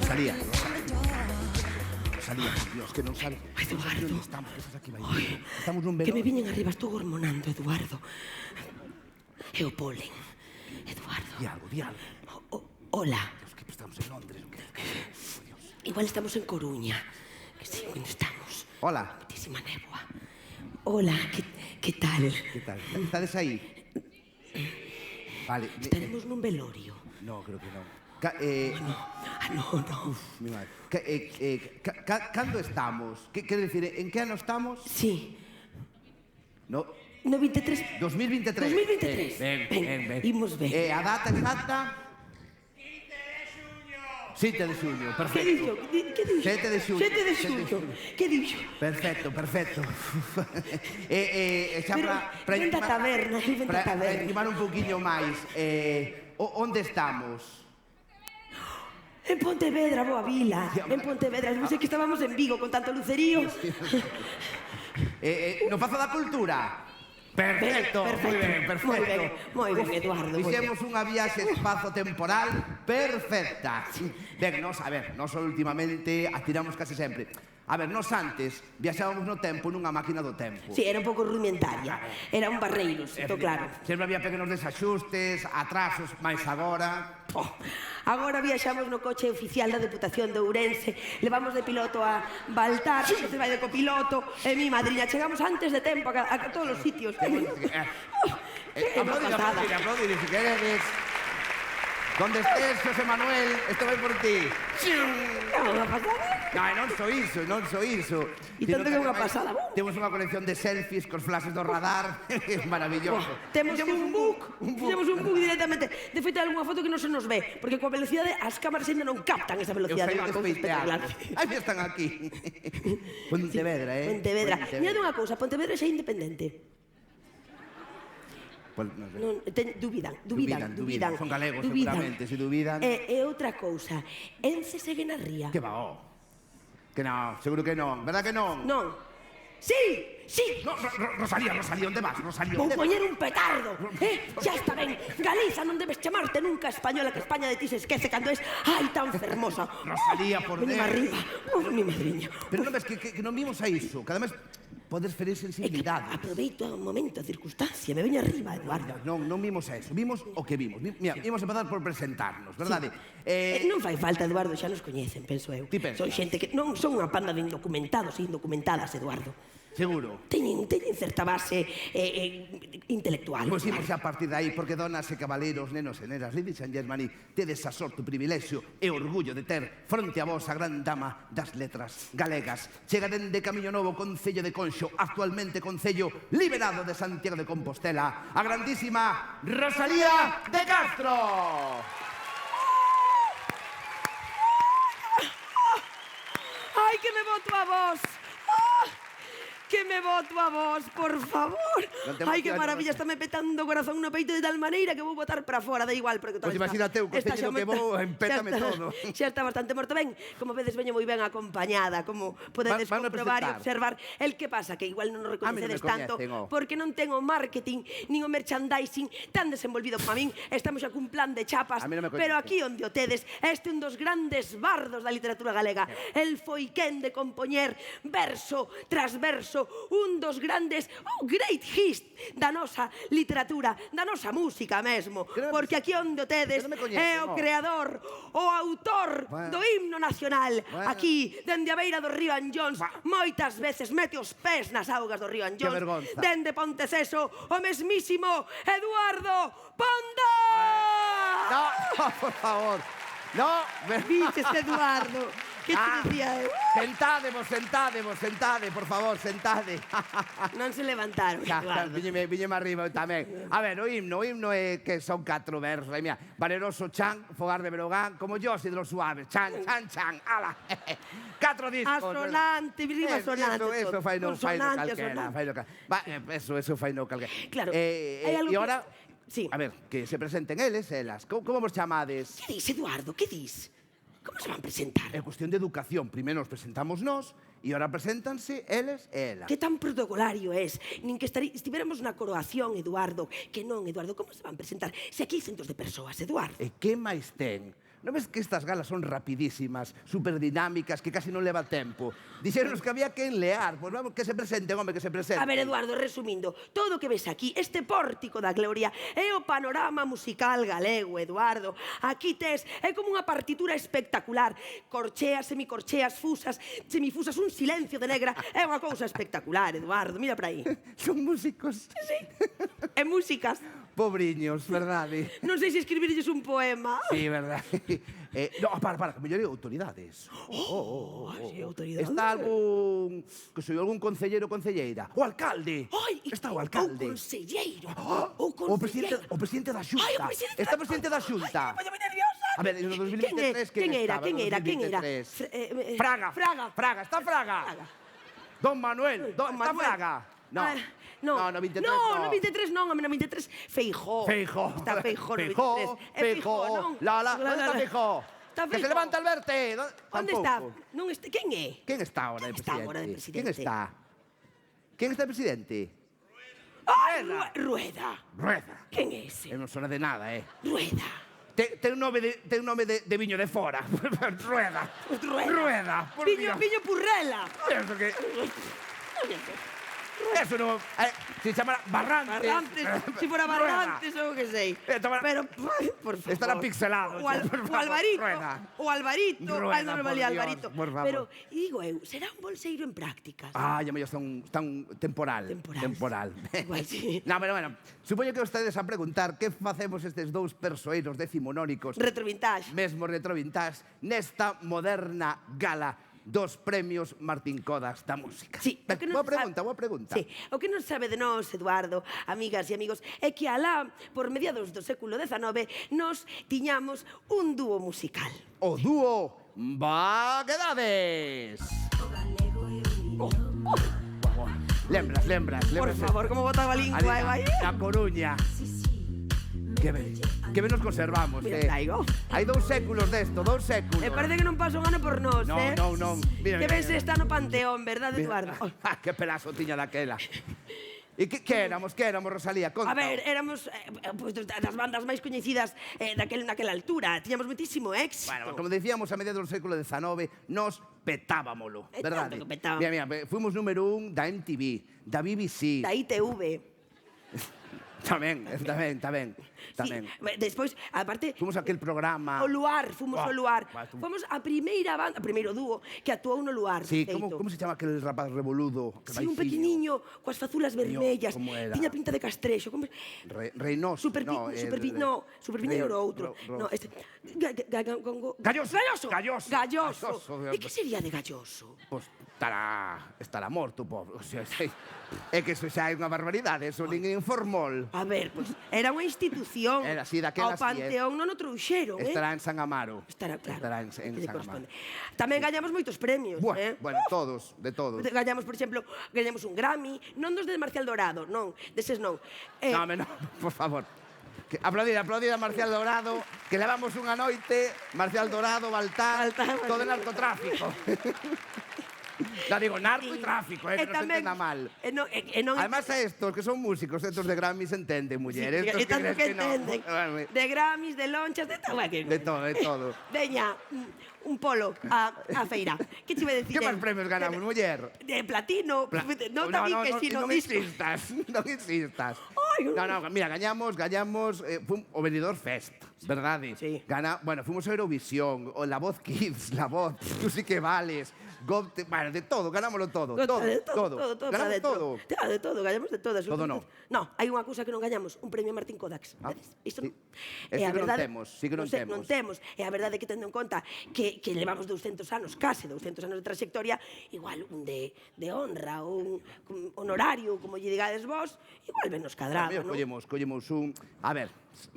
Rosalía, por Dios, que non sabes. Eduardo. Onde estamos? Que estás aquí, vai? Estamos nun Que me velorio. viñen arriba, estou hormonando, Eduardo. É o polen. Eduardo. Di algo. Hola. Dios, que estamos en Londres. Dios. Igual estamos en Coruña. Que sí, onde estamos. Hola. Muitísima néboa. Hola, que tal? Que tal? Estades aí? Vale. Estaremos nun velorio. No, creo que non. No. Uf, mi madre. Cando estamos? Quero dicir, en que ano estamos? Sí. No, No 23... 2023. 2023. Ben. Imos ben. A data exacta? 7 de xuño, Que perfecto. dixo? Que dixo? 7 de xuño. 7 de xuño. Que dixo? Perfecto. Xa Pero venta taberna, para intimar un poquinho máis, onde estamos? En Pontevedra, boa vila. En Pontevedra, non sei que estábamos en Vigo con tanto lucerío. No Pazo da Cultura? Perfecto, Moi ben, Eduardo. Fixemos unha viaxe espazo-temporal perfecta. Ben, nos últimamente atiramos casi sempre. A ver, nos antes viaxábamos no tempo nunha máquina do tempo. Sí, era un pouco rudimentaria. Era un barreiros, estou claro. Sempre había pequenos desaxustes, atrasos, máis agora... Agora viaxamos no coche oficial da Deputación de Ourense. Levamos de piloto a Baltar, que se vai de copiloto. E mi madriña, chegamos antes de tempo a todos os sitios. Aplaudir, si queredes. Donde estés, José Manuel, isto vai por ti. Unha pasada. Non só iso. E tanto que é unha pasada. Temos unha colección de selfies cos flashes do radar. É maravilloso. Temos un book. Fixemos un book directamente. De feito, hai algunha foto que non se nos ve, porque coa velocidade as cámaras ainda non captan esa Eu velocidade. sei despeistear. Aí están aquí. Pontevedra, Pontevedra. Mira dunha cousa, Pontevedra xa é independente. Pues, non sei. Dubidan. Son galegos, seguramente, se dubidan. E outra cousa, Ence segue na ría. Que va, Que non, seguro que non. Verdad que non? Non. Sí. No, Rosalía, onde vas? Rosalía, Vou onde vas? poñer un petardo. Xa está ben. Galiza, non debes chamarte nunca española, que España de ti se esquece cando es tan fermosa. Rosalía, por Ven Deus. arriba. Mi madriña. Pero non ves que non vimos a iso. Cada vez podes ferir sensibilidade. Aproveito o momento, a circunstancia. Me veño arriba, Eduardo. Non vimos a eso. Vimos o que vimos. Mira, ímos a empezar por presentarnos, verdade? Non fai falta, Eduardo, xa nos coñecen, penso eu. Ti pensas? Son xente que non son unha panda de indocumentados e indocumentadas, Eduardo. Seguro. Teñen certa base intelectual. Pois imos a partir de aí, porque donas e cabaleiros, nenos e nenas, ladies and gentlemen, tedes a sorte, o privilexio e orgullo de ter fronte a vos a gran dama das letras galegas. Chega dende Camiño Novo, Concello de Conxo, actualmente Concello liberado de Santiago de Compostela, a grandísima Rosalía de Castro. Ai, que me boto a vos. Que me boto a vos, por favor. Ai, que maravilla, estáme petando o corazón no peito de tal maneira que vou botar para fora, da igual, porque Pois imagínate, o concello que vou, empétame todo. Xa está bastante morto. Ben, como vedes, veño moi ben acompañada, como podedes comprobar e observar. El que pasa, que igual non nos recoñecedes tanto, porque non ten o marketing, nin o merchandising tan desenvolvido como a min. Estamos xa cun plan de chapas, pero aquí onde o tedes, este un dos grandes bardos da literatura galega. El foi quen de compoñer verso tras verso un dos grandes, great hits da nosa literatura, da nosa música mesmo, porque aquí onde o tedes é o creador, o autor do himno nacional. Aquí, dende a beira do río Anllóns, moitas veces mete os pés nas augas do río Anllóns. Dende Ponteceso, o mesmísimo Eduardo Ponda! No, por favor. No, Viches, Eduardo. Que te decía eu? Sentade, por favor, sentade. Non se levantaron, Eduardo. Viñeme arriba tamén. A ver, o himno é que son 4 versos. Mira, Valeroso Chan, Fogar de Berogán, como yo, de los suaves. Chan, ala. 4 discos. Asonante, rima sonante. Eso fai no calquera. Eso fai no calquera. Claro. E agora, sí. A ver, que se presenten eles, elas. Como vos chamades? Que dis, Eduardo, que dis? Como se van presentar? É cuestión de educación. Primeiro nos presentamos nós e ora preséntanse eles e ela. Que tan protocolario es. Nin que estiveramos na coroación, Eduardo. Que non, Eduardo, como se van presentar? Se aquí hai centos de persoas, Eduardo. E que máis ten? Non ves que estas galas son rapidísimas, superdinámicas, que casi non leva tempo? Dixeronos que había que enlear, pois vamos, que se presenten, home, que se presenten. A ver, Eduardo, resumindo, todo o que ves aquí, este pórtico da gloria, é o panorama musical galego, Eduardo. Aquí tes, é como unha partitura espectacular. Corcheas, semicorcheas, fusas, semifusas, un silencio de negra. É unha cousa espectacular, Eduardo, mira para aí. Son músicos. Sí, é músicas. Pobriños, verdade? Non sei se escribirlles un poema. Sí, verdade. No, para, que mellor é autoridades. Sí, autoridades. Está algún, que soy algún concellero ou concelleira. O alcalde. Ai, está o alcalde. O conselleiro. O presidente da Xunta. Ai, o presidente Está o presidente da Xunta. Ai, moi nerviosa. A ver, no 2023, quen era? Fraga, está Fraga. Don Manuel, está Fraga. No. No, no 23 no. No 23 non, no 23 Feijóo. Está Feijóo no 23. Feijóo. Onde está Feijóo? Que se levanta al verte. Onde está? Quen é? Quen está agora de presidente? Quen está? Quen está de presidente? Ai, Rueda. Quen é ese? Non sona de nada, Rueda. Ten un nome de viño de fora. Rueda. Viño Purrela. Eso que... Eso non... Se chama Barrantes. Se fora Barrantes ou que sei. Pero, por favor. Estará pixelado. O Alvarito. Ai, non me valía Alvarito. Pero, digo eu, será un bolseiro en prácticas? Ah, ya me está un temporal. Igual, sí. No, pero bueno, supoño que ustedes a preguntar que facemos estes dous persoeiros decimonónicos. Retrovintage. Mesmo retrovintage, nesta moderna gala dos premios Martín Codas da música. Sí, boa pregunta. Sí, o que non sabe de nós, Eduardo, amigas e amigos, é que alá, por mediados do século XIX, nos tiñamos un dúo musical. O dúo Vaguedades. Lembras. Por favor, como botaba a lingua, Na Coruña. Que ben nos conservamos, Mira, traigo. Hai 2 séculos desto, 2 séculos. E parece que non pasa un ano por nós, Non. Mira, que ben se está no Panteón, verdade, Eduardo? Que pelazo tiña daquela. E que éramos, Rosalía? Conta. A ver, éramos das bandas máis coñecidas naquela altura. Tiñamos moitísimo éxito. Bueno, como decíamos, a mediados do século XIX, nos petábamolo, verdade? Tanto que petábamos. Mira, fuimos número 1 da MTV, da BBC. Da ITV. Tamén. Sí, despois, aparte... Fomos aquel programa... O Luar, fomos Fomos a primeira banda, o primeiro dúo que actuou no Luar. Sí, como se chama aquel rapaz revoludo? Sí, un pequeniño, coas fazulas vermellas. Tiña pinta de castrexo. Reynoso. Superpiñeiro era outro. Galloso. E que sería de Galloso? Pois estará morto, pobre. É que eso xa é unha barbaridade, eso nin informol. A ver, pois era unha institución. Era así, daquela así. Ao Panteón non o trouxeron, Estará en San Amaro. Estará en San Amaro. Tamén gañamos moitos premios, Bueno, de todos. Gañamos, por exemplo, un Grammy, non dos de Marcial Dorado, non, deses non. Non, por favor. Aplaudir a Marcial Dorado, que levamos unha noite, Marcial Dorado, Baltar, todo de narcotráfico. La digo, narco e tráfico, que non se entenda mal. Además a estos, que son músicos, estos de Grammys, entenden, muller. E tanto que entenden. De Grammys, de lonchas, de todo. De todo. Veña, un polo a feira. Que te iba a decir? Que máis premios ganamos, muller? De platino. Non insistas. No, mira, gañamos o Benidorm Fest, verdade? Sí. Bueno, fuimos a Eurovisión, La Voz Kids, La Voz, Tú sí que vales, bueno, de todo, ganámoslo todo. Ganamos todo. De todo, gañamos de todo. Todo non. No, hai unha cousa que non gañamos, un premio Martín Codax. Isto non. Sí que non temos. E a verdade é que tendo en conta que levamos 200 anos, case 200 anos de trayectoria, igual un de honra, un honorario, como lle digades vos, igual ben nos cadraba, non? Collemos un... A ver,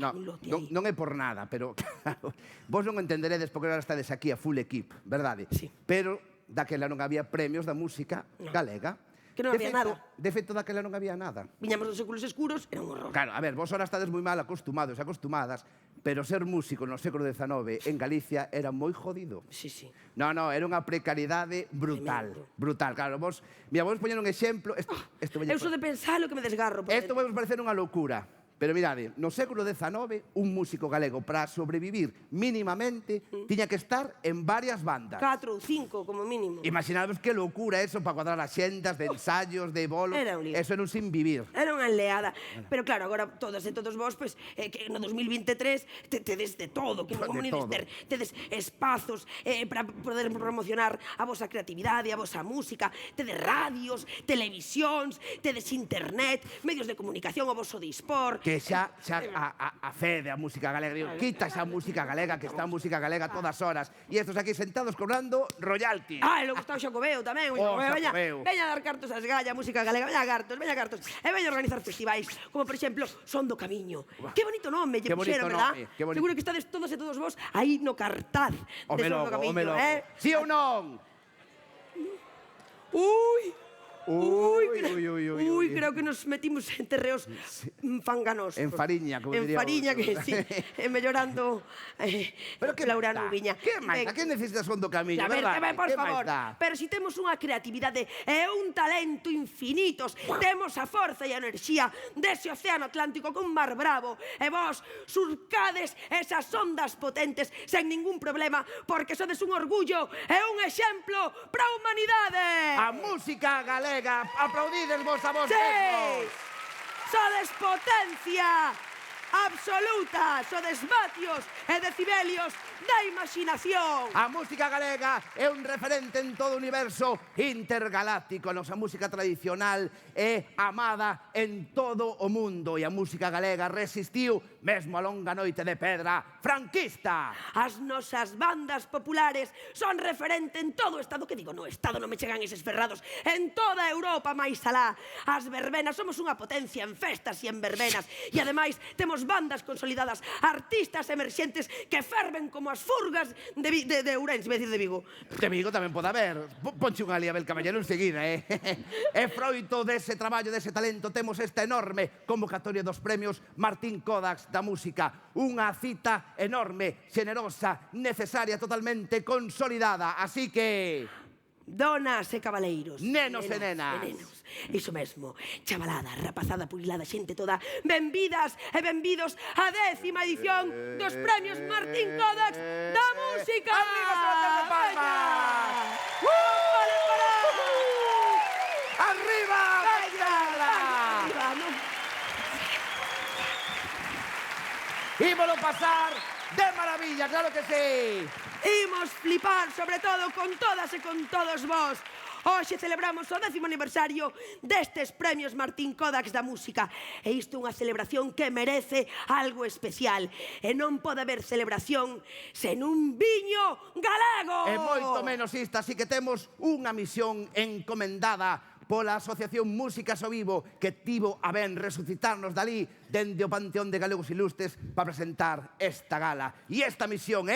non é por nada, pero claro, vos non entenderedes porque agora estades aquí a full equip, verdade? Sí. Pero daquela non había premios da música galega. que non había nada. De feito, daquela non había nada. Viñamos dos séculos escuros, era un horror. Claro, a ver, vos ahora estades moi mal acostumados e acostumadas, pero ser músico no século XIX en Galicia era moi jodido. Sí, sí. No, era unha precariedade brutal. Brutal, claro. Mira, vos poñer un exemplo... Eu só de pensar o que me desgarro. Isto vai vos parecer unha loucura. Pero mirade, no século XIX, un músico galego para sobrevivir mínimamente tiña que estar en varias bandas. 4 ou 5, como mínimo. Imaginadvos que loucura eso para cuadrar as xendas de ensayos, de bolos. Era un lío. Eso era un sin vivir. Era unha enleada. Pero claro, agora todas e todos vos, que no 2023 tedes de todo, que non comunides tedes espazos para poder promocionar a vosa creatividade, a vosa música, tedes radios, televisións, tedes internet, medios de comunicación, o voso dispor. Que xa a fede a música galega. Quita esa música galega, que está a música galega todas horas. E estos aquí sentados cobrando royalty. E logo está o Xacobeo tamén. Veña a dar cartos ás gallas, música galega. Veña a cartos. E veña a organizar festivais, como por exemplo, Son do Camiño. Que bonito nome lle puxeron, verdad? Seguro que estades todos e todos vos aí no cartaz de Son do Camiño, Sí ou non? Ui, creo que nos metimos en terreos fanganosos. En fariña, como diría. En fariña, que sí, mellorando Laura Nubiña. Que máis? A que necesitas Son do Camiño, verdad? Por favor, pero si temos unha creatividade e un talento infinitos, temos a forza e a enerxía dese océano Atlántico con mar bravo, e vos surcades esas ondas potentes sen ningún problema, porque sodes un orgullo e un exemplo para a humanidade. A música galega. Aplaudides vos a vos mesmos. Sí, sodes potencia absoluta, sodes vatios e decibelios da imaginación. A música galega é un referente en todo o universo intergaláctico. A nosa música tradicional é amada en todo o mundo e a música galega resistiu mesmo a longa noite de pedra franquista. As nosas bandas populares son referente en todo o Estado, que digo, no Estado non me chegan eses ferrados, en toda Europa máis alá. As verbenas, somos unha potencia en festas e en verbenas, e ademais temos bandas consolidadas, artistas emerxentes que ferven como as furgas de Ourense, me decir de Vigo. De Vigo tamén pode haber. Ponche unha ali a Abel Caballero enseguida, É froito dese traballo, dese talento, temos esta enorme convocatoria dos premios Martín Kodax da música. Unha cita enorme, xenerosa, necesaria, totalmente consolidada. Así que... Donas e cabaleiros. Nenos e nenas. Iso mesmo, chavalada, rapazada, purilada, xente toda, benvidas e benvidos á 10ª edición dos premios Martín Kodax da música. Arriba, Sebastián de Palmas! Arriba, bailala! Ímolo pasar de maravilla, claro que sí. Imos flipar, sobre todo, con todas e con todos vos. Hoxe celebramos o 10º aniversario destes premios Martín Kodax da música. E isto é unha celebración que merece algo especial. E non pode haber celebración sen un viño galego. E moito menos isto, así que temos unha misión encomendada pola Asociación Músicas ao Vivo, que tivo a ben resucitarnos dali dende o Panteón de Galegos Ilustres para presentar esta gala. E esta misión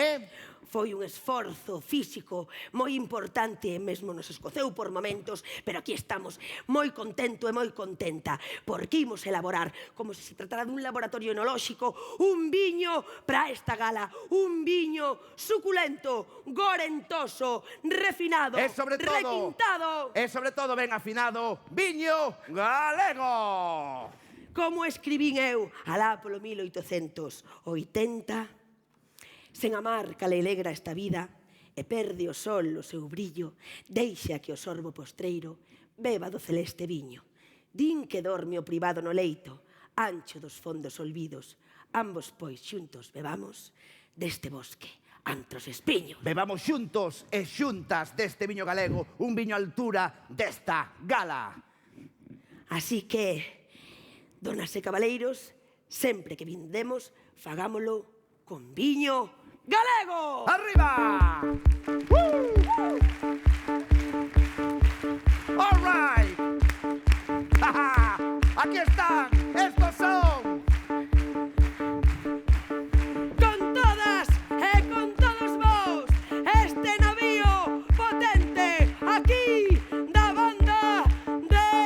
foi un esforzo físico moi importante e mesmo nos escoceu por momentos, pero aquí estamos moi contento e moi contenta porque imos elaborar, como se tratara dun laboratorio enolóxico, un viño para esta gala, un viño suculento, gorentoso, refinado, requintado e sobre todo ben afinado, viño galego. Como escribín eu alá polo 1880, sen amar cale alegra esta vida, e perde o sol o seu brillo, deixa que o sorbo postreiro beba do celeste viño. Din que dorme o privado no leito, ancho dos fondos olvidos, ambos pois xuntos bebamos deste bosque antros espiños. Bebamos xuntos e xuntas deste viño galego, un viño a altura desta gala. Así que, donas e cabaleiros, sempre que vindemos, fagámolo con viño galego. Arriba! All right! Aquí están, estos son... Con todas e con todos vos, este navío potente aquí da banda de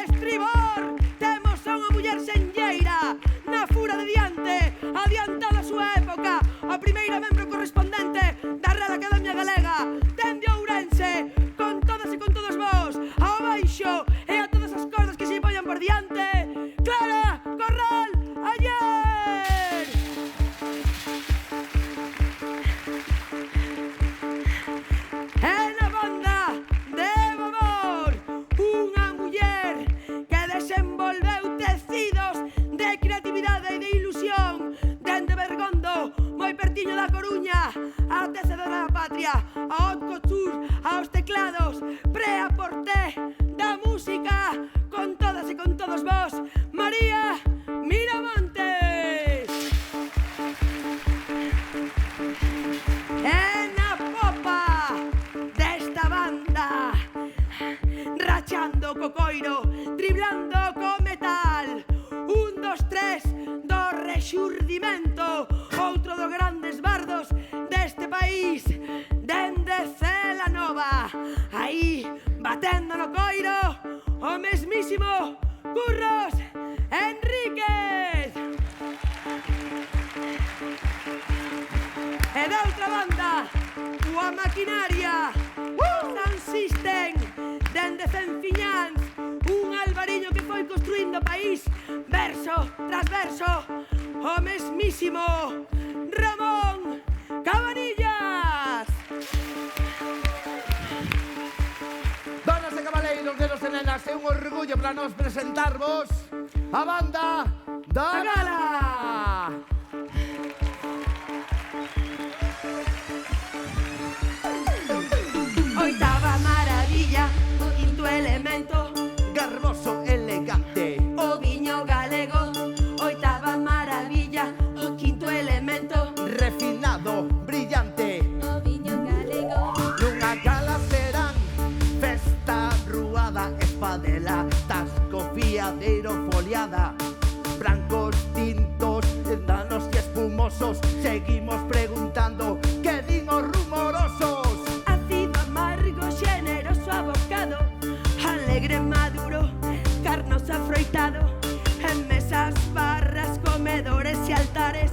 xurdimento, outro dos grandes bardos deste país, dende Celanova, aí, batendo no coiro, o mesmísimo Curros Enríquez. E da outra banda, coa maquinaria, Sound System, dende Fenfiñáns, un albariño que foi construindo o país, verso tras verso, o mesmísimo Ramón Cabanillas. Donas e cabaleiros, nenos e nenas, é un orgullo para nos presentarvos a banda da Gala. Oitava maravilla, o quinto elemento, garboso, elegante, o viño galego. Oitava maravilla, o quinto elemento, refinado, brillante, o viño galego. Nunha gala serán festa, ruada, espadela, tasco, fiadeiro, foliada, brancos, tintos, danos e espumosos. Seguimos preguntando que din os rumorosos. Ácido, amargo, xeneroso, abocado, alegre, maduro, carnoso, afroitado. En mesas, barras, comedores e altares,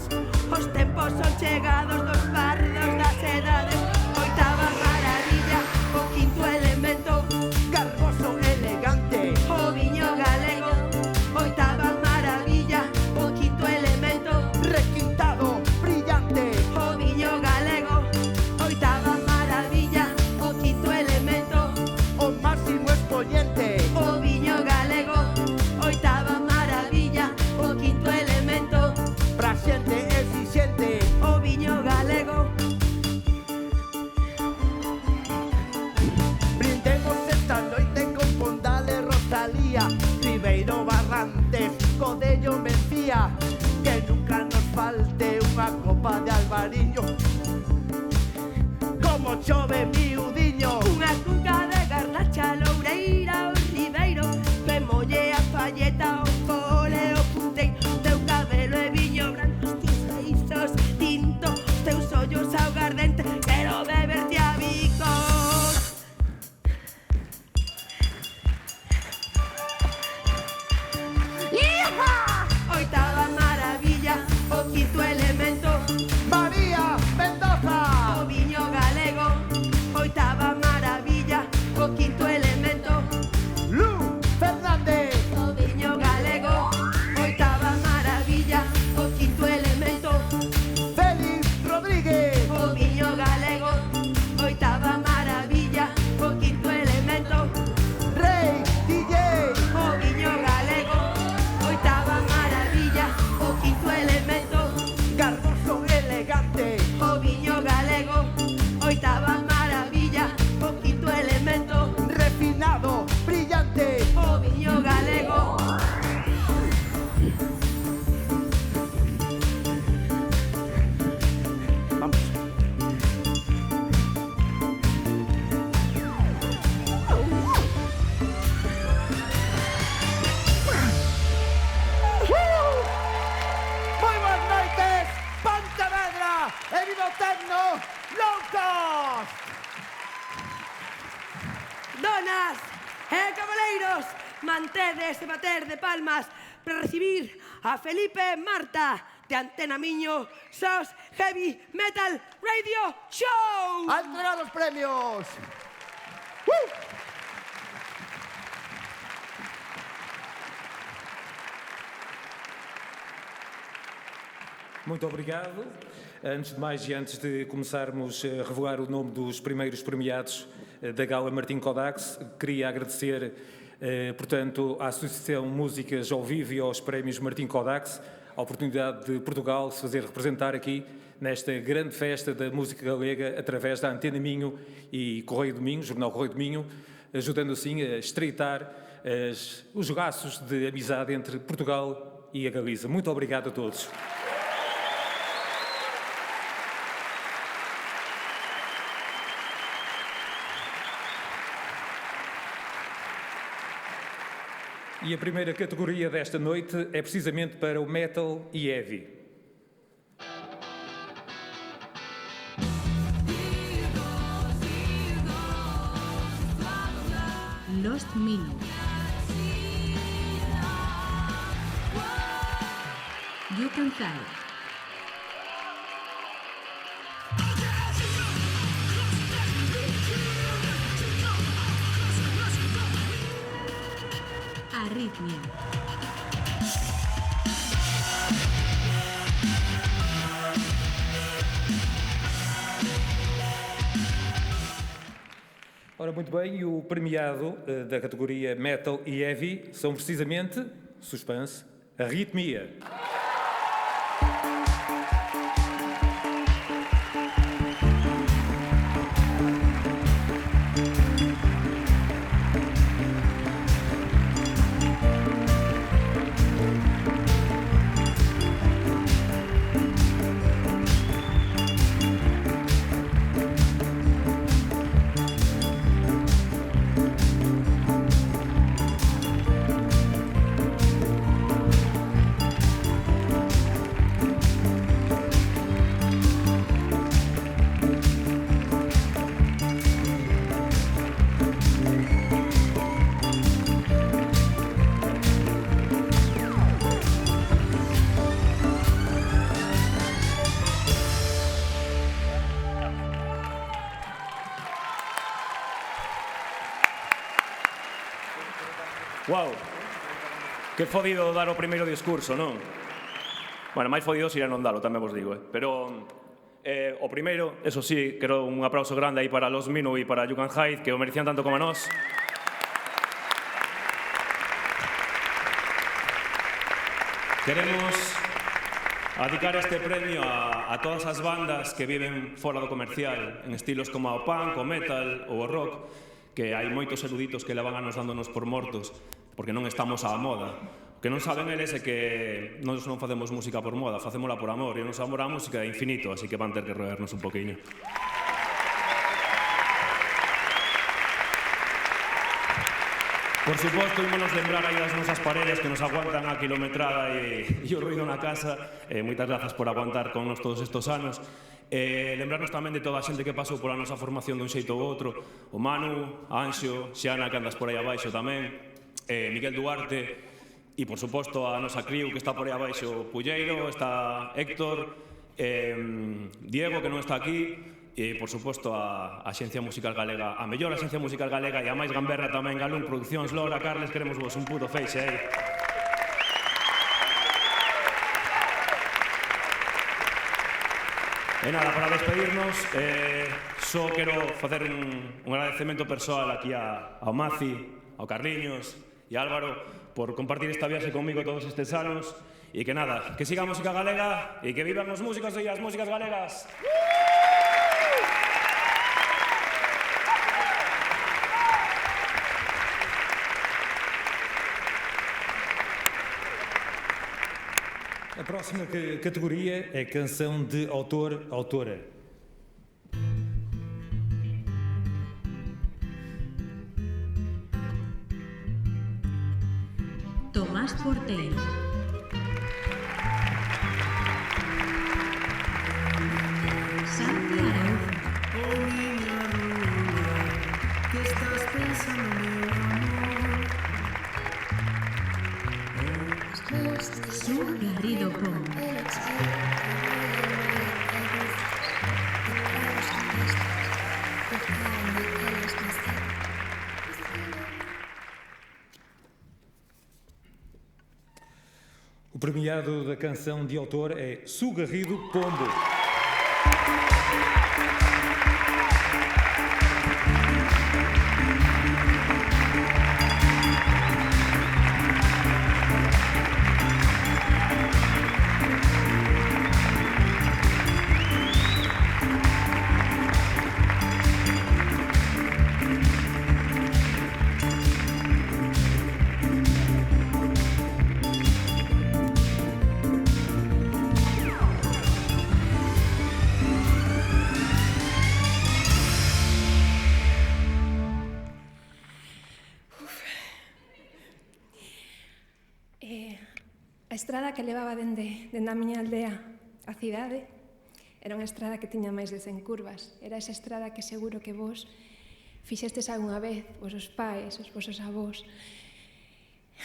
os tempos son chegados dos bardos das edades. Oitava maravilla, o quinto elemento, Garboso, elegante, o viño galego. Oitava maravilla, o quinto elemento, requintado, brillante, o viño galego. Oitava maravilla, o quinto elemento, o máximo exponente, o viño galego. Oitava maravilla, o quinto elemento, pra xente exixente. o viño galego. Brindemos esta noite con Pondal e Rosalía, Ribeiro, Barrantes, Codello, Mencía, que nunca nos falte unha copa de albariño, como chove miudiño. Unha cunca de garnacha, loureira, o ribeiro, que molle a falleta, o cole, o punteiro. Teu cabelo e viño branco, os teus beizos tinto, os teus ollos augardente, quero beberte a bicos. ¡Iha! Oitava maravilla, o quinto elemento, María Mendoza, o viño galego. Oitava maravilla, o quinto elemento, Lu Fernández, o viño galego. Oitava maravilla, o quinto elemento, Félix Rodríguez, o viño galego. Oitava maravilla, o quinto elemento, Rey DJ, o viño galego. Oitava maravilla, o quinto elemento, Garboso, elegante, o viño galego. Oitava maravilla, o quinto elemento, refinado, brillante. o viño galego. Vamos. Moi boas noites, Pontevedra, e viva o Tecno Low Cost. Donas e cabaleiros, mantedes e bater de palmas para recibir a Felipe e Marta de Antena Miño, SOS Heavy Metal Radio Show. A entregar os premios. Muito obrigado. Antes de mais e antes de começarmos a revelar o nome dos primeiros premiados da Gala Martim Kodax, queria agradecer, portanto, à Associação Músicas ao Vivo e aos Prémios Martim Kodax a oportunidade de Portugal se fazer representar aqui nesta grande festa da música galega através da Antena Minho e Correio do Minho, Jornal Correio do Minho, ajudando assim a estreitar os laços de amizade entre Portugal e a Galiza. Muito obrigado a todos. E a primeira categoria desta noite é precisamente para o Metal e Heavy. Lost Minute. You Can Fly. Arritmia. Ora, muito bem, e o premiado da categoria Metal e Heavy são precisamente, suspense, Arritmia. Guau, que fodido dar o primeiro discurso, non? Bueno, máis fodido sería non dalo, tamén vos digo, pero o primeiro, eso sí, quero un aplauso grande aí para Lost Minute e para You Can Hide, que o merecían tanto como a nós. Queremos dedicar este premio a todas as bandas que viven fora do comercial, en estilos como o punk, o metal ou o rock, que hai moitos eruditos que levan anos dándonos por mortos, porque non estamos á moda. O que non saben eles é que nós non facemos música por moda, facémola por amor, e o noso amor á música é infinito, así que van ter que roernos un poquinho. Por suposto, ímonos lembrar aí das nosas paredes que nos aguantan a kilometrada e o ruido na casa. Moitas grazas por aguantar con nos todos estes anos. Lembrarnos tamén de toda a xente que pasou pola nosa formación dun xeito ou outro. O Manu, Anxo, Xiana, que andas por aí abaixo tamén, Miguel Duarte, e, por suposto, a nosa crew que está por aí abaixo, Pulleiro, está Héctor, Diego, que non está aquí, e, por suposto, a Axencia Musical Galega, a mellor Axencia Musical Galega e a máis gamberra tamén, Galún Produccións, Lora, Carles, queremos vos un puto feixe aí. E nada, para despedirnos, só quero facer un agradecemento persoal aquí ao Maci, ao Carliños e a Álvaro por compartir esta viaxe comigo todos estes anos e que nada, que siga a música galega e que vivan os músicos e as músicas galegas. A próxima categoria é canção de autor-autora. Tomás Porteiro. Santi Araujo. Oh, miña ruina, que estás pensando meu amor? Su Garrido Pon. O premiado da canção de autor é Su Garrido Pombo. A estrada que levaba dende a miña aldea á cidade era unha estrada que tiña máis de 100 curvas. Era esa estrada que seguro que vos fixestes algunha vez, os vosos pais, os vosos avós,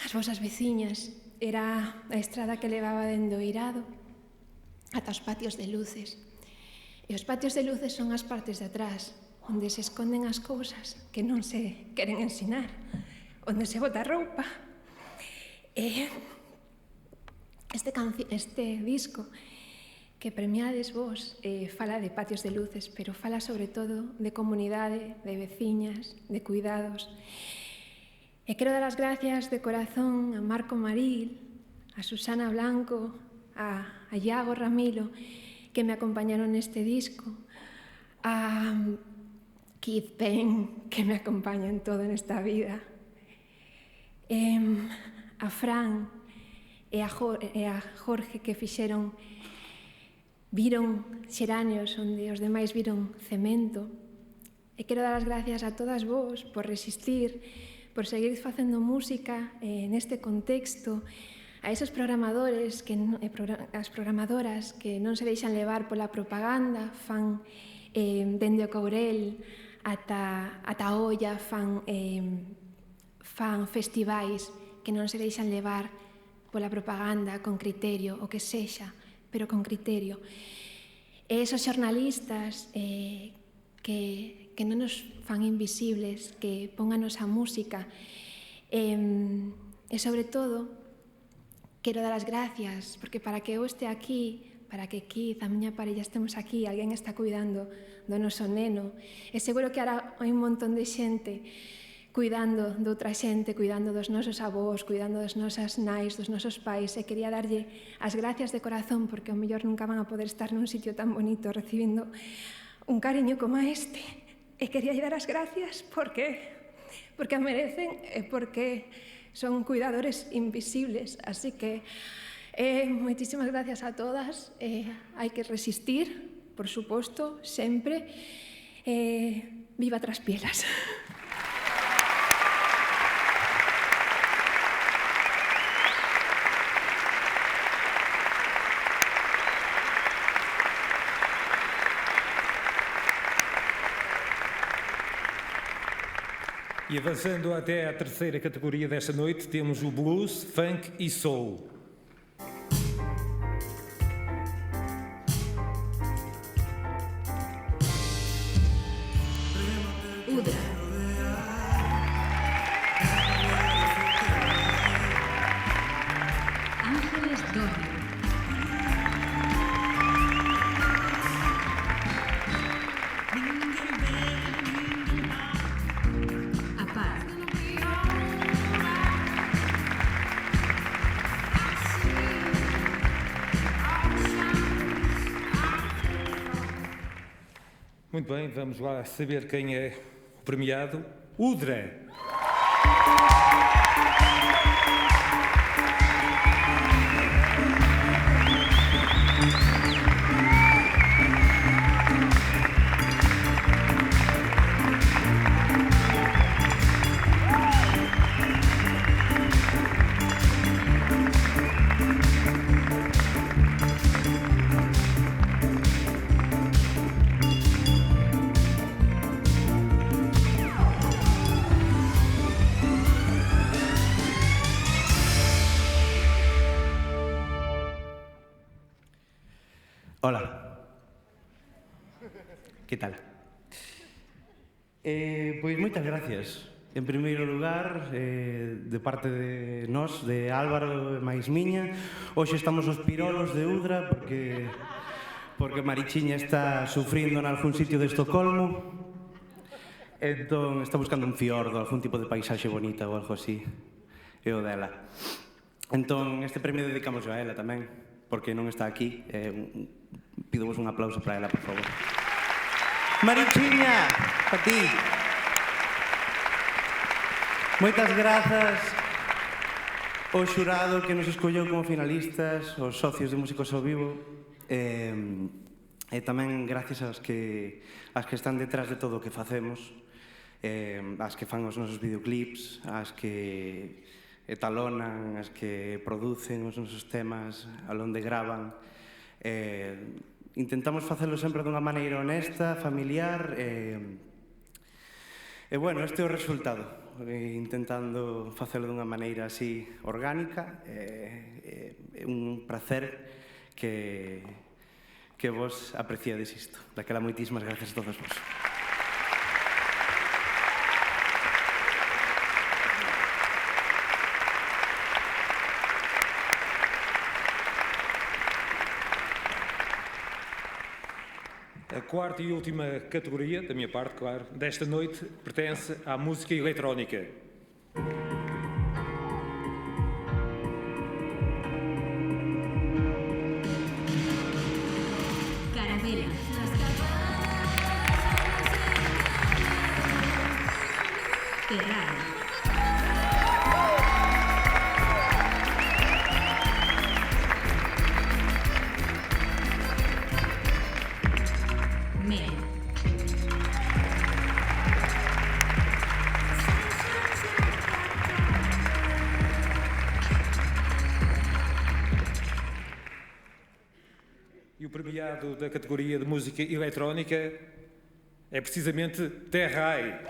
as vosas veciñas, era a estrada que levaba dende o eirado ata os patios de luces. E os patios de luces son as partes de atrás, onde se esconden as cousas que non se queren ensinar, onde se bota a roupa. E este disco que premiades vos fala de patios de luces, pero fala sobre todo de comunidade, de veciñas, de cuidados. E quero dar as gracias de corazón a Marco Maril, a Susana Blanco, a Iago Ramilo, que me acompañaron neste disco, a Keith Payne, que me acompaña en todo nesta vida, a Fran e a Jorge, que viron xeranios onde os demais viron cemento. E quero dar as gracias a todas vos por resistir, por seguir facendo música neste contexto, a esos programadores, as programadoras que non se deixan levar pola propaganda, fan dende o Courel ata a Olla, fan festivais que non se deixan levar pola propaganda con criterio, o que sexa, pero con criterio. E esos xornalistas que non nos fan invisibles, que pónganos a música. E sobre todo, quero dar as gracias, porque para que eu este aquí, para que Keith, a miña parella, estemos aquí, alguén está cuidando do noso neno. E seguro que ahora hai un montón de xente cuidando de outra xente, cuidando dos nosos avós, cuidando das nosas nais, dos nosos pais. E quería darlle as gracias de corazón, porque ao mellor nunca van a poder estar nun sitio tan bonito recibindo un cariño como este. E quería dar as gracias porque a merecen e porque son cuidadores invisibles. Así que moitísimas gracias a todas. Hai que resistir, por suposto, sempre. Viva Traspielas. E avançando até à terceira categoria desta noite, temos o blues, funk e soul. Udra. Ángeles Dornio. Muito bem, vamos lá saber quem é o premiado. Udra. Hola. Que tal? Pois moitas gracias. En primeiro lugar, de parte de nós, de Álvaro e máis miña, hoxe estamos os pirolos de Udra porque Marichiña está sufrindo en algún sitio de Estocolmo. Entón, está buscando un fiordo, algún tipo de paisaxe bonita ou algo así. E o dela. Entón, este premio dedicamos a ela tamén, porque non está aquí. Pidovos un aplauso para ela, por favor. Marichiña, para ti. Moitas grazas ao xurado que nos escolleu como finalistas, aos socios de Músicos ao Vivo, e tamén gracias ás que están detrás de todo o que facemos, ás que fan os nosos videoclips, ás que etalonan, as que producen os nosos temas, a onde gravan. Intentamos facelo sempre dunha maneira honesta, familiar, E, bueno, este é o resultado. Intentando facelo dunha maneira así orgánica. É un placer que vos apreciades isto. Daquela, moitísimas gracias a todos vos. A quarta e última categoria, da minha parte, claro, desta noite, pertence à música eletrónica. Caravela. Terral. E o premiado da categoria de música eletrónica é precisamente Terrai.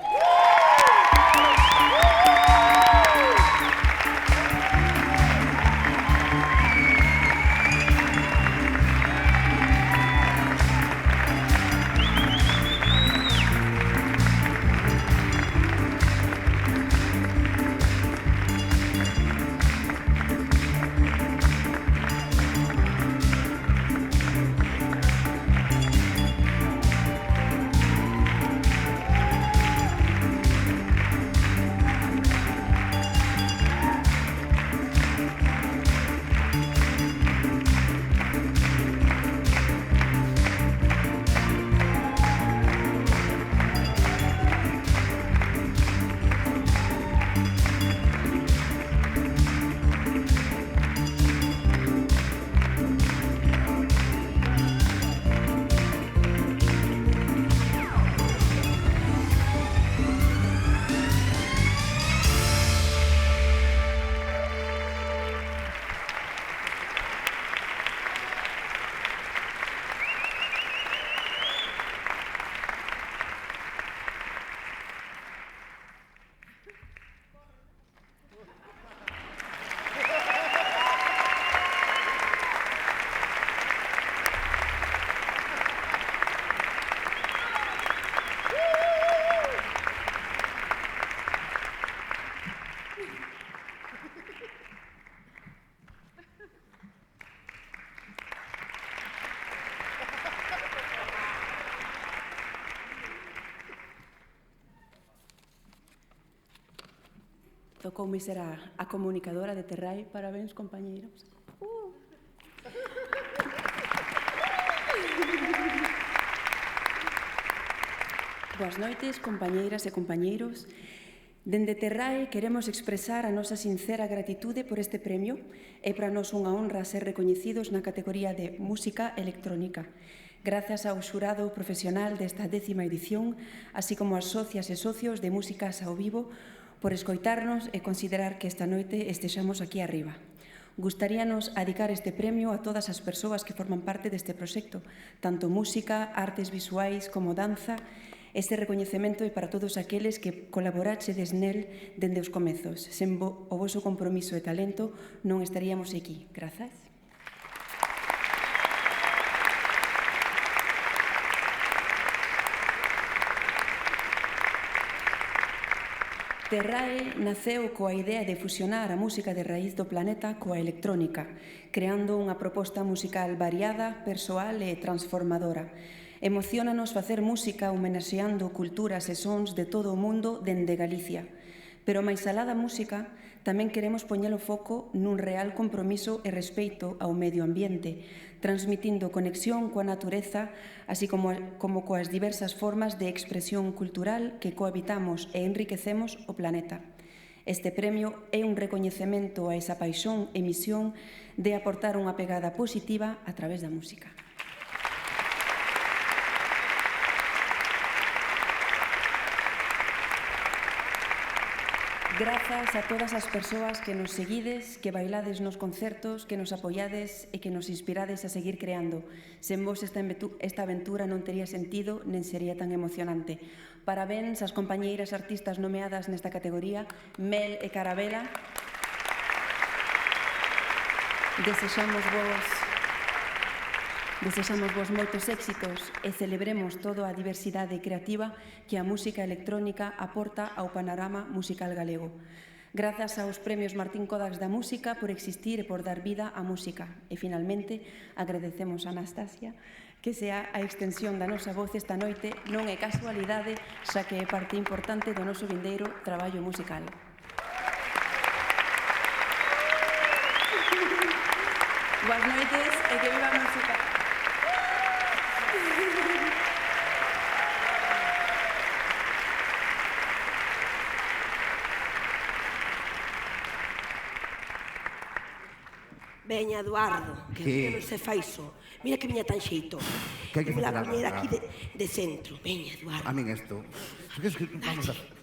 Tocoume ser a comunicadora de Terrai. Parabéns, compañeiros. Boas noites, compañeiras e compañeiros. Dende Terrai queremos expresar a nosa sincera gratitude por este premio. É para nós unha honra ser recoñecidos na categoría de música electrónica. Grazas ao xurado profesional desta 10ª edición, así como aos socias e socios de Músicas ao Vivo, por escoitarnos e considerar que esta noite estexamos aquí arriba. Gustaríanos adicar este premio a todas as persoas que forman parte deste proxecto, tanto música, artes visuais como danza. Este recoñecemento é para todos aqueles que colaborachedes nel dende os comezos. Sen o voso compromiso e talento non estaríamos aquí. Grazas. Terrae naceu coa idea de fusionar a música de raíz do planeta coa electrónica, creando unha proposta musical variada, persoal e transformadora. Emociónanos facer música homenaxeando culturas e sons de todo o mundo dende Galicia. Pero máis alá da música, tamén queremos poñer o foco nun real compromiso e respeito ao medio ambiente, transmitindo conexión coa natureza, así como coas diversas formas de expresión cultural que cohabitamos e enriquecemos o planeta. Este premio é un recoñecemento a esa paixón e misión de aportar unha pegada positiva a través da música. Grazas a todas as persoas que nos seguides, que bailades nos concertos, que nos apoiades e que nos inspirades a seguir creando. Sen vos esta aventura non tería sentido nen sería tan emocionante. Parabéns ás compañeiras artistas nomeadas nesta categoría, Mel e Carabela. Desexamos vos moitos éxitos e celebremos toda a diversidade creativa que a música electrónica aporta ao panorama musical galego. Grazas aos premios Martín Codax da Música por existir e por dar vida á música. E, finalmente, agradecemos a Anastasia que sea a extensión da nosa voz esta noite non é casualidade, xa que é parte importante do noso vindeiro traballo musical. Boas noites e que viva a música. Veña, Eduardo, que non se fai só. Mira que viña tan xeito. Que hai que facer agora? Vou agora? aquí de centro. Veña, Eduardo. A min esto. Vamos a...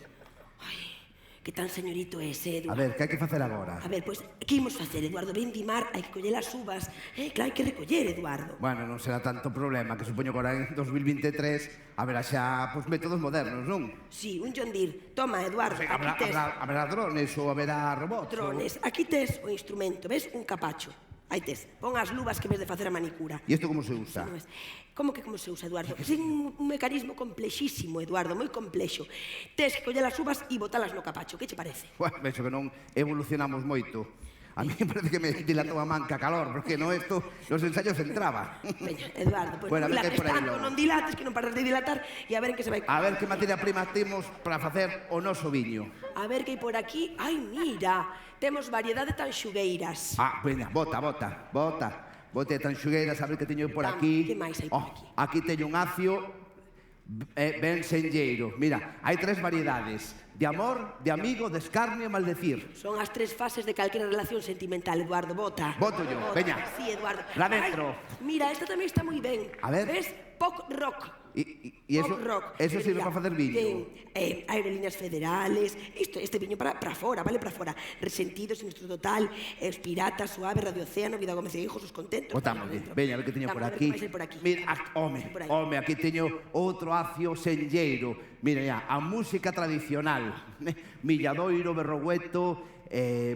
Que tan señorito é ese, Eduardo. A ver, que hai que facer agora? A ver, pois, que imos facer, Eduardo? Ven dimar, hai que coller as uvas. Claro, hai que recoller, Eduardo. Bueno, non será tanto problema, que supoño que agora en 2023 haberá xa métodos modernos, non? Sí, un John Deere. Toma, Eduardo, aquí tes... Haberá drones ou haberá robots? Drones. Aquí tes o instrumento, ves? Un capacho. Aí tes. Pon as luvas que ves de facer a manicura. E isto como se usa? Como que como se usa, Eduardo? É un mecanismo complexísimo, Eduardo, moi complexo. Tes que coller as uvas e botalas no capacho. Que che parece? Bueno, penso que non evolucionamos moito. A mí parece que me dilatou a manca calor, porque no esto, los ensayos entraba. Veña, Eduardo, pois bueno, non dilates tanto, non dilates, que non paras de dilatar, e a ver en que se vai... A ver que materia prima temos para facer o noso viño. A ver que hai por aquí... Ai, mira, temos variedade de tanxugueiras. Ah, veña, bota. Bote tanxugueiras, a ver que teño por aquí. Que máis hai por aquí? Aquí teño un acio ben senlleiro. Mira, hai 3 variedades. De amor, de amigo, de escarnio e maldecir. Son as 3 fases de calquera relación sentimental, Eduardo, bota. Voto yo, veña. Sí, Eduardo. La dentro. Ay, mira, esta tamén está moi ben. A ver. Ves? Pop rock. E eso, eso sirve para facer viño. Aerolíneas federales, este viño para fora, vale, para fora. Resentidos, Sinistro Total, Os Piratas, Suave, Radio Océano, Vida Gómez e Hijos, Os Contentos. Botámosle, veña, a ver que teño por aquí. Mira, home, aquí teño outro acio senlleiro. Mira, ya, a música tradicional. Milladoiro, Berrogueto,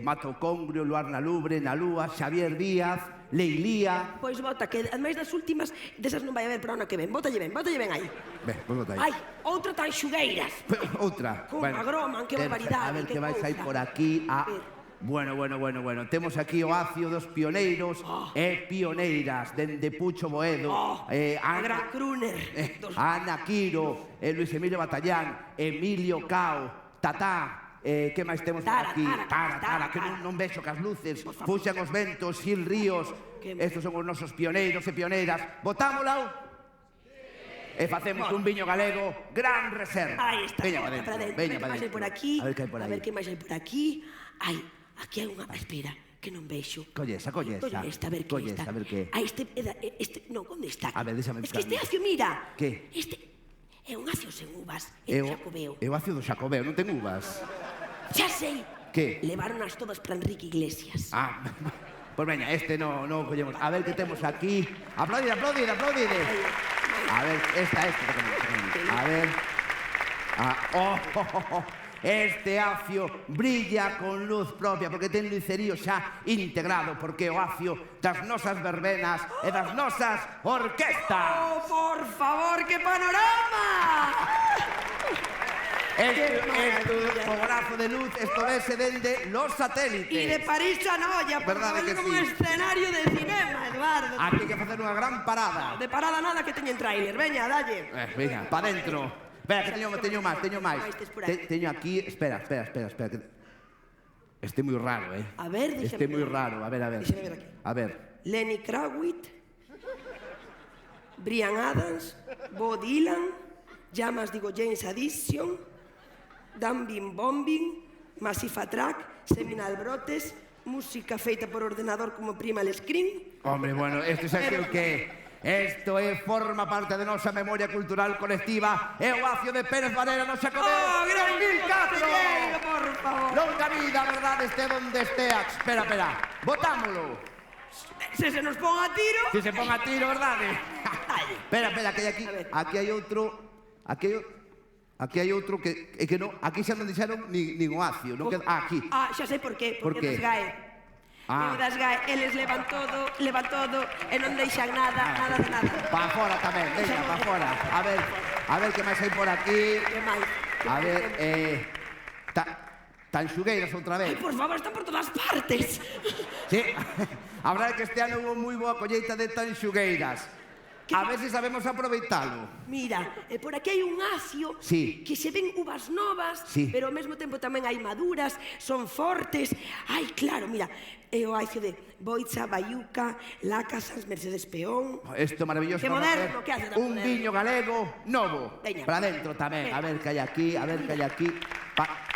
Mato Congrio, Luar na Lubre, Na Lúa, Xavier Díaz, Leilía... Pois bota, que ademais das últimas, desas non vai haber para ona que ven. Bótalle ben aí. Ben, pois bota aí. Ai, outra tanxugueiras. Outra. Como agroman, que barbaridade. A ver que vais aí por aquí a... Bueno. Temos aquí o acio dos pioneiros e pioneiras, dende Pucho Boedo, Gran Kruner, Ana Quiro, Luis Emilio Batallán, Emilio Cao, Tatá, que máis temos por aquí? Tara, que non vexo que as luces puxan os ventos, Gil Ríos. Estos son os nosos pioneiros e pioneiras. Botámola? E facemos un viño galego Gran Reserva. Aí está. Veña para dentro. Veña para dentro. A ver que máis hai por aquí. Ai, aquí hai unha... Espera, que non vexo. Collesa. A ver que está. A ver que... Non, onde está? A ver, déxame buscar. Es que este acio, mira. Que? É un acio sen uvas. É do Xacobeo. É o acio do Xacobeo, non ten uvas. Xa sei. Que? Levaronas todas para Enrique Iglesias. Ah, pois veña, este non collemos. A ver que temos aquí. Aplaudide. A ver, esta. A ver. Este acio brilla con luz propia porque ten lucerío xa integrado, porque o acio das nosas verbenas e das nosas orquestas. Oh, por favor, que panorama! Este fogonazo de luz, esto vese dende los satélites. Y de París a Noia, por favor, como un escenario de cinema, Eduardo. Aquí hai que facer unha gran parada. De parada nada, que teñen tráiler. Veña, dalle. Veña, pa dentro. Espera, que teño máis. Teño aquí, espera. Este é moi raro, A ver, Este é moi raro, a ver. Deixame ver aquí. A ver. Lenny Kravitz, Bryan Adams, Bob Dylan, Llamas Digo James Addiction, Dumbing Bombing, Massive Attack, Seminal Brotes, música feita por ordenador como Primal Screen. Hombre, bueno, esto é o que... Isto forma parte de nosa memoria cultural colectiva e o Oacio de Pérez Varela no Xacobeo 2004. Por favor. Longa vida, verdade, este donde estea. Espera, botámolo. Se nos pon a tiro... Se se pon a tiro, verdade? Espera, que hai aquí. Aquí hai outro... Aquí hai outro que non... Aquí xa non dixeron nin Oacio. Aquí. Xa sei por qué. Por Porque qué? das GAE. Das GAE, eles levan todo e non deixan nada de nada. Pa fora tamén, veña, pa fora. A ver que máis hai por aquí. Que máis? A ver, Tanxugueiras outra vez. Ai, por favor, están por todas partes. Sí, a verdade é que este ano hubo moi boa colleita de tanxugueiras. A ver se sabemos aproveitalo. Mira, por aquí hai un acio que se ven uvas novas, pero ao mesmo tempo tamén hai maduras, son fortes. Ai, claro, mira, é o acio de Boiza, Baiuca, Lacasas, Mercedes Peón. Isto maravilloso. Que moderno, que hace un viño galego novo. Veña. Para dentro tamén, a ver que hai aquí, Para.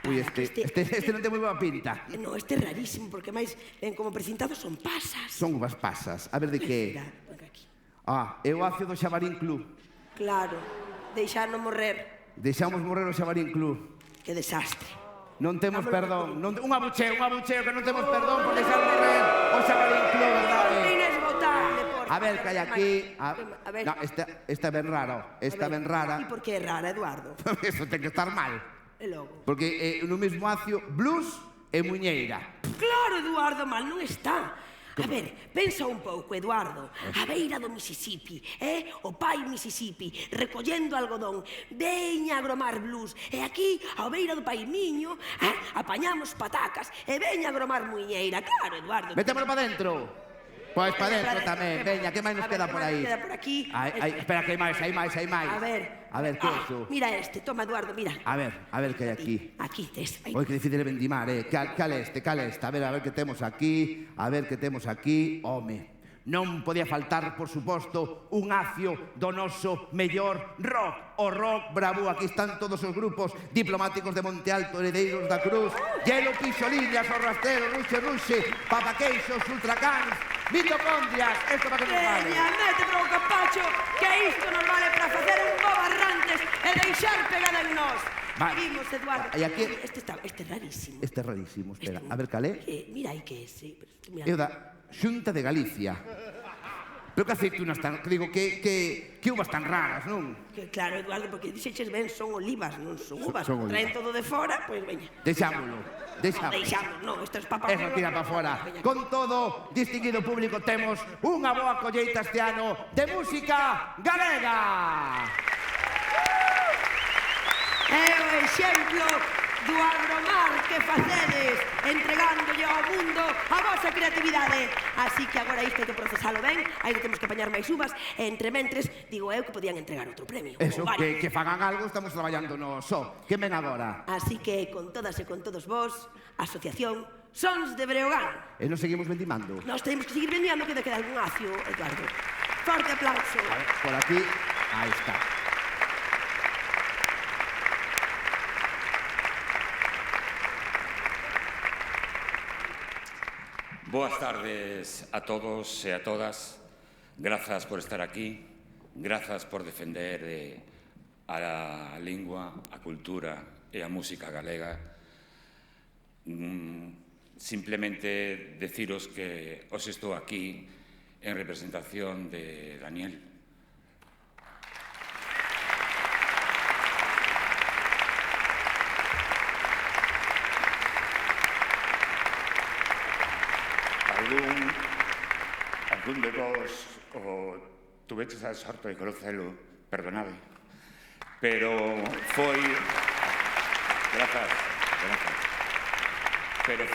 Ui, este non ten moi boa pinta. No, este é rarísimo, porque máis ven como presentados son pasas. Son uvas pasas. A ver de que... É o acio do Xabarín Club. Claro, deixarnos morrer. Deixamos morrer o Xabarín Club. Que desastre. Non temos perdón. Un abucheo, que non temos perdón por deixar morrer o Xabarín Club, verdade? Inesgotable, por favor. A ver, que hai aquí... No, esta é ben rara. Esta é ben rara. E por que é rara, Eduardo? Eso ten que estar mal. E logo? Porque no mesmo acio, blues e muñeira. Claro, Eduardo, mal non está. A ver, pensa un pouco, Eduardo. A beira do Mississippi, o pai Mississippi, recollendo algodón, veña a gromar blues. E aquí, ao beira do pai Miño, apañamos patacas e veña a gromar muñeira. Claro, Eduardo. Métemolo para dentro. Pois para dentro tamén. Veña, que máis nos queda por aí? Queda por aquí. Espera, que hai máis. A ver, que iso? Mira este, toma, Eduardo, mira. A ver que hai aquí. Aquí tes. Oi, que difícil é vendimar, Cal este? A ver que temos aquí. Home, non podía faltar, por suposto, un acio do noso mellor rock. O rock bravo, aquí están todos os grupos diplomáticos de Monte Alto, Heredeiros da Cruz, Hielo, Pixoliñas, Os Rasteros, Ruxe, Papaqueixos, Ultracans, Mitocondrias. Esto para que nos vale. Veña, mete pro capacho, que isto nos vale para facer un bo barrantes e deixar pegada en nós. Vimos, Eduardo. Este é rarísimo. Este é rarísimo, espera. A ver, calé. Mira aí que é ese. É o da Xunta de Galicia. Pero que aceitunas tan... Digo, que uvas tan raras, non? Claro, Eduardo, porque dixeches ben, son olivas, non son uvas. Traen todo de fora, pois veña. Deixámolo. Non, isto é para eso tira para fora. Con todo, distinguido público, temos unha boa colleita este ano de música galega. É o exemplo do agromar que facedes, entregándolle ao mundo a vosa creatividade. Así que agora isto hai que procesalo ben, aí temos que apañar máis uvas, e entre mentres, digo eu que podían entregar outro premio. Eso, que fagan algo, estamos traballando no só. Que ven agora? Así que con todas e con todos vos, Asociación Sons de Breogán. E nos seguimos vendimando. Nos temos que seguir vendimando, que queda algún acio, Eduardo. Forte aplauso. A ver, por aquí, aí está. Boas tardes a todos e a todas. Grazas por estar aquí. Grazas por defender a lingua, a cultura e a música galega. Simplemente deciros que os estou aquí en representación de Daniel. Algún de vos tuveches a sorte de conocelo, perdonade, pero foi... Grazas. Pero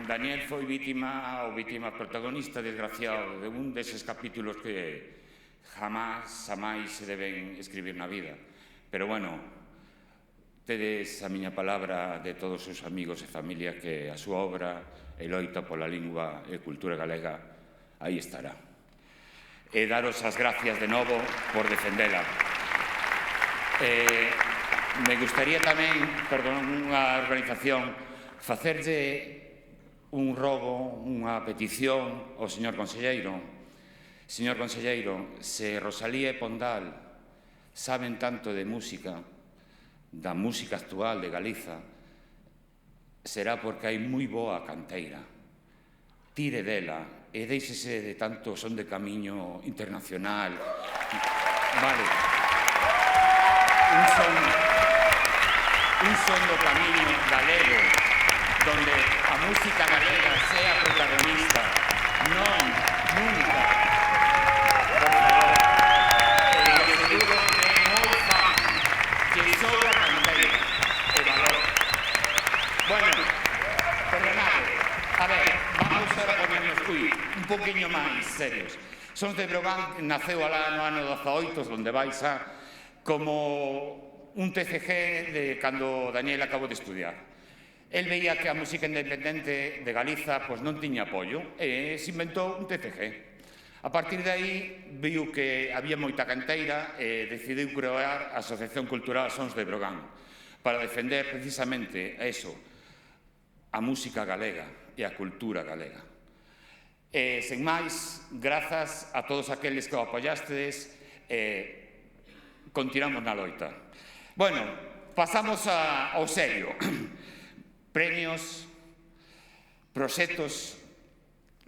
Daniel foi vítima protagonista, desgraciado, de un deses capítulos que jamás se deben escribir na vida. Pero bueno, tedes a miña palabra de todos os amigos e familia que a súa obra e loita pola lingua e cultura galega aí estará. E daros as gracias de novo por defendela. Me gustaría tamén, perdón, unha organización, facerlle un rogo, unha petición ao señor conselleiro. Señor conselleiro, se Rosalía e Pondal saben tanto de música, da música actual de Galiza, será porque hai moi boa canteira. Tire dela e deixese de tanto son de camiño internacional. Vale. Un son do camiño galego, donde a música galega sea protagonista. Non, nunca. Por favor. E seguro que é moi fácil que sobra canteira e valor. Bueno, perdonade. A ver, vamos a ponernos un poquinho máis serios. Sons de Brogan naceu alá no ano 18, onde vai xa como un TCG de cando Daniel acabou de estudiar. El veía que a música independente de Galiza non tiña apoio e se inventou un TCG. A partir de aí viu que había moita canteira e decidiu crear a Asociación Cultural Sons de Brogan para defender precisamente eso, a música galega e a cultura galega. E, sen máis, grazas a todos aqueles que o apoyastes e continuamos na loita. Bueno, pasamos ao serio. Premios, proxectos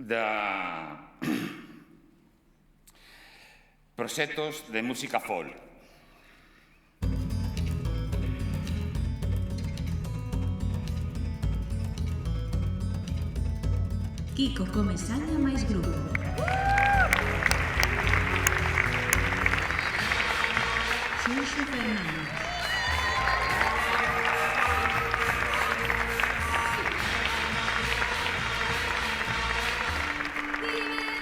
de música folk. Kiko Comesaña máis grupo. Xunxo Fernández.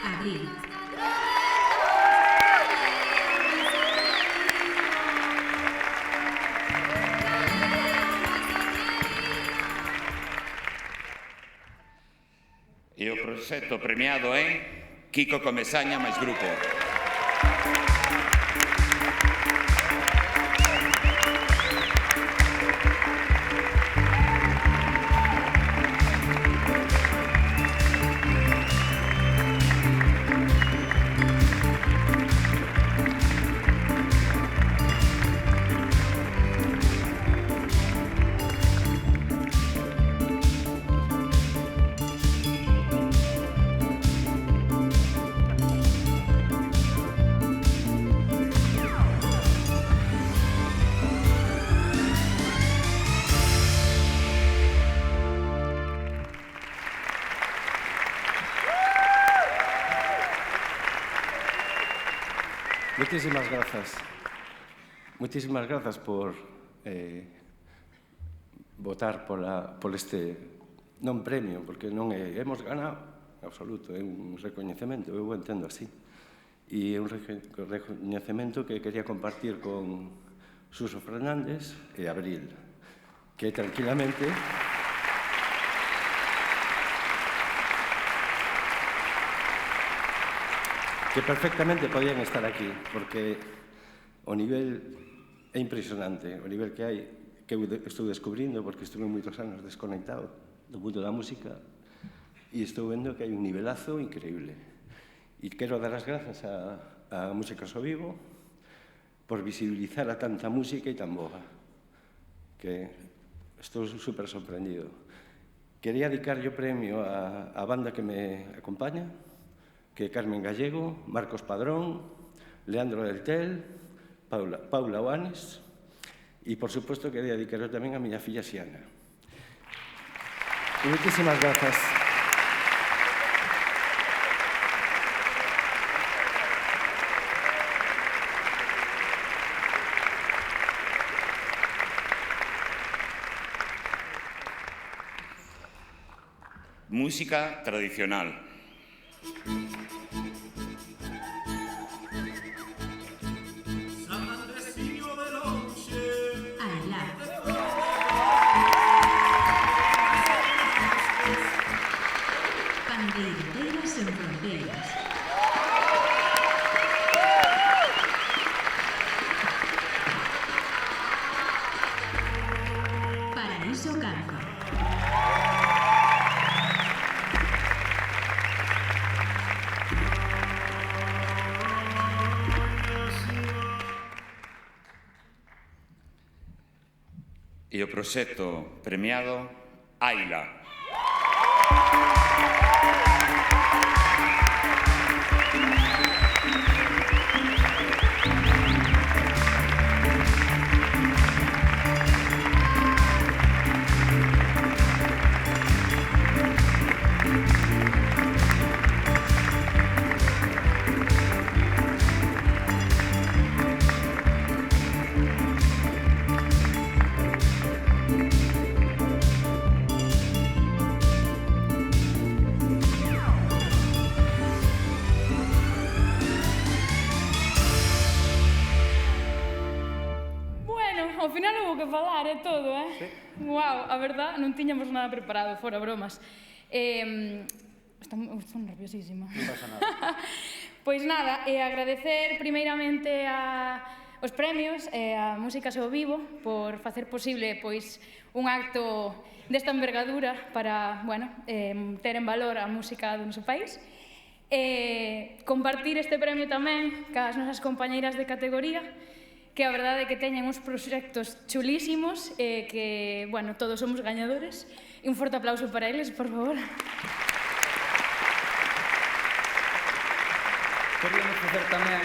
Abril. E o proxecto premiado é Kiko Comesaña máis grupo. Muchísimas grazas por votar por este non premio, porque non hemos ganado en absoluto, é un recoñecemento, eu o entendo así. E é un recoñecemento que quería compartir con Suso Fernández e Abril, que tranquilamente perfectamente podían estar aquí, porque o nivel é impresionante, o nivel que hai, que eu estou descubrindo, porque estuve moitos anos desconectado do mundo da música, e estou vendo que hai un nivelazo increíble. E quero dar as grazas a Músicos ao Vivo por visibilizar a tanta música e tan boa, que estou super sorprendido. Quería dedicarlle o premio a banda que me acompaña, que é Carmen Gallego, Marcos Padrón, Leandro del Tel, Paula Oanes, e, por suposto, quería dedicarlo tamén a miña filla Xiana. E moitísimas grazas. Música tradicional. E o proxecto premiado Aila. Ao final houve que falar, é todo, eh? Guau, a verdad, non tiñamos nada preparado, fora bromas. Estou nerviosísima. Non pasa nada. Pois nada, agradecer primeiramente aos premios e a Músicas ao Vivo por facer posible un acto desta envergadura para ter en valor a música do noso país. Compartir este premio tamén cas nosas compañeiras de categoría, que a verdade é que teñen uns proxectos chulísimos e que, todos somos gañadores. E un forte aplauso para eles, por favor. Queríamos facer tamén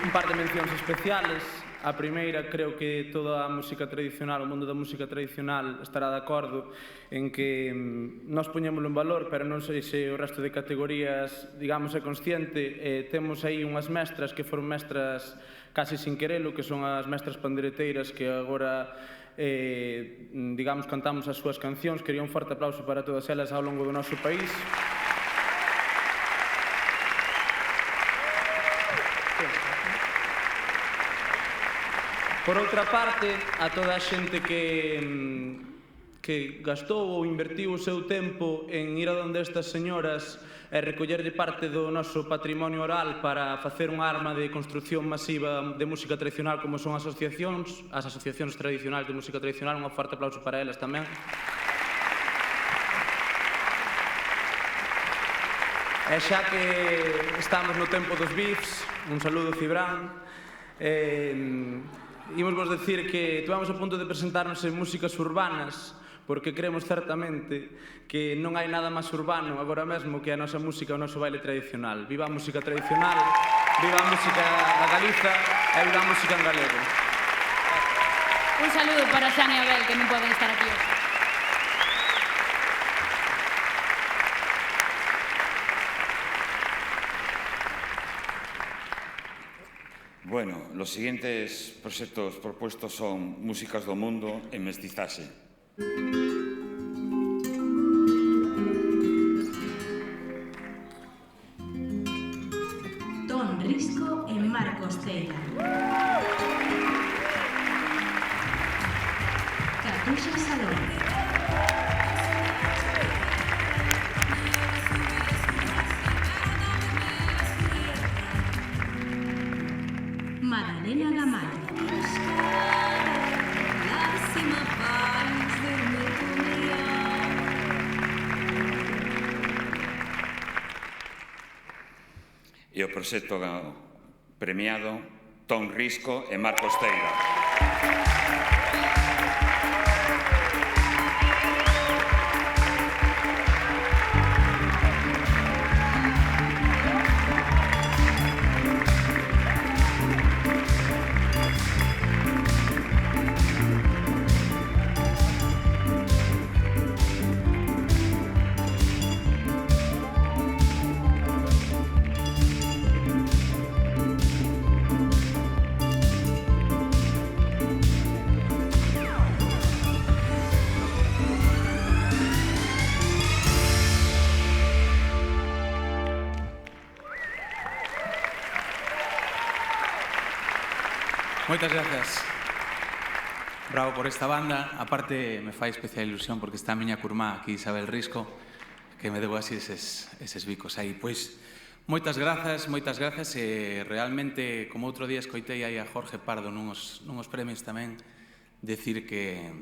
un par de mencións especiales. A primeira, creo que toda a música tradicional, o mundo da música tradicional estará de acordo en que nós poñémoslo en valor, pero non sei se o resto de categorías, digamos, é consciente. Temos aí unhas mestras que foron mestras casi sin querelo, que son as mestras pandereteiras que agora, digamos, cantamos as súas cancións. Quería un forte aplauso para todas elas ao longo do noso país. Por outra parte, a toda a xente que gastou ou invertiu o seu tempo en ir a donde estas señoras e recollerlle parte do noso patrimonio oral para facer unha arma de construcción masiva de música tradicional como son as asociacións tradicionais de música tradicional. Un forte aplauso para elas tamén. E xa que estamos no tempo dos bifs, un saludo Cibrán. Imos vos decir que estuvamos a punto de presentarnos en músicas urbanas porque creemos certamente que non hai nada máis urbano agora mesmo que a nosa música, o noso baile tradicional. Viva a música tradicional, viva a música da Galiza e viva a música en galego. Un saludo para Xan e Abel, que non poden estar aquí hoxe. Bueno, los siguientes proxectos propuestos son Músicas do Mundo en Mestizaxe. Ton Risco e Marcos Tella. Cartuxa Salón. Madalena Gamallo. E o proxecto premiado Ton Risco e Marcos Teira. Moitas grazas. Bravo por esta banda. A parte, me fai especial ilusión porque está a miña curmá aquí, Isabel Risco, que me debo así eses bicos aí. Pois, moitas grazas, e realmente, como outro día escoitei aí a Jorge Pardo nuns premios tamén, decir que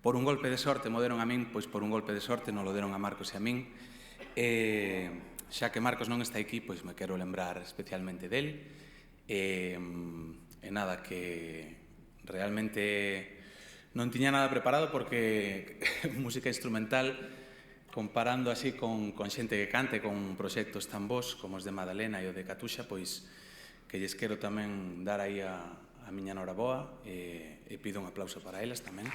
por un golpe de sorte mo deron a min, pois por un golpe de sorte non lo deron a Marcos e a min. Xa que Marcos non está aquí, pois me quero lembrar especialmente del. E nada, que realmente Non tiña nada preparado porque música instrumental, comparando así con xente que cante, con proxectos tan bons como os de Madalena e o de Catuxa, pois que lles quero tamén dar aí a miña noraboa e pido un aplauso para elas tamén.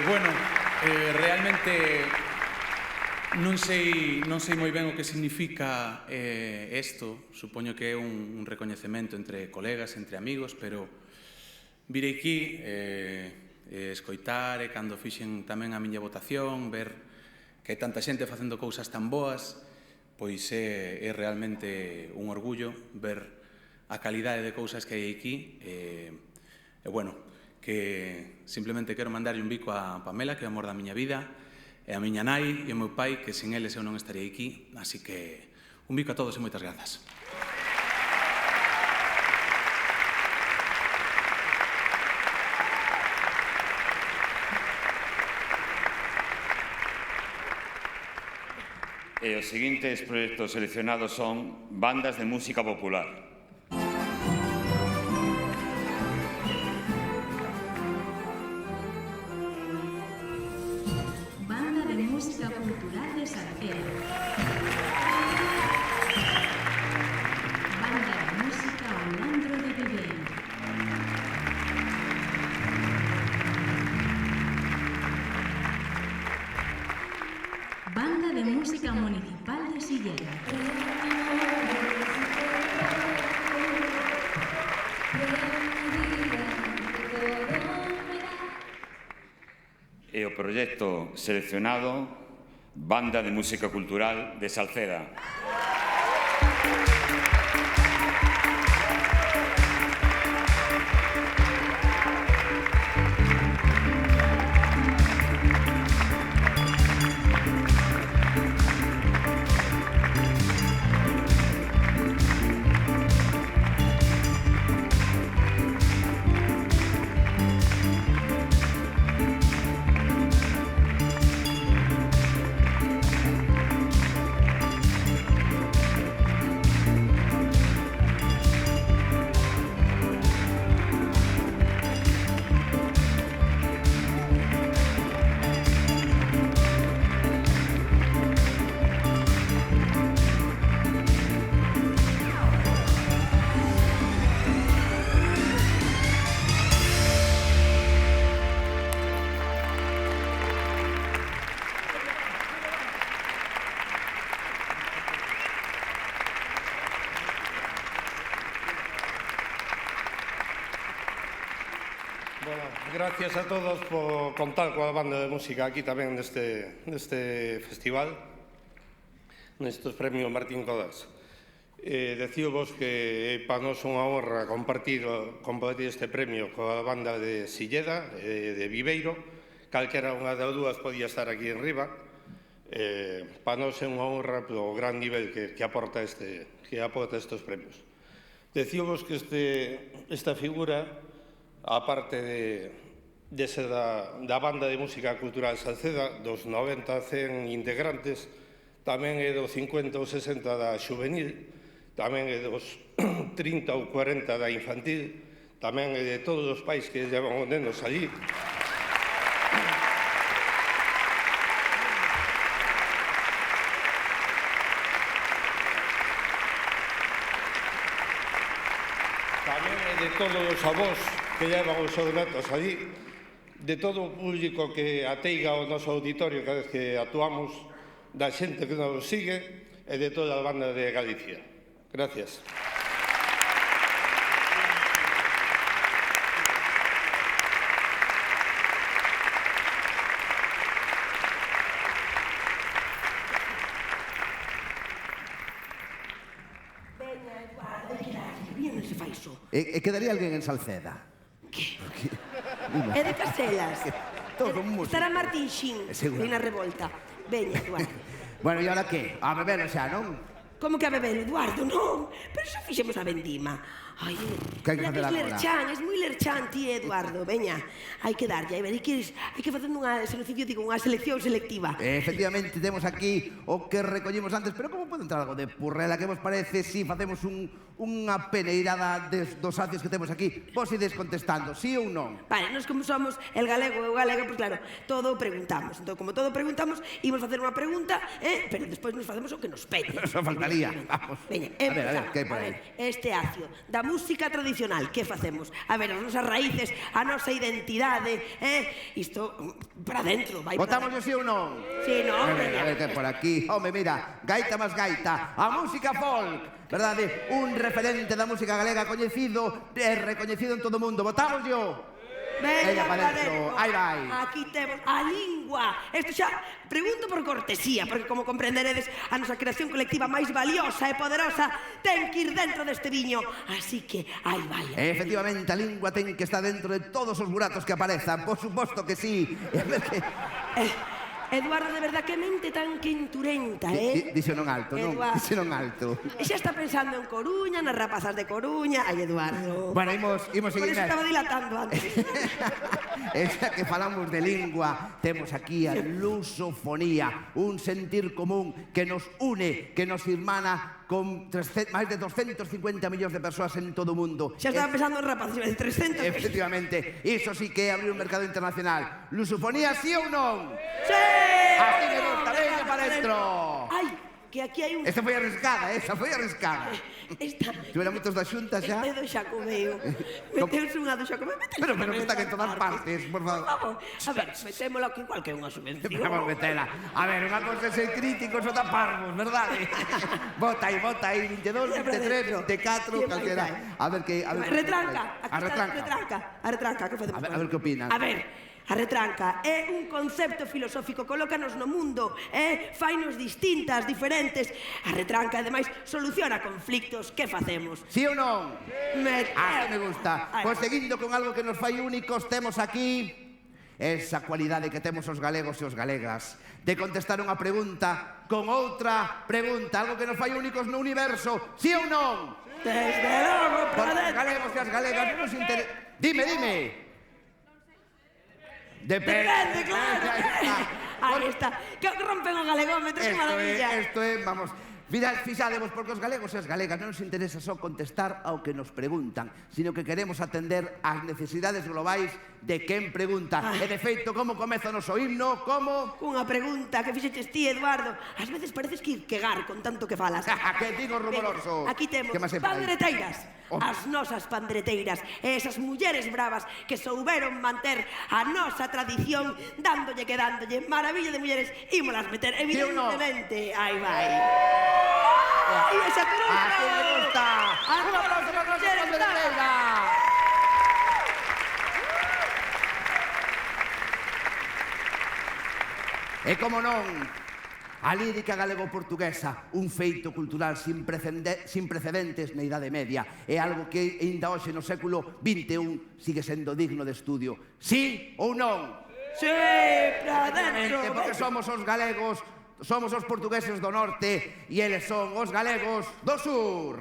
Bueno, realmente non sei moi ben o que significa isto. Supoño que é un recoñecemento entre colegas, entre amigos, pero vir aquí, escoitar, e cando fixen tamén a miña votación, ver que hai tanta xente facendo cousas tan boas, pois é realmente un orgullo ver a calidade de cousas que hai aquí. E, bueno, que simplemente quero mandarlle un bico a Pamela, que é o amor da miña vida, e a miña nai e o meu pai, que sin eles eu non estaría aquí. Así que un bico a todos e moitas grazas. E os seguintes proxectos seleccionados son bandas de música popular. Banda de Música Cultural de Salceda. Banda de Música Olandro de Viveiro. Banda de Música Municipal de Silleda. E o proxecto seleccionado, Banda de Música Cultural de Salceda. Gracias a todos por contar coa banda de música aquí tamén neste festival, nestes premios Martín Codax. Decíovos que para nós unha honra compartir este premio coa banda de Silleda, de Viveiro. Calquera unha das dúas podía estar aquí en riba. Para nós é unha honra polo gran nivel que aporta estes premios. Decíovos que esta figura, aparte de ser da banda de música cultural Salceda, dos 90 a 100 integrantes, tamén é dos 50 ou 60 da juvenil, tamén é dos 30 ou 40 da infantil, tamén é de todos os pais que llevan os nenos allí. Tamén é de todos os avós que llevan os seus netos allí, de todo o público que ateiga o noso auditorio cada vez que actuamos, da xente que nos sigue e de toda a banda de Galicia. Gracias. E quedaría alguén en Salceda? Que? É de Caselas. Todo un músico. Estará Martín Xin, na revolta. Veña, Eduardo. Bueno, e ahora que? A beber xa, non? Como que a beber, Eduardo? Non, pero xa fixemos a vendima. Ai, que hai que facer agora? Es moi lerchán, ti, Eduardo. Veña, hai que darlle, hai que facer unha selección selectiva. Efectivamente, temos aquí o que recollimos antes, pero como pode entrar algo de Purrela? Que vos parece si facemos unha peneirada dos sacios que temos aquí? Vos ides contestando, sí ou non? Vale, nos como somos el galego e o galega, pois claro, todo preguntamos. Entón, como todo preguntamos, imos facer unha pregunta, pero despois nos facemos o que nos pede. Eso faltaría, vamos. Veña, a ver, que hai por aí? Este acio da música tradicional, que facemos? A ver, as nosas raíces, a nosa identidade, isto para dentro, vai para dentro. Votamos sí ou non? Sí, non? A ver, que por aquí. Home, mira, gaita más gaita, a música folk, verdade? Un referente da música galega coñecido e recoñecido en todo o mundo. Votamos yo? Venga, para dentro, aí vai. Aquí temos a lingua. Isto xa pregunto por cortesía, porque como comprenderedes, a nosa creación colectiva máis valiosa e poderosa ten que ir dentro deste viño. Así que, aí vai. Efectivamente, a lingua ten que estar dentro de todos os buratos que aparezan. Por suposto que sí. Eduardo, de verdad, que mente tan quenturenta, Dixo non alto, non? Dixo non alto. E xa está pensando en Coruña, nas rapazas de Coruña. Ai, Eduardo. Bueno, imos seguir. Por eso estaba dilatando antes. Esa que falamos de lingua, temos aquí a lusofonía, un sentir común que nos une, que nos irmana con máis de 250 millóns de persoas en todo o mundo. Xa estaba pensando en rapazas, de 300. Efectivamente, iso sí que é abrir un mercado internacional. Lusofonía, sí ou non? Sí! Así me gusta, venga para dentro. Ai, que aquí hai un... Esta foi arriscada, Esta... Tuvera moitos da xunta xa? Este do Xacobeo. Meteuse unha do Xacobeo. Pero que está en todas partes, por favor. A ver, metémola que igual que unha subvención. Vamos metela. A ver, unha cosa é ser críticos ou taparvos, verdade? Vota aí, 22, 23, 24, calquera. A ver que... Retranca. A retranca, que facemos? A ver que opinas. A ver... A retranca é un concepto filosófico, colócanos no mundo, fainos distintas, diferentes. A retranca, ademais, soluciona conflictos. Que facemos? Sí ou non? Me gusta. Pois seguindo con algo que nos fai únicos, temos aquí esa cualidade que temos os galegos e os galegas de contestar unha pregunta con outra pregunta, algo que nos fai únicos no universo. Sí ou non? Desde logo, para os galegos e as galegas non nos interesa. Dime. Depende, claro. Aí está. Que rompen o galegómetro, que maravilla. Esto é, vamos... Fixadevos, porque os galegos e as galegas non nos interesa só contestar ao que nos preguntan, sino que queremos atender ás necesidades globais de quen pregunta. E, de feito, como comeza o noso himno? Como? Unha pregunta que fixeches ti, Eduardo. Ás veces pareces que quegar con tanto que falas. Que digo rumoroso. Aquí temos pandreteiras. As nosas pandreteiras. E esas mulleres bravas que souberon manter a nosa tradición dándolle. Maravilla de mulleres. Ímolas meter, evidentemente. Aí vai. ¡Ay, esa truca! ¡Así me gusta! ¡Un aplauso para nuestra pandretera! E como non, a lírica galego-portuguesa, un feito cultural sin precedentes na Idade Media, é algo que ainda hoxe no século XXI sigue sendo digno de estudio. Sí ou non? Sí, para dentro! Porque somos os galegos, somos os portugueses do norte e eles son os galegos do sur.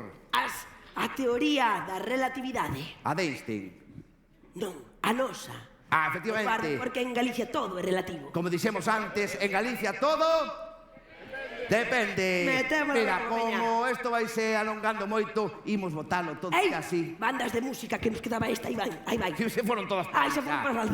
A teoría da relatividade. A de Einstein. Non, a nosa. Efectivamente. Porque en Galicia todo é relativo. Como dixemos antes, en Galicia todo... Depende. Mira, como isto vai se alongando moito, imos botalo todo así. Bandas de música que nos quedaba esta, aí vai. Se foron todas por aí.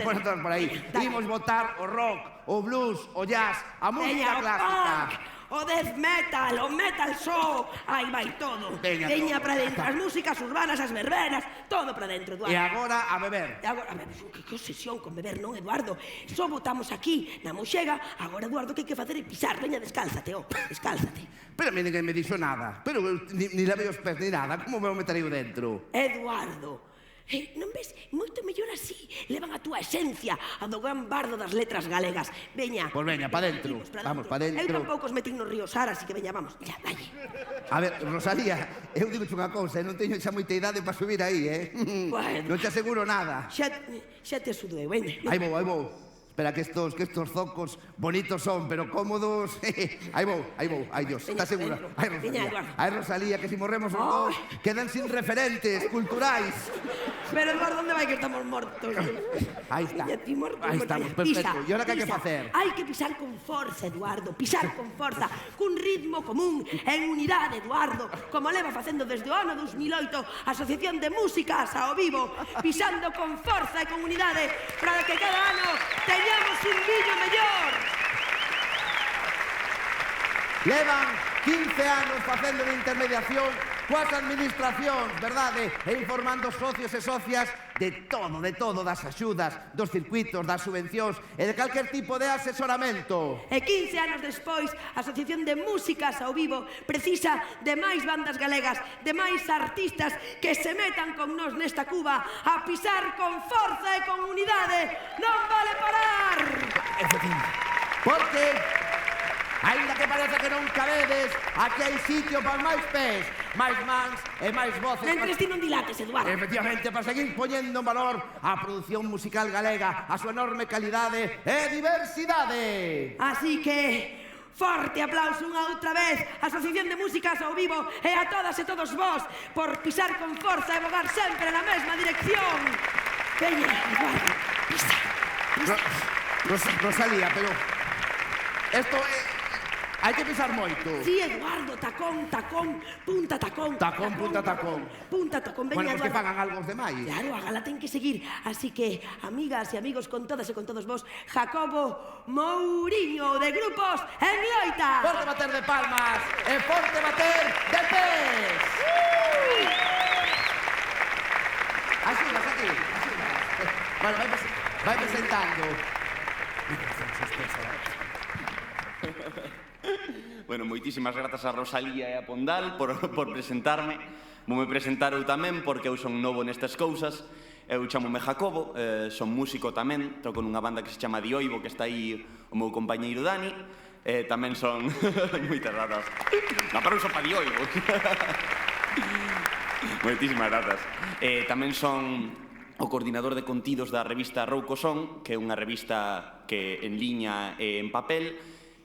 Foron todas por aí. Imos botar o rock, o blues, o jazz, a música clásica. O death metal, o metal show, aí vai todo. Veña para dentro, as músicas urbanas, as verbenas, todo para dentro, Eduardo. E agora a beber. A ver, que obsesión con beber, non, Eduardo? Só botamos aquí na mochega, agora, Eduardo, que hai que facer é pisar. Veña, descálzate, descálzate. Pero a mí ninguén me dixo nada. Pero ni lavei os pés ni nada. Como me meterei dentro? Eduardo, non ves? Moito mellor así. Levan a túa esencia, a do gran bardo das letras galegas. Veña. Pois veña, pa dentro. Vamos, pa dentro. Eu tampouco os metín no río Sar, así que veña, vamos. Ya, dalle. A ver, Rosalía, eu digo unha cousa, non teño xa moita idade para subir aí, Bueno. Non te aseguro nada. Xa te asudou, veña. Aí vou. Espera, que estos zocos bonitos son, pero cómodos. Ahí vou. Ai, Dios, ¿estás segura? Ai, Rosalía, que si morremos os dos, quedan sin referentes culturais. Pero, Eduardo, ¿dónde vai que estamos mortos? Ahí está. Ahí estamos, perfecto. ¿Y ahora qué hai que facer? Hai que pisar con forza, Eduardo, pisar con forza, cun ritmo común, en unidade, Eduardo, como leva facendo desde o ano 2008 a Asociación de Músicas ao Vivo, pisando con forza e con unidade para que cada ano teñamos un viño mellor. Levan 15 anos facendo de intermediación coas administracións, verdade? E informando socios e socias de todo, das axudas, dos circuitos, das subvencións e de calquer tipo de asesoramento. E 15 anos despois, a Asociación de Músicas ao Vivo precisa de máis bandas galegas, de máis artistas que se metan con nós nesta Cuba a pisar con forza e con unidade. Non vale parar! Porque, aínda que parece que non cabedes, aquí hai sitio para máis pés, máis mans e máis voces. Mentres ti non dilates, Eduardo. Efectivamente, para seguir poñendo en valor a produción musical galega, a súa enorme calidade e diversidade. Así que, forte aplauso unha outra vez á Asociación de Músicas ao Vivo e a todas e todos vós por pisar con forza e bogar sempre na mesma dirección. Veña, Eduardo, pisa. Rosalía, pero... Esto é... Hai que pisar moito. Sí, Eduardo, tacón, punta tacón. Tacón, punta tacón. Punta tacón, veña, bueno, Eduardo. Bueno, que fagan algo os demais. Claro, a gala ten que seguir. Así que, amigas e amigos, con todas e con todos vos, Jacobo Mouriño, de Grupos en Loita. Forte bater de palmas e forte bater de pés. Así. Bueno, vai presentando. Bueno, moitísimas grazas a Rosalía e a Pondal por presentarme. Voume presentar eu tamén porque eu son novo nestas cousas. Eu chamome Jacobo, son músico tamén, toco nunha banda que se chama Dioibo, que está aí o meu compañeiro Dani. Tamén son... Moitas grazas. Un aplauso para Dioibo. Moitísimas grazas. Tamén son o coordinador de contidos da revista Rouco Son, que é unha revista que en liña e en papel,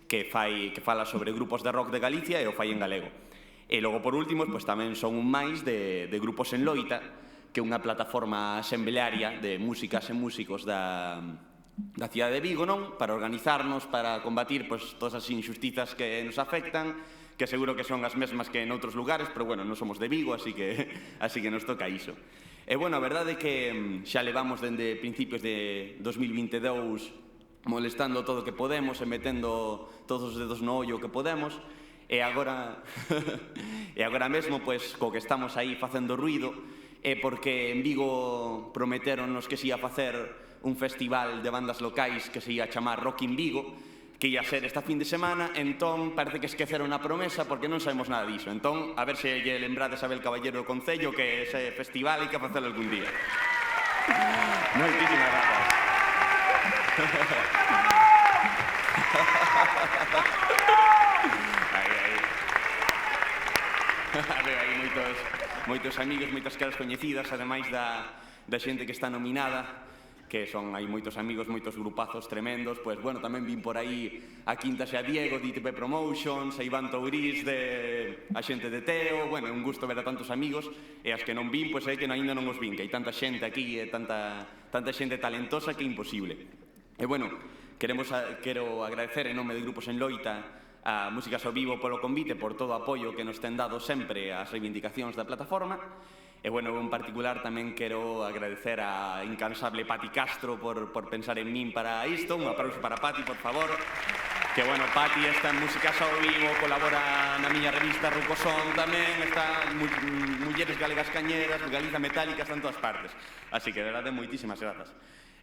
que fala sobre grupos de rock de Galicia e o fai en galego. E logo, por último, pues, tamén son un máis de Grupos en Loita, que é unha plataforma asemblearia de músicas e músicos da cidade de Vigo, non? Para organizarnos, para combatir pues, todas as injustizas que nos afectan, que seguro que son as mesmas que en outros lugares, pero bueno, non somos de Vigo, así que nos toca iso. E bueno, a verdade é que xa levamos dende principios de 2022 molestando todo o que podemos e metendo todos os dedos no ollo que podemos, e agora mesmo, pois, co que estamos aí facendo ruido, é porque en Vigo prometeronnos que se ia facer un festival de bandas locais que se ia chamar Rock in Vigo, que ia ser esta fin de semana, entón parece que esqueceron a promesa porque non sabemos nada diso. Entón, a ver se lle lembrades a Abel Caballero do Concello que ese festival hai que facelo algún día. Moitísimas grazas. Hai moitos amigos, moitas caras coñecidas, ademais da xente que está nominada, que hai moitos amigos, moitos grupazos tremendos. Pois, bueno, tamén vin por aí a Quinta xa Diego, de ITP Promotions, a Iván Tourís, a xente de Teo. Bueno, é un gusto ver a tantos amigos, e as que non vin, pois é que aínda non os vin, que hai tanta xente aquí e tanta xente talentosa que é imposible. E, bueno, quero agradecer en nome de Grupos en Loita a Músicas ao Vivo polo convite, por todo o apoio que nos ten dado sempre ás reivindicacións da plataforma. E, bueno, en particular tamén quero agradecer a incansable Pati Castro por pensar en min para isto. Un aplauso para Pati, por favor. Que, bueno, Pati está en Músicas ao Vivo, colabora na miña revista Rouco Son tamén, está Mulleres Galegas Cañeras, Galiza Metálica, está en todas partes. Así que, de verdade, moitísimas grazas.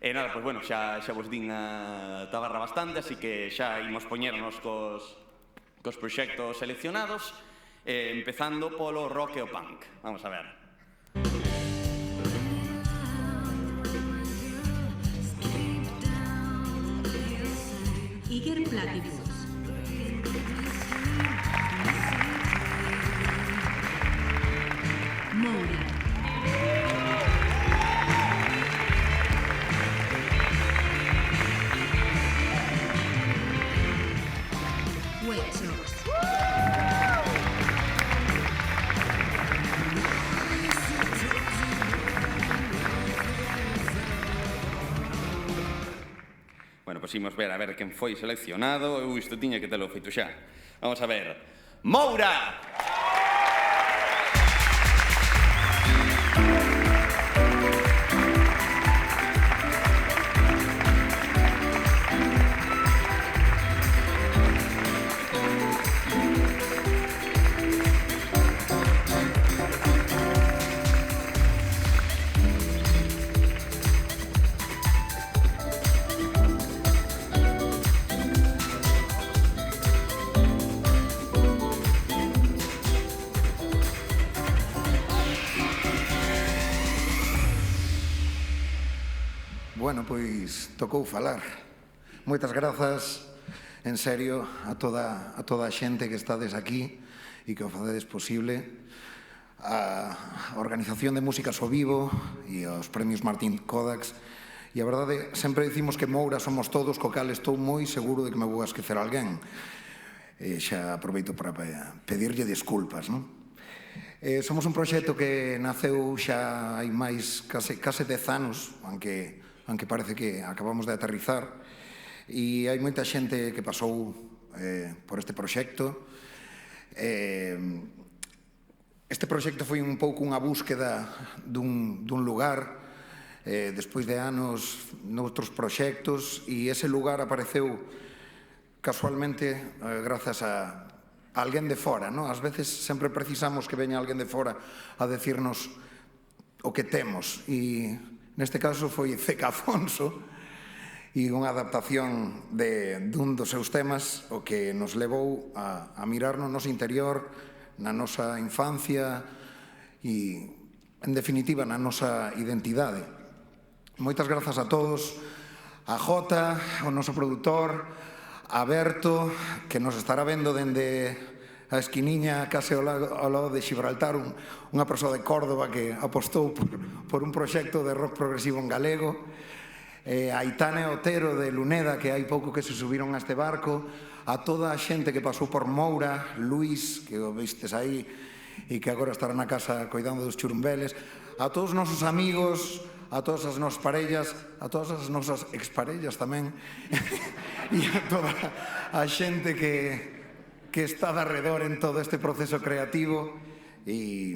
E nada, pois, bueno, xa vos din a tabarra bastante, así que xa imos poñernos cos proxectos seleccionados, empezando polo rock e o punk. Vamos a ver. Iker Platypus. Moura. Huechos. Bueno, pois imos ver a ver quen foi seleccionado. Eu isto tiña que telo feito xa. Vamos a ver. Moura! Bueno, pois tocou falar. Moitas grazas, en serio, a toda a xente que estades aquí e que o facedes posible, a Organización de Músicas ao Vivo e aos Premios Martín Kodax. E a verdade, sempre dicimos que Moura somos todos, co cal estou moi seguro de que me vou a esquecer alguén. Xa aproveito para pedirlle desculpas, non? Somos un proxecto que naceu xa hai máis case 10 anos, aunque parece que acabamos de aterrizar, e hai moita xente que pasou por este proxecto. Este proxecto foi un pouco unha búsqueda dun lugar despois de anos noutros proxectos, e ese lugar apareceu casualmente grazas a alguén de fora, non? Ás veces sempre precisamos que veña alguén de fora a decirnos o que temos, e neste caso foi Zeca Afonso e unha adaptación dun dos seus temas, o que nos levou a mirar no noso interior, na nosa infancia e, en definitiva, na nosa identidade. Moitas grazas a todos, a Jota, o noso produtor, a Berto, que nos estará vendo dende a esquiniña case ao lado de Xibraltar, unha persoa de Córdoba que apostou por un proxecto de rock progresivo en galego, a Aitana Otero de Luneda, que hai pouco que se subiron a este barco, a toda a xente que pasou por Moura, Luís, que o vistes aí e que agora estará na casa coidando dos churumbeles, a todos os nosos amigos, a todas as nosas parellas, a todas as nosas exparellas tamén, e a toda a xente que está de arredor en todo este proceso creativo. E,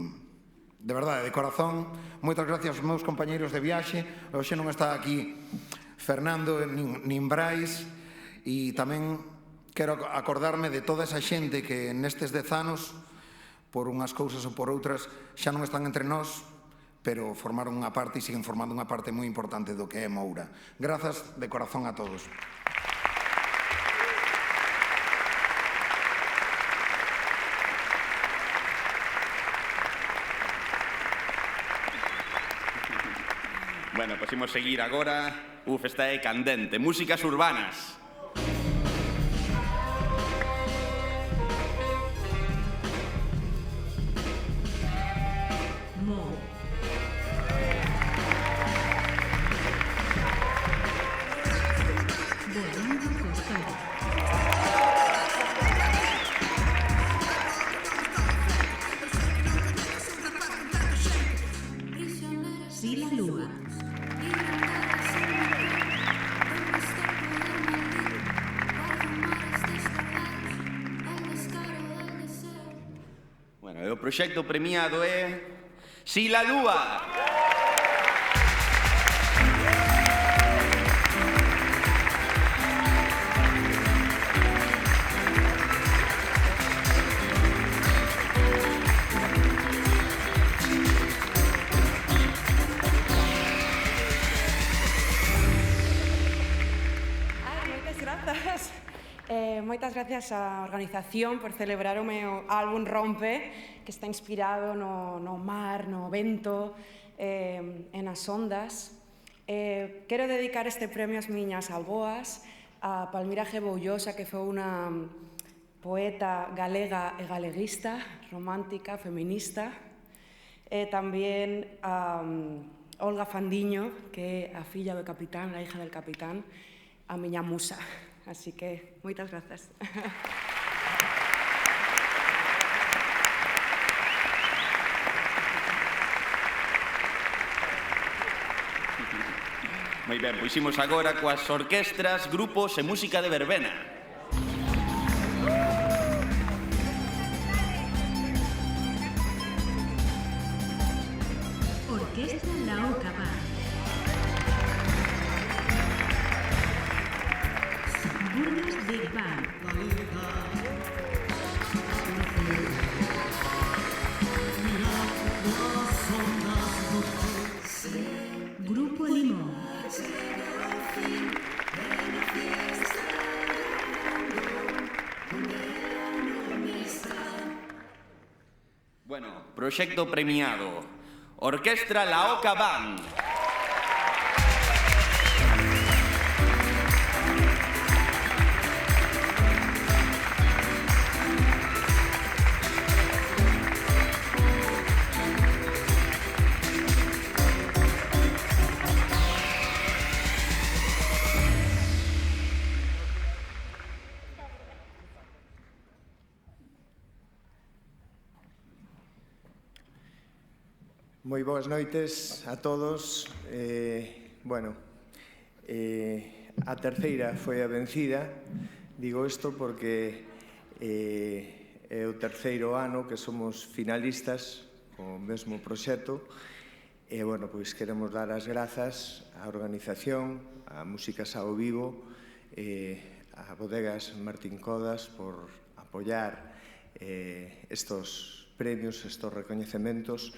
de verdade, de corazón, moitas gracias aos meus compañeiros de viaxe. Hoxe non está aquí Fernando nin Brais, e tamén quero acordarme de toda esa xente que nestes 10 anos, por unhas cousas ou por outras, xa non están entre nós, pero formaron unha parte e siguen formando unha parte moi importante do que é Moura. Grazas de corazón a todos. Bueno, pois imos seguir agora. Esta é candente. Músicas urbanas. O proxecto premiado é Si la Lúa. Moitas gracias á organización por celebrar o meu álbum Rompe, que está inspirado no mar, no vento e nas ondas. Quero dedicar este premio ás miñas avoas, a Palmira Gebollosa, que foi unha poeta galega e galeguista, romántica, feminista, e tamén a Olga Fandiño, que é a filla do capitán, a hija del capitán, a miña musa. Así que, moitas grazas. Moi ben, pois imos agora coas orquestras, grupos e música de verbena. Orquestra La Oca Band. Burgas Big Band. Grupo Limón. Bueno, proxecto premiado. Orquestra La Oca Band. Moi boas noites a todos. A terceira foi a vencida. Digo isto porque é o terceiro ano que somos finalistas co mesmo proxecto. E, pois queremos dar as grazas á organización, a Músicas ao Vivo, a Bodegas Martín Codas por apoiar estos premios, estos recoñecementos.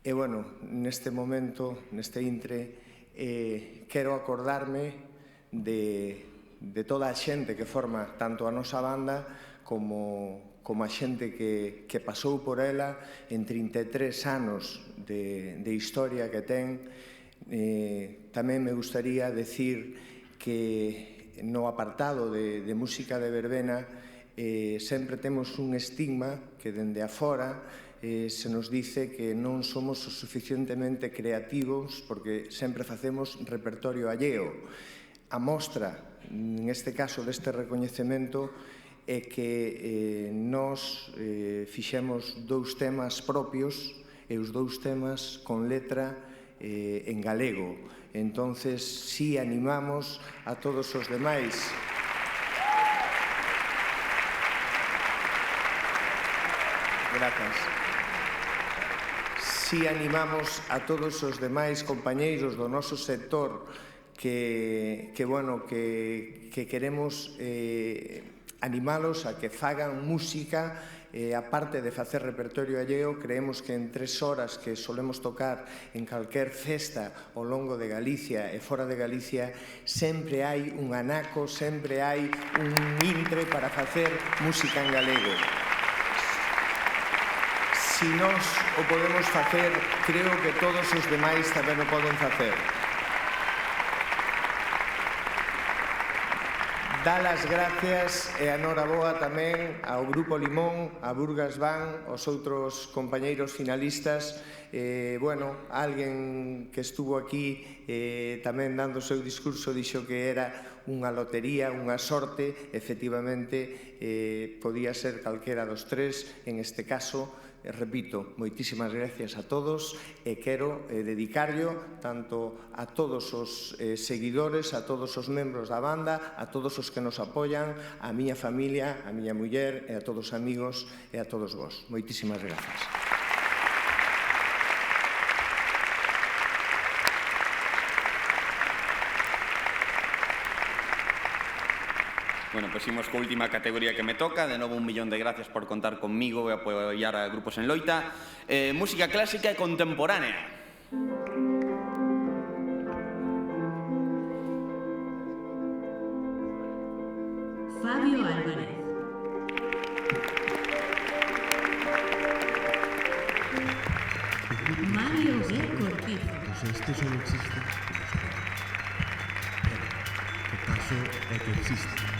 E, neste momento, neste intre, quero acordarme de toda a xente que forma tanto a nosa banda como a xente que pasou por ela en 33 anos de historia que ten. Tamén me gustaría decir que no apartado de música de verbena sempre temos un estigma que dende afora se nos dice que non somos o suficientemente creativos porque sempre facemos repertorio alleo. A mostra, neste caso deste recoñecemento, é que nós fixemos 2 temas propios e os 2 temas con letra en galego. Entonces, si animamos a todos os demais compañeiros do noso sector que queremos animalos a que fagan música. Aparte de facer repertorio alleo, creemos que en 3 horas que solemos tocar en calquer festa ao longo de Galicia e fora de Galicia, sempre hai un anaco, sempre hai un intre para facer música en galego. Si nós o podemos facer, creo que todos os demais tamén o poden facer. Dar as gracias e a noraboa tamén ao Grupo Limón, a Burgas Band, aos outros compañeiros finalistas. Alguén que estuvo aquí tamén dando o seu discurso dixo que era unha lotería, unha sorte. Efectivamente, podía ser calquera dos 3, en este caso. Repito, moitísimas gracias a todos e quero dedicarlo tanto a todos os seguidores, a todos os membros da banda, a todos os que nos apoian, a miña familia, a miña muller e a todos os amigos e a todos vos. Moitísimas gracias. Bueno, pois imos coa última categoría que me toca. De novo, 1.000.000 de gracias por contar conmigo e apoiar a grupos en loita. Música clásica e contemporánea. Fabio Álvarez. Mario G. Cortizo. Pues este solo existe. O caso é que existe.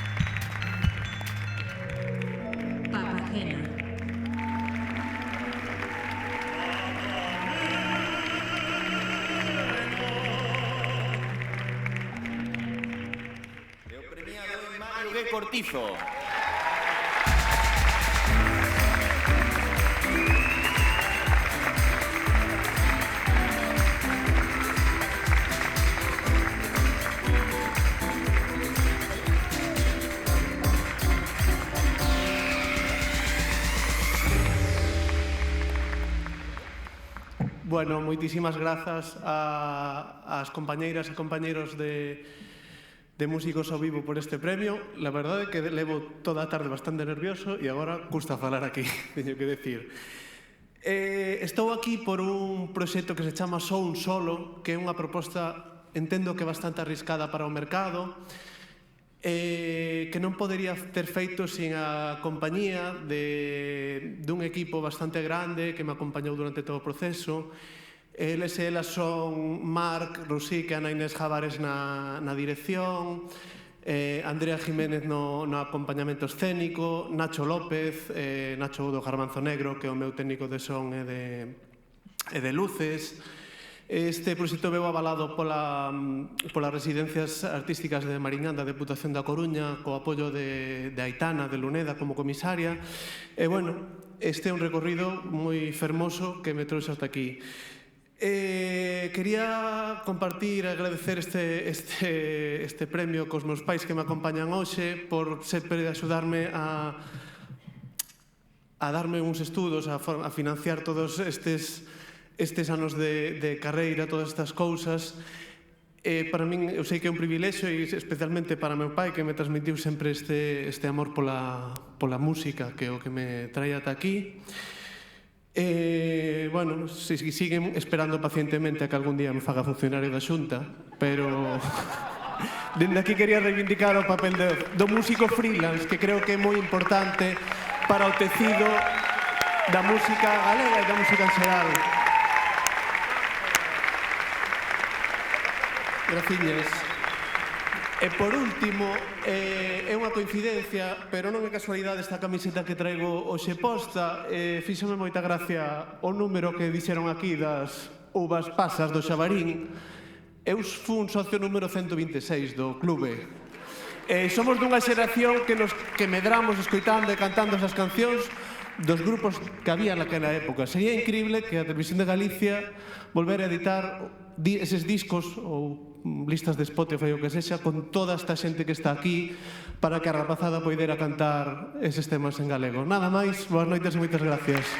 Papagena. E o premiado é Mario G. Cortizo. Bueno, moitísimas grazas ás compañeiras e compañeros de músicos ao vivo por este premio. La verdade é que levo toda a tarde bastante nervioso e agora custa falar aquí, teño que decir. Estou aquí por un proxecto que se chama Só un Solo, que é unha proposta, entendo que bastante arriscada para o mercado, que non podería ter feito sin a compañía dun equipo bastante grande que me acompañou durante todo o proceso. Eles e elas son Marc Rusí, que Ana Inés Javares na dirección, Andrea Jiménez no acompañamento escénico, Nacho López, Nacho do Garbanzo Negro, que é o meu técnico de son e de luces. Este proxecto veu avalado polas residencias artísticas de Mariñán da Deputación da Coruña, co apoio de Aitana, de Luneda, como comisaria. E, bueno, este é un recorrido moi fermoso que me trouxe hasta aquí. Quería compartir e agradecer este premio cos meus pais que me acompañan hoxe por sempre axudarme a darme uns estudos, a financiar todos estes anos de carreira, todas estas cousas. Para min, eu sei que é un privilexio, e especialmente para meu pai, que me transmitiu sempre este amor pola música, que é o que me trae ata aquí. Bueno, siguen esperando pacientemente a que algún día me faga funcionario da Xunta, pero dende aquí quería reivindicar o papel do músico freelance, que creo que é moi importante para o tecido da música galega e da música en xeral. Graciñas. E por último, é unha coincidencia, pero non é casualidade esta camiseta que traigo hoxe posta. Fíxome moita gracia o número que dixeron aquí das uvas pasas do Xabarín. Eu fui un socio número 126 do clube. Somos dunha xeración que medramos escoitando e cantando esas cancións dos grupos que había naquela época. Sería increíble que a Televisión de Galicia volvera a editar eses discos ou listas de Spotify ou que sexa con toda esta xente que está aquí para que a rapazada poidera cantar eses temas en galego. Nada máis, boas noites e moitas gracias.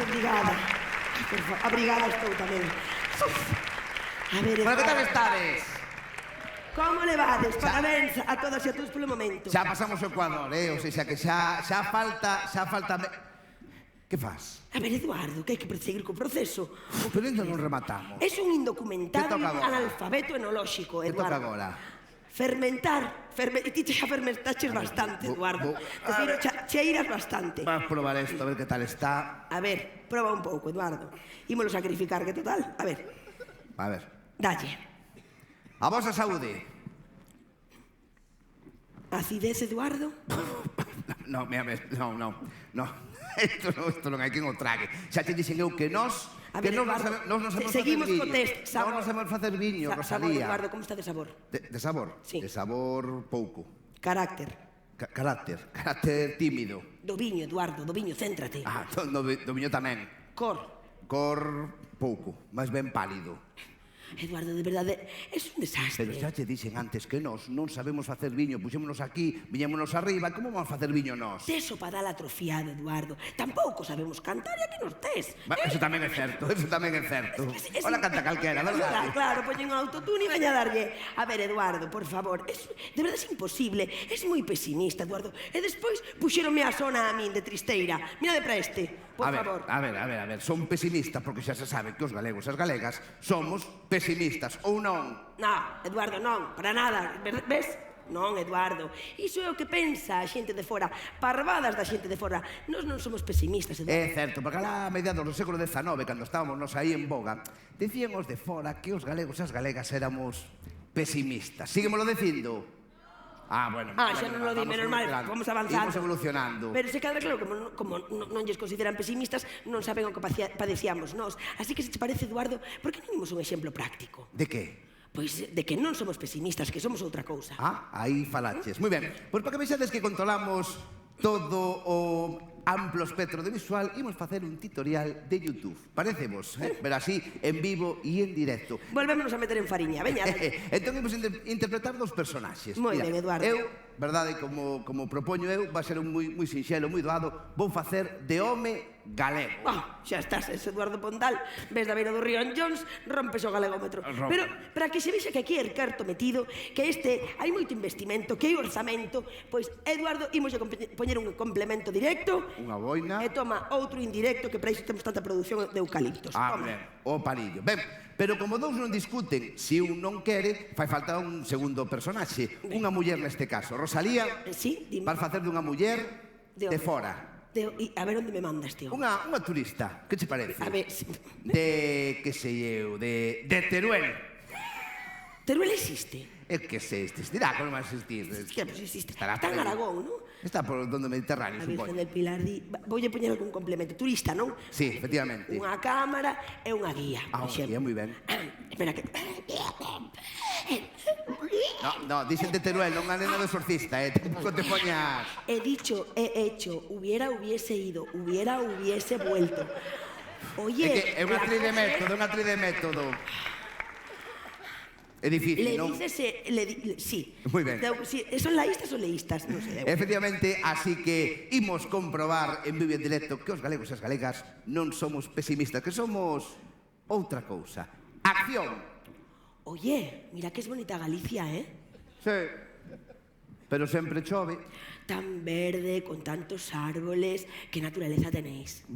obrigada. Obrigada estou tamén. A ver, Bueno, que tal estades? Como levades? Parabéns a todas e a todos polo momento. Xa pasamos o Ecuador, o sea que xa falta... Que fas? A ver, Eduardo, que hai que perseguir co proceso. Pero ainda non rematamos. Es un indocumentado analfabeto enolóxico, Eduardo. Que toca agora? Fermentar. E ti xa fermentaches bastante, Eduardo. Deciro, cheiras bastante. Vas probar esto, a ver que tal está. A ver, proba un pouco, Eduardo. Ímolo sacrificar, que total. A ver. Dalle. A vosa saúde. Acidez, Eduardo? No. Isto non hai quen o trague. Xa te dixen eu que nós... A ver, Eduardo, seguimos co test. Non sabemos facer viño, Rosalía. Sabor, Eduardo, como está de sabor? De sabor? Sí. De sabor pouco. Carácter. Carácter tímido. Do viño, Eduardo, do viño, céntrate. Do viño tamén. Cor pouco, máis ben pálido. Eduardo, de verdade, é un desastre. Pero xa te dixen antes que nós non sabemos facer viño, puxémonos aquí, viñémonos arriba, como vamos facer viño nós? Teso pa dar atrofiado, Eduardo. Tampouco sabemos cantar e aquí nos tes. Eso tamén é certo. Ola canta calquera, verdade? Claro, poñen un autotune e veña a darlle. A ver, Eduardo, por favor, de verdade é imposible. Es moi pesimista, Eduardo. E despois puxeronme a zona a min de tristeira. Mira de pra este, por favor. A ver, son pesimista porque xa se sabe que os galegos e as galegas somos pesimistas, ou non? Non, Eduardo, non, para nada, ves? Non, Eduardo, iso é o que pensa a xente de fora, parvadas da xente de fora. Nós non somos pesimistas, Eduardo. É certo, porque alá a mediados do século XIX, cando estábamos nos aí en boga, dicíamos de fora que os galegos e as galegas éramos pesimistas. Síguemolo dicindo? Bueno. Xa non lo di, menos mal, vamos avanzando. Imos evolucionando. Pero se cadra claro, como non lles consideran pesimistas, non saben o que padecíamos nós. Así que se te parece, Eduardo, por que non imos un exemplo práctico? De que? Pois de que non somos pesimistas, que somos outra cousa. Aí falaches. Moi ben. Pois para que vexades que controlamos todo o amplo espectro de visual, imos facer un tutorial de YouTube. Parecemos, pero así, en vivo e en directo. Volvémonos a meter en fariña, veña. Entón imos interpretar dos personaxes. Moi ben, Eduardo. Eu, verdade, como propoño eu, vai ser un moi sinxelo, moi doado, vou facer de home galego. Xa estás, Eduardo Pondal, ves da beira do río Jones, rompes o galegómetro. Pero para que se vexa que aquí é carto metido, que hai moito investimento, que hai orzamento, pois, Eduardo, imos a poñer un complemento directo. Unha boina. E toma outro indirecto, que para iso temos tanta produción de eucaliptos. Ben, o palillo. Ben, pero como dous non discuten, se un non quere, fai falta un segundo personaxe. Unha muller neste caso. Rosalía, vas facer dunha muller de fora. A ver onde me mandas, tío. Unha turista, que che parece? A ver... De, que sei eu, de Teruel. Teruel existe? É que se existirá, como vai existir? Que pues existe. Está en Aragón, non? Está por donde Mediterráneo, A supoño. Virgen del Pilar di... Voulle poñer algún complemento. Turista, non? Sí, efectivamente. Unha cámara e unha guía. Unha guía, moi ben. Espera que... No, dicen de Teruel, non a nena do exorcista, tampouco te poñas... He dicho, he hecho, hubiese ido, hubiese vuelto. Oye... É unha actriz de método, É difícil, non? Sí. Moi ben. Son laístas ou leístas? Non sei. Efectivamente, así que imos comprobar en vivo e en directo que os galegos e as galegas non somos pesimistas, que somos outra cousa. Acción! Oye, mira que es bonita Galicia, Sí, pero sempre chove. Tan verde, con tantos árboles, ¿qué naturaleza tenéis?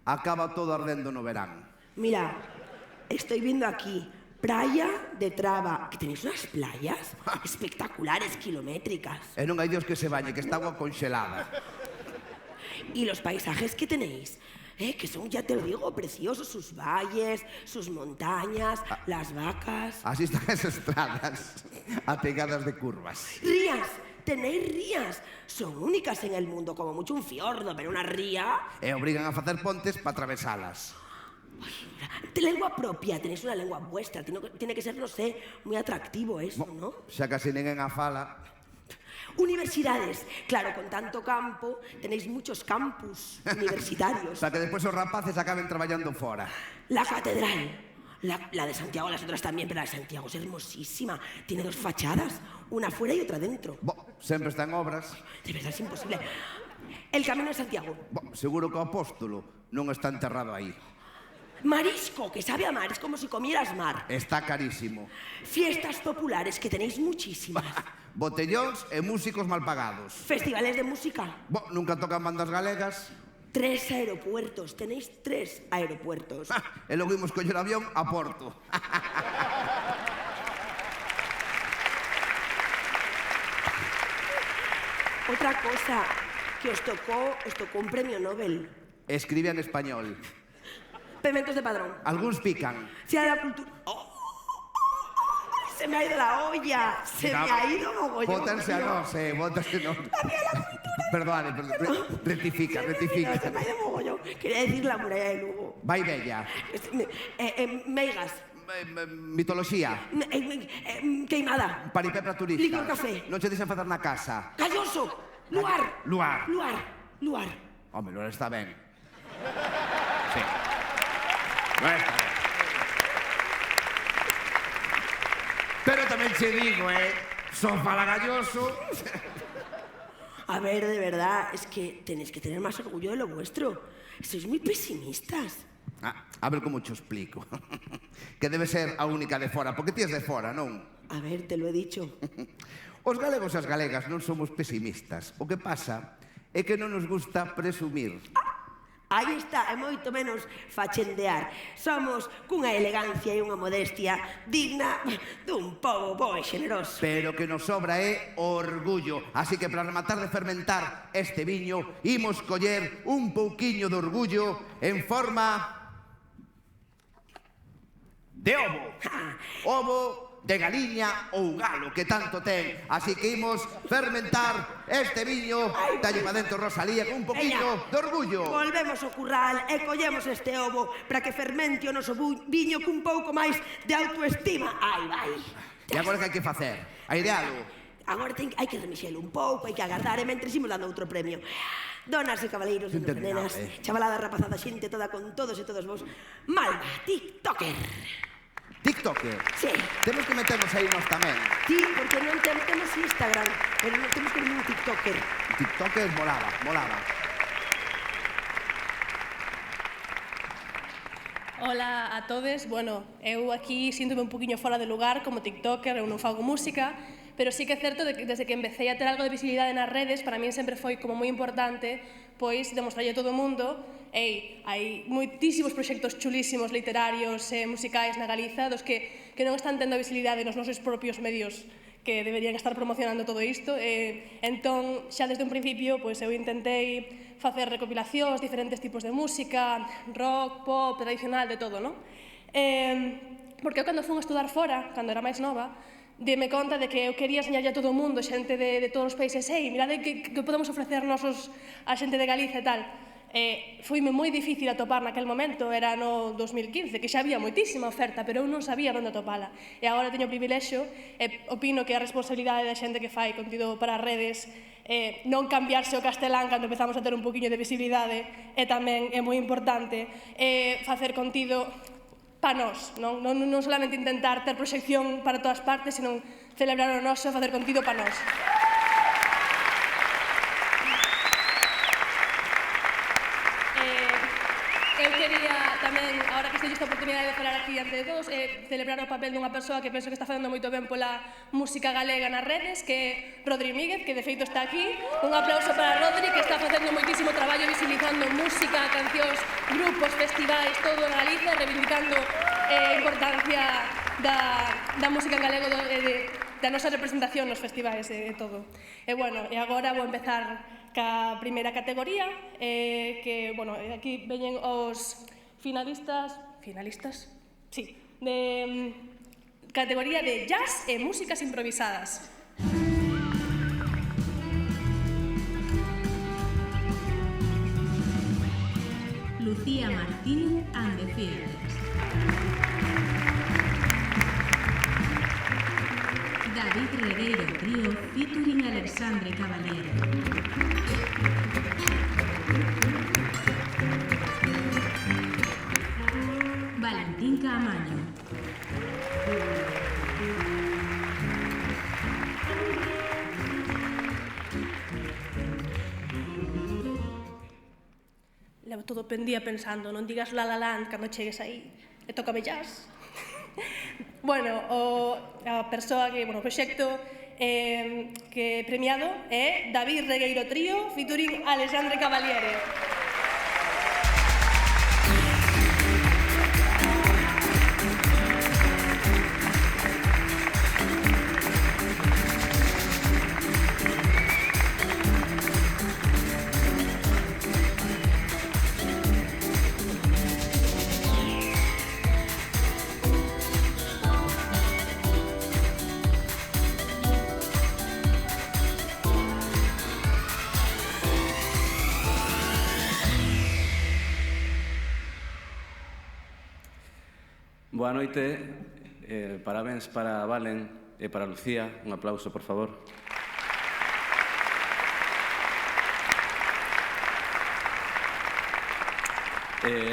Acaba todo ardendo no verán. Mira, estoy viendo aquí Praia de Traba, que tenéis unas playas espectaculares, kilométricas. E non hai Dios que se bañe, que está agua congelada. Y los paisajes que tenéis, que son, ya te lo digo, preciosos, sus valles, sus montañas, las vacas. Así están esas estradas, apegadas de curvas. Rías, tenéis rías. Son únicas en el mundo, como mucho un fiordo, pero una ría... E obrigan a facer pontes para atravesalas. De lengua propia, tenéis una lengua vuestra, tiene que ser, no sé, muy atractivo eso, ¿no? Xa casi ninguén a fala. Universidades, claro, con tanto campo, tenéis muchos campus universitarios. Para que despois os rapaces acaben traballando fora. La catedral, la de Santiago, las otras también, pero la de Santiago es hermosísima, tiene dos fachadas, una fuera y otra dentro. Sempre está en obras. De verdad es imposible. El Camino de Santiago. Seguro que o apóstolo non está enterrado aí. Marisco, que sabe a mar, es como si comieras mar. Está carísimo. Fiestas populares, que tenéis muchísimas. Botellóns e músicos mal pagados. Festivales de música. Nunca tocan bandas galegas. 3 aeropuertos, tenéis 3 aeropuertos. E logo imos coller avión a Porto. Outra cosa que os tocou un premio Nobel. Escribe en español. Pementos de Padrón. Algúns pican. Cia da Cultura. Se me ha ido la olla. Se me ha ido mogollón. Bótanse a nós, bótanse a nós. Perdone, rectifica. Se me ha ido mogollón. Quería decir la muralla de Lugo. Vai bella. Meigas. Mitoloxía. Queimada. Paripé para turistas. Licor café. Non che deixan facer na casa. Calloso. Luar. Home, Luar está ben. Sí. Non está ben. Pero tamén che digo, son falagalloso. A ver, de verdad, es que tenéis que tener más orgullo de lo vuestro. Sois muy pesimistas. A ver como te explico. Que debe ser a única de fora, porque ti es de fora, non? A ver, te lo he dicho. Os galegos e as galegas non somos pesimistas. O que pasa é que non nos gusta presumir. Aí está, é moito menos fachendear. Somos cunha elegancia e unha modestia digna dun pobo bo e xeneroso. Pero que nos sobra é orgullo. Así que para rematar de fermentar este viño, imos coller un pouquiño de orgullo en forma de ovo. Ovo de galiña ou galo, que tanto ten. Así que imos fermentar este viño. Dalle pa dentro, Rosalía, con un poquinho de orgullo. Volvemos ao curral e collemos este ovo para que fermente o noso viño cun pouco máis de autoestima. Ai, vai. E agora que hai que facer? Airealo. Agora hai que remixelo un pouco, hai que agardar, e mentres imos dando outro premio. Donas e cabaleiros, nenas, chavalada, rapazada, xente toda con todos e todos vos. Malva, TikToker. TikToker? Sí. Temos que meternos aí nós tamén. Sí, porque non temos Instagram, pero non temos que ningún TikToker. TikToker molaba. Hola a todos. Bueno, eu aquí síntome un poquinho fora de lugar como TikToker, eu non fago música, pero sí que é certo que desde que empecé a ter algo de visibilidade nas redes, para mí sempre foi como moi importante pois demostrarlle a todo o mundo hai moitísimos proxectos chulísimos literarios e musicais na Galiza dos que non están tendo visibilidade nos nosos propios medios que deberían estar promocionando todo isto. Entón, xa desde un principio, pois eu intentei facer recopilacións, diferentes tipos de música, rock, pop, tradicional, de todo, non? Porque eu cando fui a estudar fora, cando era máis nova, deme conta de que eu quería enseñarlle a todo o mundo, xente de todos os países, mirade que podemos ofrecer nosos a xente de Galiza e tal. Foime moi difícil atopar naquel momento, era no 2015, que xa había moitísima oferta, pero eu non sabía onde atopala. E agora teño o privilexio, e opino que a responsabilidade da xente que fai contido para as redes non cambiarse o castelán cando empezamos a ter un poquinho de visibilidade, e tamén é moi importante facer contido para nós, non solamente intentar ter proxección para todas partes, senón celebrar o noso e facer contido para nós. Eu quería tamén, agora que estou esta oportunidade de falar aquí ante de todos, celebrar o papel dunha persoa que penso que está facendo moito ben pola música galega nas redes, que é Rodri Míguez, que de feito está aquí. Un aplauso para Rodri, que está facendo moitísimo traballo visibilizando música, cancións, grupos, festivais, todo en Galicia, reivindicando a importancia da música en galego, da nosa representación nos festivais e todo. E bueno, e agora vou empezar ca primeira categoría, que, bueno, aquí veñen os finalistas, sí, de categoría de jazz e músicas improvisadas. Lucía Martínez and the Fearless. David Regueiro Trío featuring Alexandre Caballero. Valentín Caamaño. levo todo pendía pensando, non digas La La Land cando chegues aí, e tócame jazz. Bueno, a persoa que, o proxecto que premiado é David Regueiro Trío, featuring Alexandre Cavaliere. Boa noite, parabéns para Valen e para Lucía, un aplauso, por favor.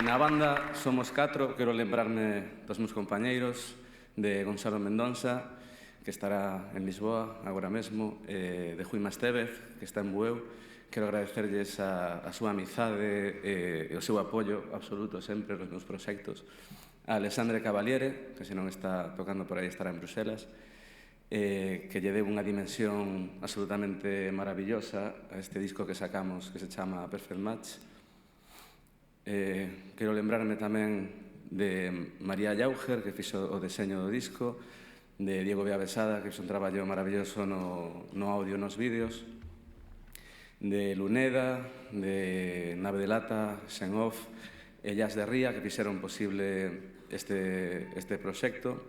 Na banda somos 4, quero lembrarme dos meus compañeiros, de Gonzalo Mendonça, que estará en Lisboa agora mesmo, de Juima Estévez, que está en Bueu. Quero agradecerlles a súa amizade e o seu apoio absoluto sempre nos meus proxectos. A Alexandre Cavaliere, que se non está tocando por aí estará en Bruselas, que lle deu unha dimensión absolutamente maravillosa a este disco que sacamos que se chama Perfect Match. Quero lembrarme tamén de María Llauger, que fixo o deseño do disco, de Diego Viavesada, que fixo un traballo maravilloso no audio nos vídeos, de Luneda, de Nave de Lata, Xenof, e Jazz de Ría, que fixeron posible este proxecto.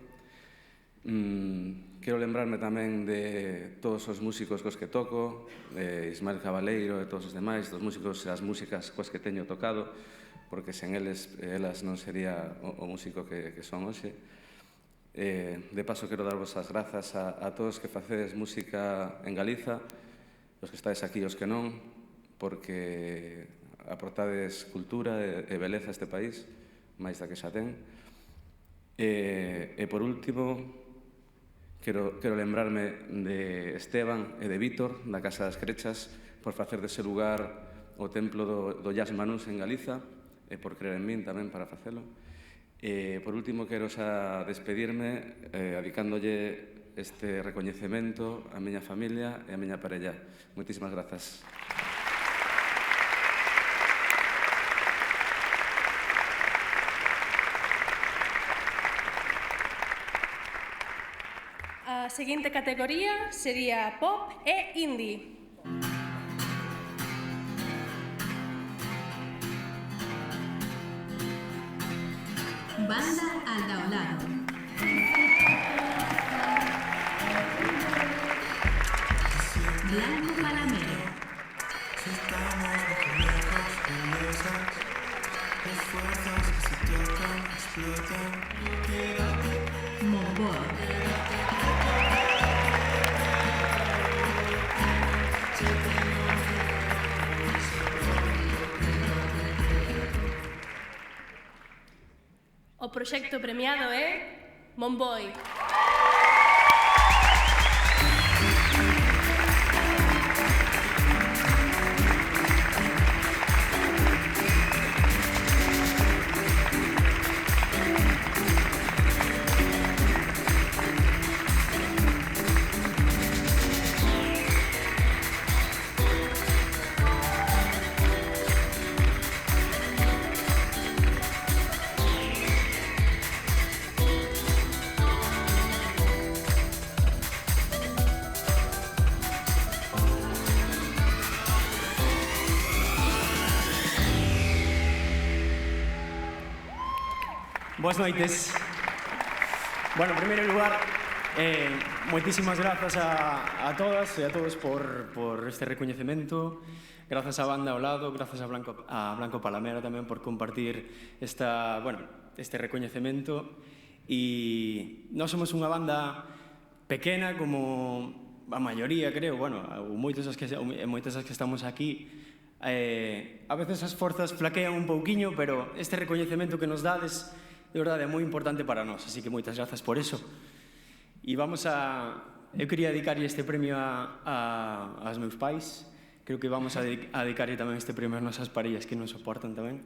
Quero lembrarme tamén de todos os músicos cos que toco, de Ismael Cabaleiro e todos os demais, dos músicos e as músicas cos que teño tocado, porque sen elas non sería o músico que son hoxe. De paso, quero darvos as grazas a todos que facedes música en Galiza, os que estáis aquí e os que non, porque aportades cultura e beleza a este país, máis da que xa ten. E por último, quero lembrarme de Esteban e de Vítor, da Casa das Crechas, por facer dese lugar o templo do Jazz Manús en Galiza, e por creer en min tamén para facelo. E por último, quero xa despedirme adicándolle este recoñecemento á miña familia e á miña parella. Moitísimas grazas. A seguinte categoría sería pop e indie. Banda Aldaolado. Blanco Palamero. Estamos bajo lejos, bellezas, las fuerzas que se tocan, explotan. Quédate. Monboa. O proxecto premiado é Monboy. Boas noites. Bueno, en primeiro lugar, moitísimas grazas a todas e a todos por este recoñecemento. Grazas á banda ao lado, grazas a Blanco Palamero tamén por compartir este recoñecemento. E nós somos unha banda pequena como a maioría, creo, moitas as que estamos aquí. A veces as forzas flaquean un pouquiño, pero este recoñecemento que nos dades de verdade é moi importante para nós, así que moitas grazas por eso. E eu quería dedicarlle este premio aos meus pais, creo que vamos a dedicarlle tamén este premio ás nosas parillas que nos soportan tamén.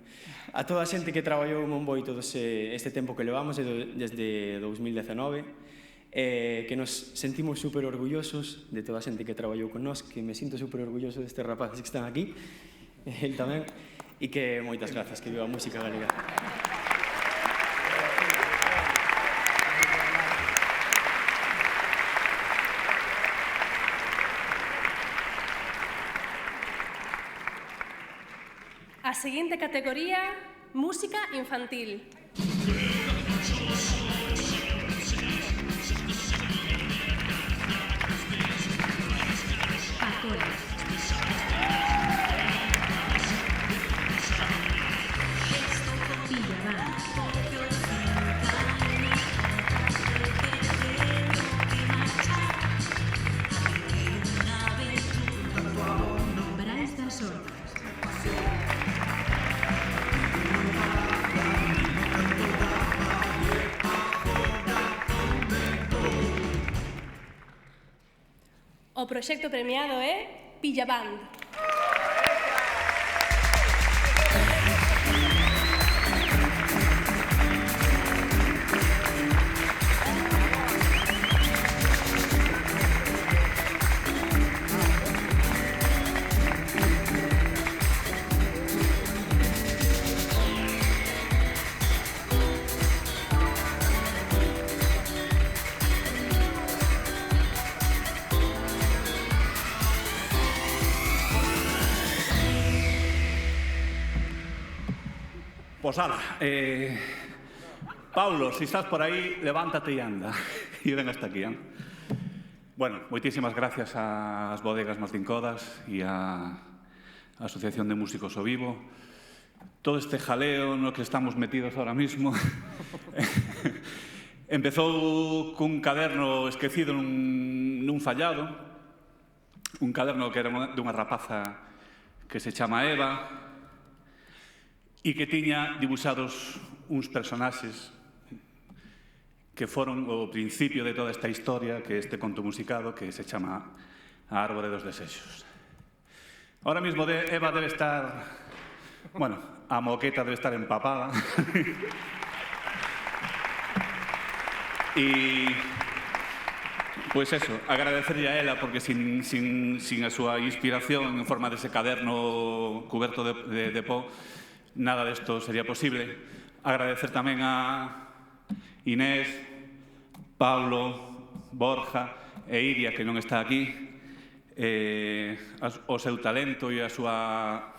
A toda a xente que traballou en Monboi todo este tempo que levamos, desde 2019, que nos sentimos super orgullosos de toda a xente que traballou con nós, que me sinto super orgulloso destes rapaces que están aquí, el tamén, e que moitas grazas, que viva a música galega. A seguinte categoría, música infantil. O proxecto premiado é Pillaband. Pues ala, Paulo, si estás por aí, levántate e anda. E ven hasta aquí, Bueno, moitísimas gracias ás bodegas Martín Codas e á Asociación de Músicos o Vivo. Todo este jaleo no que estamos metidos ahora mismo empezou cun caderno esquecido nun fallado, un caderno que era dunha rapaza que se chama Eva, e que tiña dibuixados uns personaxes que foron o principio de toda esta historia, que este conto musicado que se chama A Árbore dos Desexos. Ahora mismo Eva debe estar... Bueno, a moqueta debe estar empapada. E... Pois eso, agradecerlle a ela, porque sin a súa inspiración en forma dese caderno cuberto de pó, nada desto sería posible. Agradecer tamén a Inés, Paulo, Borja e Iria, que non está aquí, o seu talento e a súa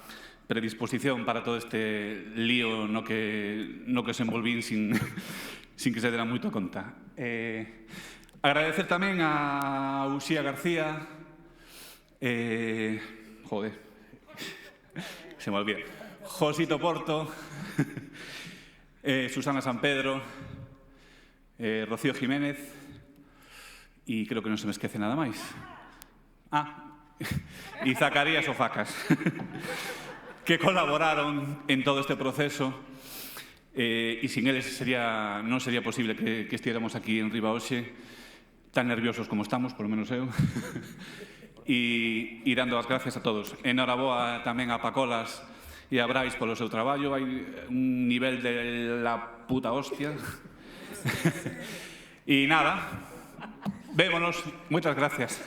predisposición para todo este lío no que se envolvín sin que se dera moito conta. Agradecer tamén a Uxía García, se me olvida, Josito Porto, Susana San Pedro, Rocío Jiménez e creo que non se me esquece nada máis. E Zacarías Ofacas, que colaboraron en todo este proceso e sin eles non sería posible que estiéramos aquí en Riba hoxe tan nerviosos como estamos, polo menos eu. E dando as gracias a todos. Enhoraboa tamén a Pacolas e a Brais polo seu traballo. Hai un nivel de la puta hostia. E nada, vémonos. Moitas gracias.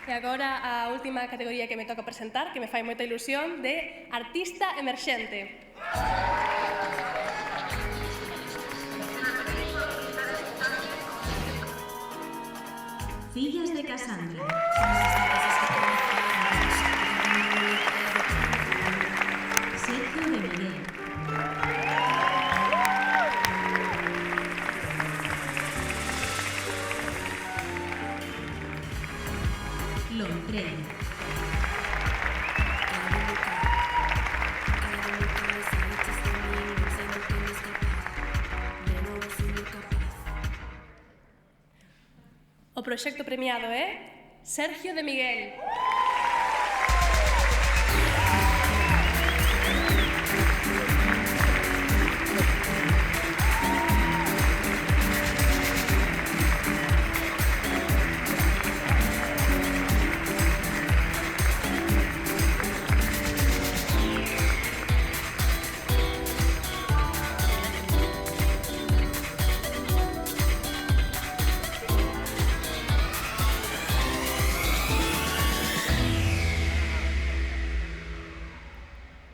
E agora a última categoría que me toca presentar, que me fai moita ilusión, de Artista Emerxente. Fillas de Casandra. Sergio de Miguel. Lomprey. O proxecto premiado é Sergio de Miguel.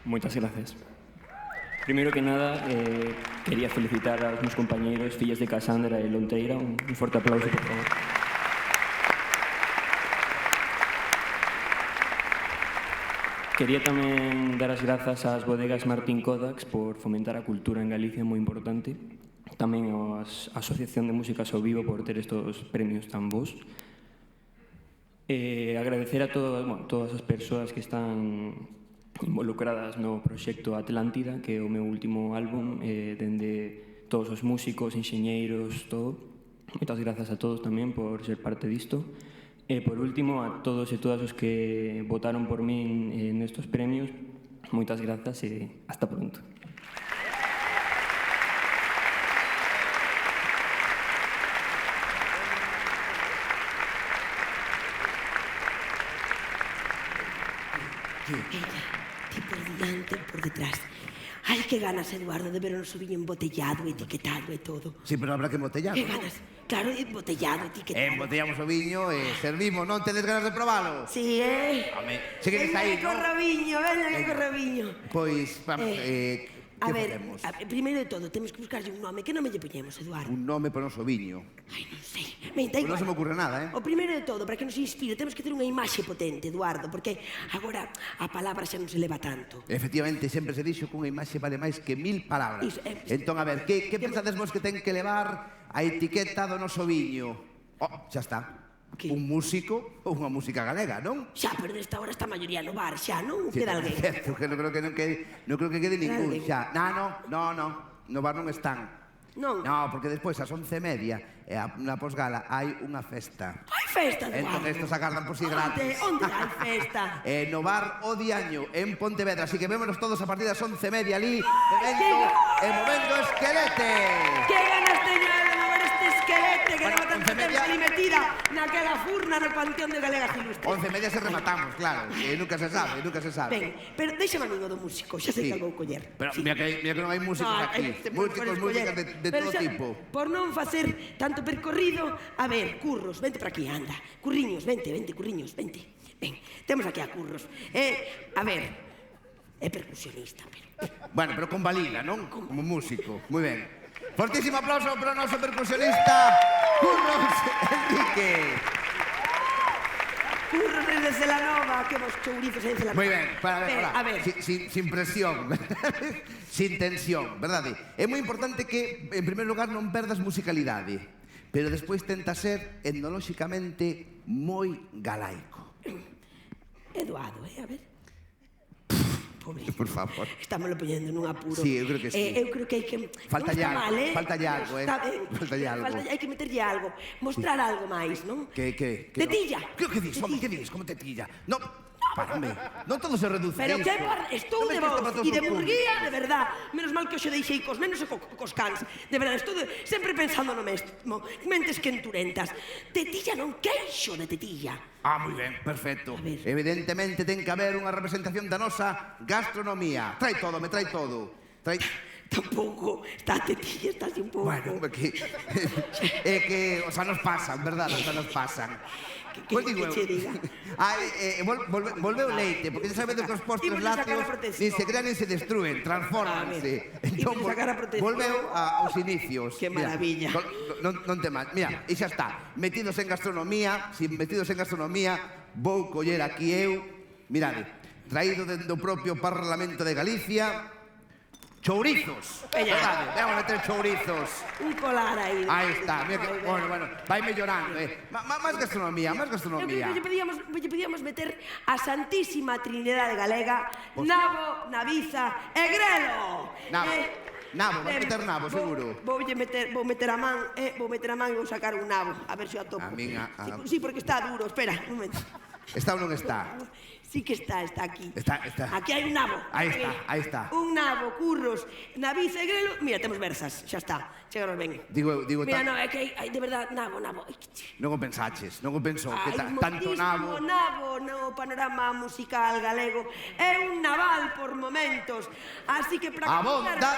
Moitas gracias. Primeiro que nada, quería felicitar aos meus compañeiros, fillas de Casandra e Lonteira. Un forte aplauso, por favor. Quería tamén dar as grazas ás bodegas Martín Kodax por fomentar a cultura en Galicia, moi importante. Tamén a Asociación de Músicas ao Vivo por ter estos premios tan bons. Agradecer a todas as persoas que están involucradas no proxecto Atlántida, que é o meu último álbum, dende todos os músicos, enxeñeiros, todo. Moitas grazas a todos tamén por ser parte disto. E, por último, a todos e todas os que votaron por min nestos premios, moitas grazas e hasta pronto. Ella, ti por diante, por detrás. Ai, que ganas, Eduardo, de ver o noso viño embotellado, etiquetado e todo. Sí, pero habrá que embotellar. Que ganas, claro, embotellado, etiquetado. Embotellamos o viño e servimos, non tedes ganas de probalo? Sí, Home, se queres aí, non? Veña que corra viño. Pois, vamos, a ver, primeiro de todo, temos que buscarlle un nome. Que nome lle poñemos, Eduardo? Un nome para o noso viño. Ai, non sei. Menta, non se me ocurre nada, O primeiro de todo, para que nos inspire, temos que ter unha imaxe potente, Eduardo, porque agora a palabra xa non se leva tanto. Efectivamente, sempre se dixo que unha imaxe vale máis que 1000 palabras. Entón, a ver, que pensades vos que ten que levar a etiqueta do noso viño? Xa está. Un músico ou unha música galega, non? Xa, pero desta hora está a maioría no bar, xa, non? Queda alguén. Certo, que non creo que quede ningún, xa. No, no bar non están. Non? No, porque despois, ás 11:30, na posgala, hai unha festa. Hai festa, Eduardo? Entón, estos agardan por si gratis. Onde hai festa? No bar O Diaño, en Pontevedra. Así que vémonos todos a partir das 11:30 ali, bebendo e movendo esquelete. Que ganas teño de mover este esquelete que leva tanto tempo ali metida naquela furna no Panteón de Galegas Ilustres. 11:30 se rematamos, claro. Nunca se sabe, nunca se sabe. Ben, pero deixame amigo do músico, xa sei que vou coller. Pero mira que non hai músicos aquí. Músicas de todo tipo. Por non facer tanto percorrido, a ver, Curros, vente para aquí, anda. Curriños, vente, Curriños, vente. Ben, temos aquí a Curros. A ver, é percusionista, pero... Bueno, pero con valida, non? Como músico. Moi ben. Fortísimo aplauso para o noso percusionista, Curros Enrique. Curros desde Celanova, que vos chourizos en Celanova. Moi ben, a ver. Sin presión, sin tensión, verdade? É moi importante que, en primeiro lugar, non perdas musicalidade, pero despois tenta ser etnolóxicamente moi galaico. Eduardo, a ver. Pobre. Por favor. Estámoslo poñendo nun apuro. Sí, eu creo que sí. Eu creo que hai que... Faltalle algo, faltalle algo, Está ben. Faltalle algo. Hai que meterlle algo. Mostrar algo máis, non? Que? Tetilla. Que dis, home, que dis? Como tetilla? Non, párame. Non todo se reduce a Pero isto. que estou de vos e de Murguía, de verdad. Menos mal que hoxe deixei cos nenos e cos cans. De verdad, estou sempre pensando no mesmo. Mentes que enturentas. Tetilla non queixo de tetilla. Moi ben, perfecto. Evidentemente ten que haber unha representación da nosa gastronomía. Trae todo, me trae todo. Tampouco, está a tetilla, está así un pouco... Bueno, é que os anos pasan, verdad? Os anos pasan. Que che diga. Volveu leite, porque xa sabedes que os postres lácteos nin se crean nin se destruen, transfórmanse. Entón, volveu aos inicios. Que maravilla. Non te mal. Mira, e xa está. Metidos en gastronomía, vou coller aquí eu, mirade, traído dende o propio Parlamento de Galicia, chourizos. Verdade, vamos a meter chourizos. Un colar aí. Aí está. Bueno, vai mellorando, Más gastronomía. Eu lle pedíamos meter a Santísima Trinidade Galega, nabo, naviza e grelo. Nabo, vai meter nabo, seguro. Vou meter a man e vou sacar un nabo, a ver se o atopo. Sí, porque está duro, espera, un momento. Está ou non está? Sí que está aquí. Está. Aquí hai un nabo. Aí está. Un nabo, Curros, naviza e grelo. Mira, temos versas, xa está. Chegaros ben. Digo... Mira, non, é que hai de verdad nabo. Non o pensaches, non o pensou. Tanto nabo... Hai nabo no panorama musical galego. É un naval por momentos. Así que para... Abonda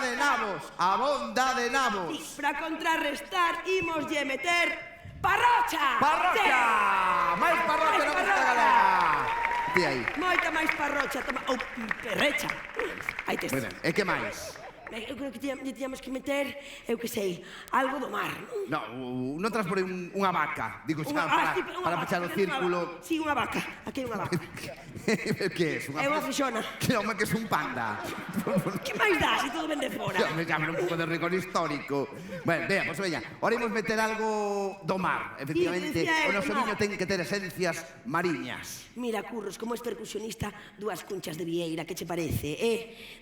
de nabos. Para contrarrestar, imoslle meter... Parrocha! Máis parrocha na música galega. Ti aí. Moita máis parrocha, toma... Ou perrecha. Aí tes. Moi ben, e que máis? Eu creo que tiñamos que meter, eu que sei, algo do mar, non? Non tras por unha vaca, digo xa, para pechar o círculo. Si, unha vaca, aquí hai unha vaca. Que é? É unha fixona. Que home, que é un panda. Que máis dá, se todo ven de fora? Me llaman un pouco de rigor histórico. Bueno, vea, pois veña, ahora imos meter algo do mar. Efectivamente, o noso viño ten que ter esencias mariñas. Mira, Curros, como es percusionista, dúas cunchas de vieira, que che parece,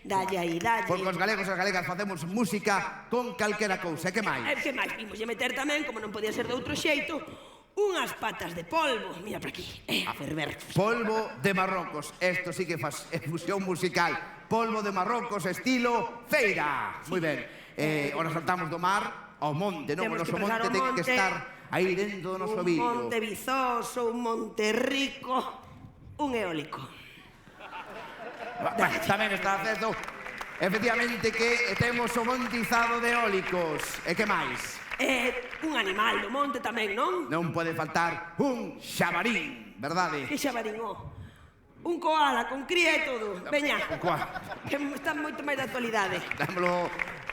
Dalle aí, dalle. Porque os galegos e as galegas facemos música con calquera cousa, que máis? Que máis? Vimos meter tamén, como non podía ser de outro xeito, unhas patas de polvo. Mira por aquí, a ferver. Polvo de Marrocos. Esto sí que faz fusión musical. Polvo de Marrocos, estilo feira. Moi ben. Ora saltamos do mar ao monte, non? O noso monte ten que estar aí dentro do noso vídeo. Un monte vizoso, un monte rico, un eólico. Tamén está certo. Efectivamente que temos o montizado de eólicos. E que máis? Un animal do monte tamén, non? Non pode faltar un xabarín, verdade? Que xabarín, un koala con cría e todo. Veña, que está moito máis de actualidade.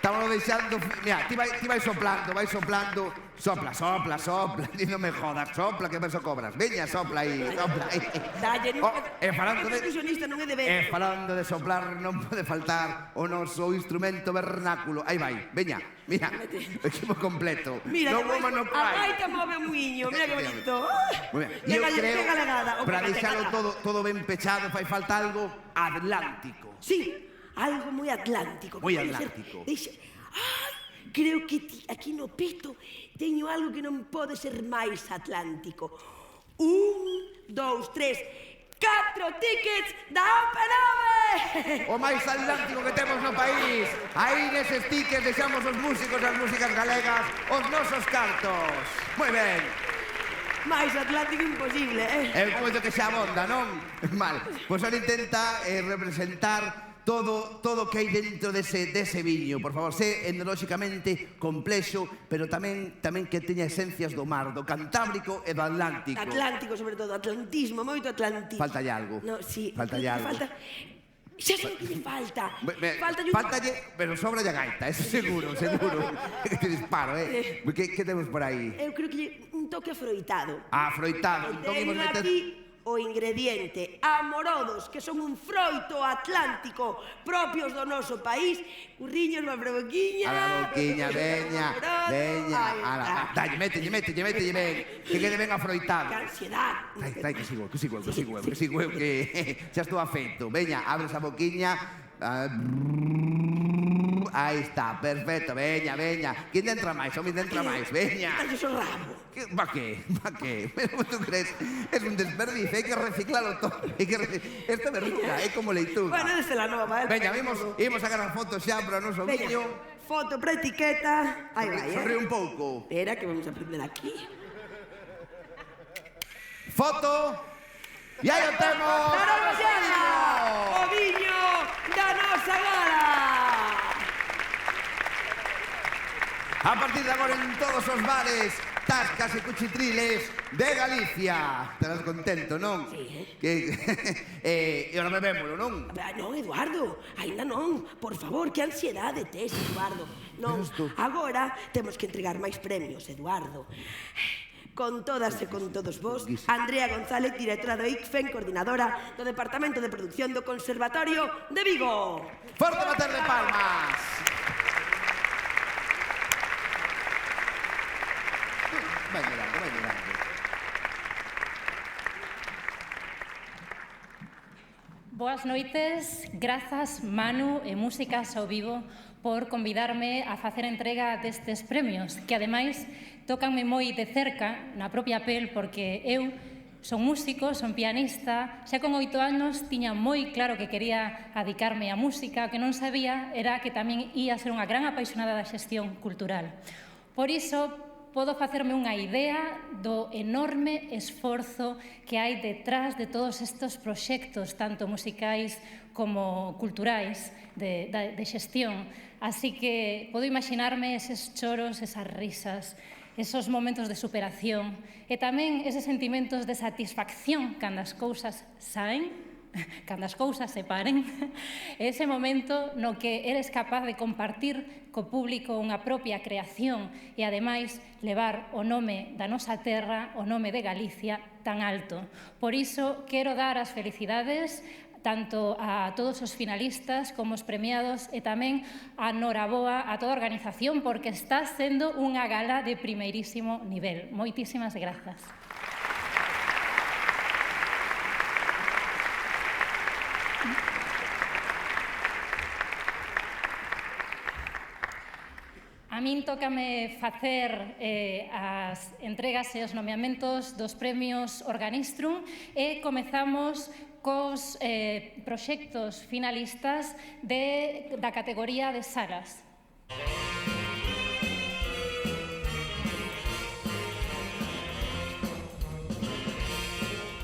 Estámoslo deixando... Mira, ti vai soplando. Sopla. Ti non me jodas, sopla que verso cobras. Veña, sopla aí. Dalle, falando de... percusionista non é de ver. Falando de soplar, non pode faltar o noso instrumento vernáculo. Aí vai, veña, mira, o equipo completo. Mira, no woman no cry. A gaita move un muiño, mira que bonito. Moi ben, eu creo, para deixalo todo ben pechado, fai falta algo atlántico. Sí, algo moi atlántico. Moi atlántico. Creo que aquí no peto teño algo que non pode ser máis atlántico. 1, 2, 3, 4 tickets da OpenAve! O máis atlántico que temos no país. Aí neses tickets deixamos os músicos das músicas galegas os nosos cartos. Moi ben. Máis atlántico imposible, Eu coito que xa abonda, non? Mal. Pois ahora intenta representar todo que hai dentro dese viño. Por favor, sé etnolóxicamente complexo, pero tamén que teña esencias do mar, do Cantábrico e do Atlántico. Atlántico, sobre todo, atlantismo, moito atlantismo. Faltalle algo. No, sí. Faltalle algo. Xa sei que lle falta. Faltalle, pero sobra a gaita, eso seguro. Que te disparo, Que temos por aí? Eu creo que un toque afroitado. Afroitado. Entón imos meter... O ingrediente amorodos, que son un froito atlántico propios do noso país. Curriños, má boquiña. A la boquiña, veña. Dalle, mételle ben. Que quede ben afroitado. Que ansiedad. Trai, que sigo eu, que xa estou afeito. Veña, abres a boquiña. Aí está, perfecto, veña. Quen entra máis? Veña. Quítalle o rabo. Pa que? Pero tú crees, es un desperdicio, hai que reciclarlo todo. Esta verruga é como leituga. Bueno, desde la nova, Veña, vimos a sacar fotos xa para o noso vídeo. Foto para etiqueta. Aí vai, Sorrí un pouco. Espera, que vamos a aprender aquí. Foto. E aí o temos. O viño da nosa gala. A partir de agora en todos os bares, tascas e cuchitriles de Galicia. Estarás contento, non? Sí. E ora bebémolo, non? Non, Eduardo, ainda non. Por favor, que ansiedade tes, Eduardo. Non, agora temos que entregar máis premios, Eduardo. Con todas e con todos vos, Andrea González, directora do ICFEN, coordinadora do Departamento de Producción do Conservatorio de Vigo. Forte bater de palmas. Vai mirando. Boas noites, grazas Manu e Músicas ao Vivo por convidarme a facer entrega destes premios, que ademais tócanme moi de cerca, na propia pel, porque eu son músico, son pianista, xa con 8 anos tiña moi claro que quería adicarme á música, o que non sabía era que tamén ia ser unha gran apaixonada da xestión cultural. Por iso, podo facerme unha idea do enorme esforzo que hai detrás de todos estes proxectos, tanto musicais como culturais, de xestión. Así que podo imaginarme eses choros, esas risas, esos momentos de superación e tamén eses sentimentos de satisfacción cando as cousas saen, cando as cousas se paren, ese momento no que eres capaz de compartir co público unha propia creación e, ademais, levar o nome da nosa terra, o nome de Galicia, tan alto. Por iso, quero dar as felicidades tanto a todos os finalistas como os premiados e tamén a noraboa a toda a organización porque está sendo unha gala de primeirísimo nivel. Moitísimas grazas. A min tócame facer as entregas e os nomeamentos dos premios Organistrum e comezamos cos proxectos finalistas da categoría de salas.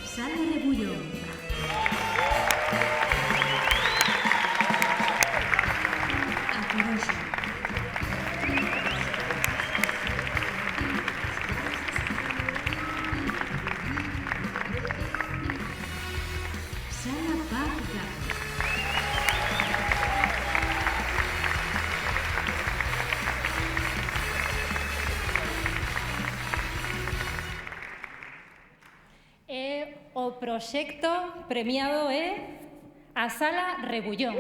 Sala Rebullón. A Coruxa. Sala Paz Gatos. E o proxecto premiado é a Sala Rebullón.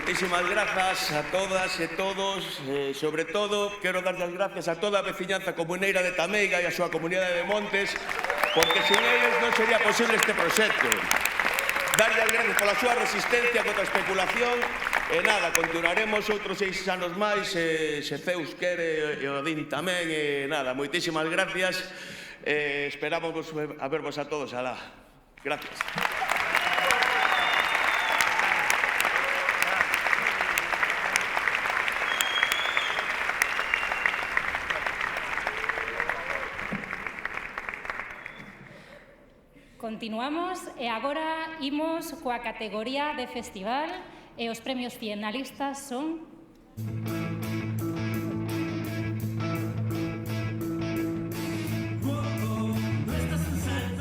Moitísimas grazas a todas e todos, sobre todo quero dar as gracias a toda a veciñanza comuneira de Tameiga e a súa comunidade de Montes, porque sen eles non sería posible este proxecto. Darlle as gracias pola súa resistencia contra a especulación e nada, continuaremos outros 6 anos máis, se Zeus quere e Odín tamén, e nada, moitísimas gracias, esperamos a vervos a todos alá. Gracias. Continuamos e agora imos coa categoría de festival e os premios finalistas son...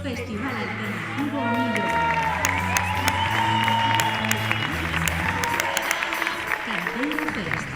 Festival Alternativo Unido. Canteiro Fest.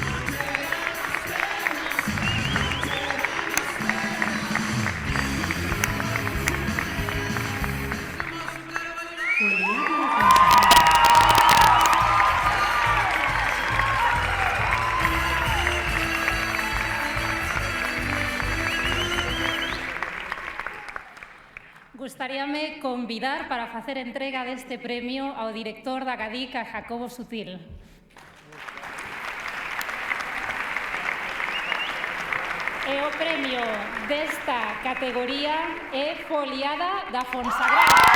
Gustaríame convidar para facer entrega deste premio ao director da GADIC, a Jacobo Sutil. E o premio desta categoría é Foliada da Fonsagrada.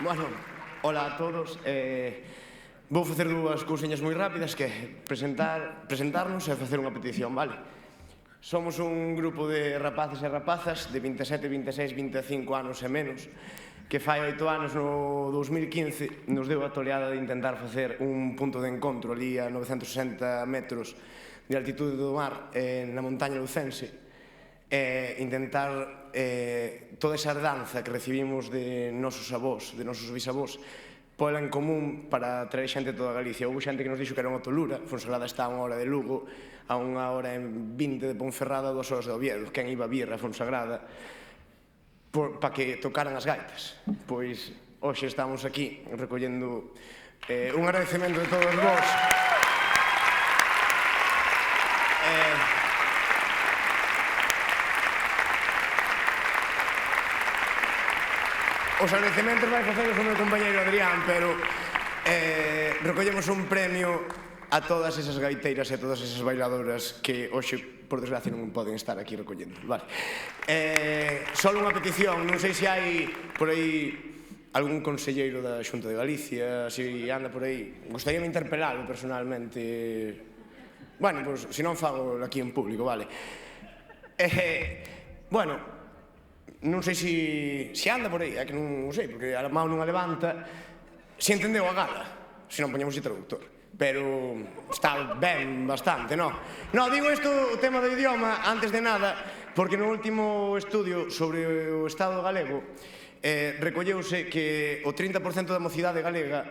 Bueno, hola a todos. Vou facer dúas cousiñas moi rápidas, que presentarnos e facer unha petición, vale? Somos un grupo de rapaces e rapazas de 27, 26, 25 anos e menos, que fai 8 anos, no 2015, nos deu a toleada de intentar facer un punto de encontro ali a 960 metros de altitude do mar na montaña lucense, e intentar toda esa herdanza que recibimos de nosos avós, de nosos bisavós, pola en común para traer xente de toda Galicia. Houve xente que nos dixo que era unha tolura. Fonsagrada está a unha hora de Lugo, a unha hora e 20 de Ponferrada, 2 horas de Oviedo. Quen iba a vir a Fonsagrada para que tocaran as gaitas? Pois hoxe estamos aquí recollendo un agradecemento de todos vós. Os agradecementos vai faceros o meu compañeiro Adrián, pero recollemos un premio a todas esas gaiteiras e a todas esas bailadoras que hoxe, por desgracia, non poden estar aquí recollendo. Vale. Só unha petición, non sei se hai por aí algún conselleiro da Xunta de Galicia, se anda por aí. Gostaríame interpelarlo personalmente. Bueno, pois, se non fago aquí en público, vale. Bueno, non sei se anda por aí, é que non sei, porque a mão non a levanta. Se entendeu a gala, se non poñemos traductor. Pero está ben bastante, non? Non, digo isto, o tema do idioma, antes de nada, porque no último estudio sobre o Estado galego recolleuse que o 30% da mocidade galega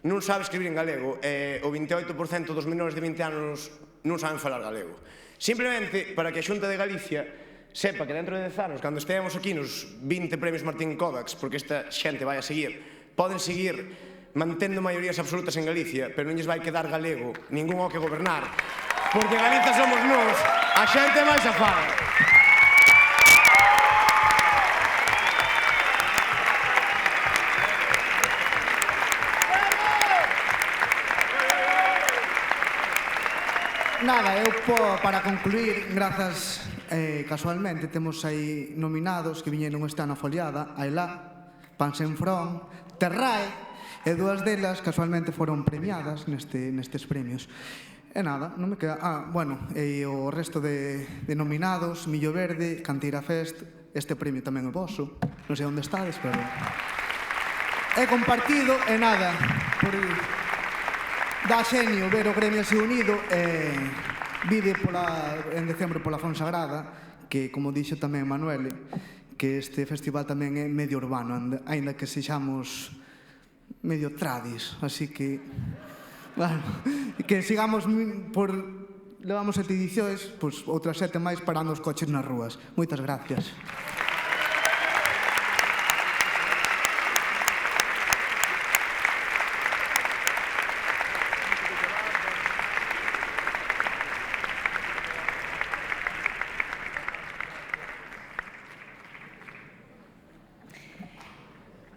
non sabe escribir en galego e o 28% dos menores de 20 anos non saben falar galego. Simplemente para que a Xunta de Galicia sepa que dentro de 10 anos, cando estemos aquí nos 20 premios Martín Kodax, porque esta xente vai a seguir, poden seguir mantendo maiorías absolutas en Galicia, pero non lles vai quedar galego ningún ao que gobernar, porque Galicia somos nós, a xente vai xa fala. Nada, eu para concluir, grazas casualmente, temos aí nominados que viñeron este ano a foliada, Ailá, Pansenfrón, Terrae, e dúas delas casualmente foron premiadas nestes premios. E nada, non me queda... bueno, e o resto de nominados, Millo Verde, Canteira Fest, este premio tamén é voso, non sei onde estades, pero... É compartido, e nada, por... Dá xenio ver o gremio así unido e vide en decembro pola Fonsagrada, que, como dixo tamén Manuel, que este festival tamén é medio urbano, aínda que sexamos medio tradis, así que, bueno, que sigamos levamos 7 edicións, pois outras 7 máis parando os coches nas rúas. Moitas gracias.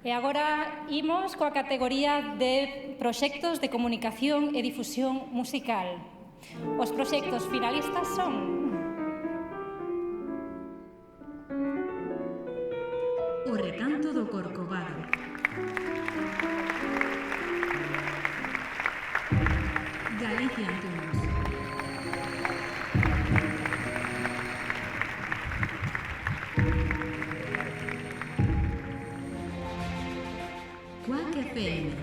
E agora imos coa categoría de proxectos de comunicación e difusión musical. Os proxectos finalistas son... O recanto do Corcovado. Galicia Tunes. Quack FM.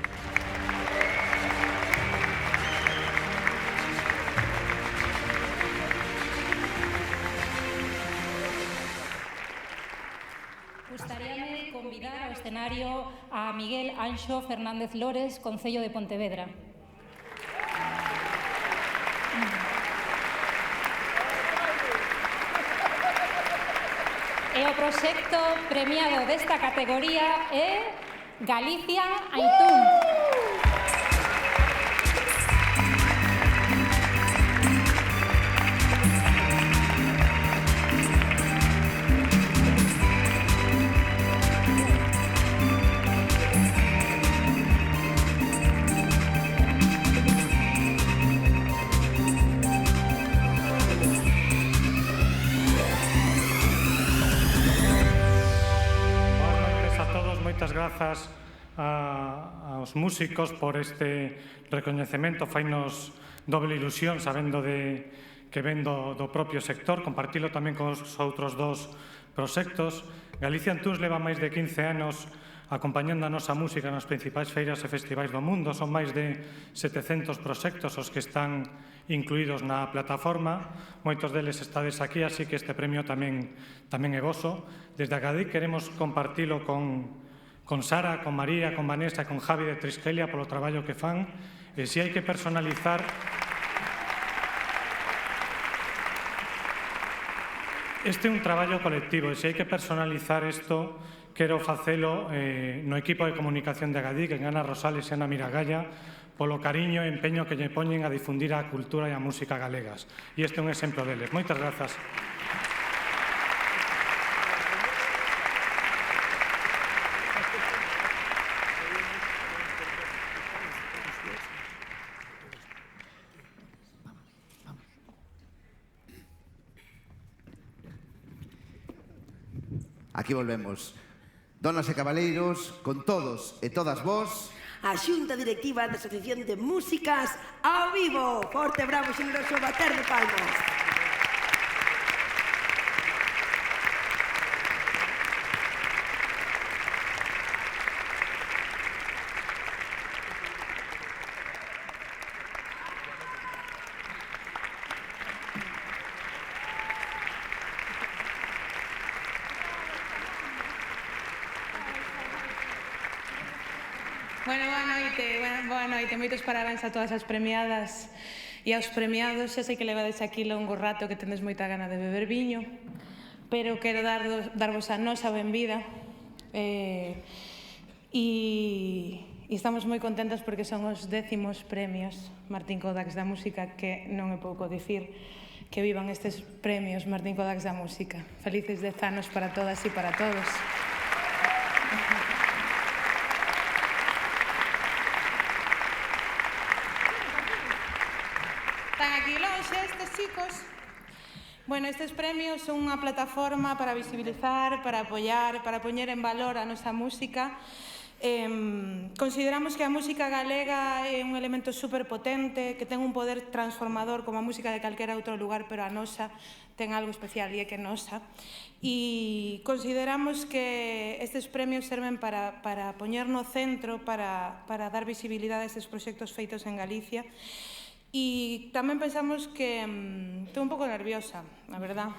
Gustaríame convidar ao escenario a Miguel Anxo Fernández Lores, Concello de Pontevedra. E o proxecto premiado desta categoría é Galicia iTunes. Moitas grazas aos músicos por este recoñecemento. Fainos doble ilusión sabendo que ven do propio sector, compartilo tamén con os outros dos proxectos. Galicia Tours leva máis de 15 anos acompañando a nosa música nas principais feiras e festivais do mundo. Son máis de 700 proxectos os que están incluídos na plataforma. Moitos deles estades aquí, así que este premio tamén é voso. Desde Acadic queremos compartilo con Sara, con María, con Vanessa, con Javi de Triskelia polo traballo que fan. E se hai que personalizar... Este é un traballo colectivo e se hai que personalizar isto, quero facelo no equipo de comunicación de Acadic, en Ana Rosales e Ana Miragalla, polo cariño e empeño que lle poñen a difundir a cultura e a música galegas. E este é un exemplo deles. Moitas grazas. Aquí volvemos. Donas e cabaleiros, con todos e todas vós, a Xunta Directiva da Asociación de Músicas ao Vivo. Forte, bravo, xeneroso, bater de palmas. Boa noite, moitos parabéns a todas as premiadas e aos premiados. Xa sei que levades aquí longo rato, que tendes moita gana de beber viño, pero quero darvos a nosa benvida e estamos moi contentos porque son os 10º premios Martín Kodax da Música, que non é pouco dicir que vivan estes premios Martín Kodax da Música. Felices 10 anos para todas e para todos. Bueno, estes premios son unha plataforma para visibilizar, para apoiar, para poñer en valor a nosa música. Consideramos que a música galega é un elemento superpotente, que ten un poder transformador como a música de calquera outro lugar, pero a nosa ten algo especial e é que nosa. E consideramos que estes premios serven para poñer no centro, para dar visibilidade a estes proxectos feitos en Galicia. E tamén pensamos que estou un pouco nerviosa, a verdad.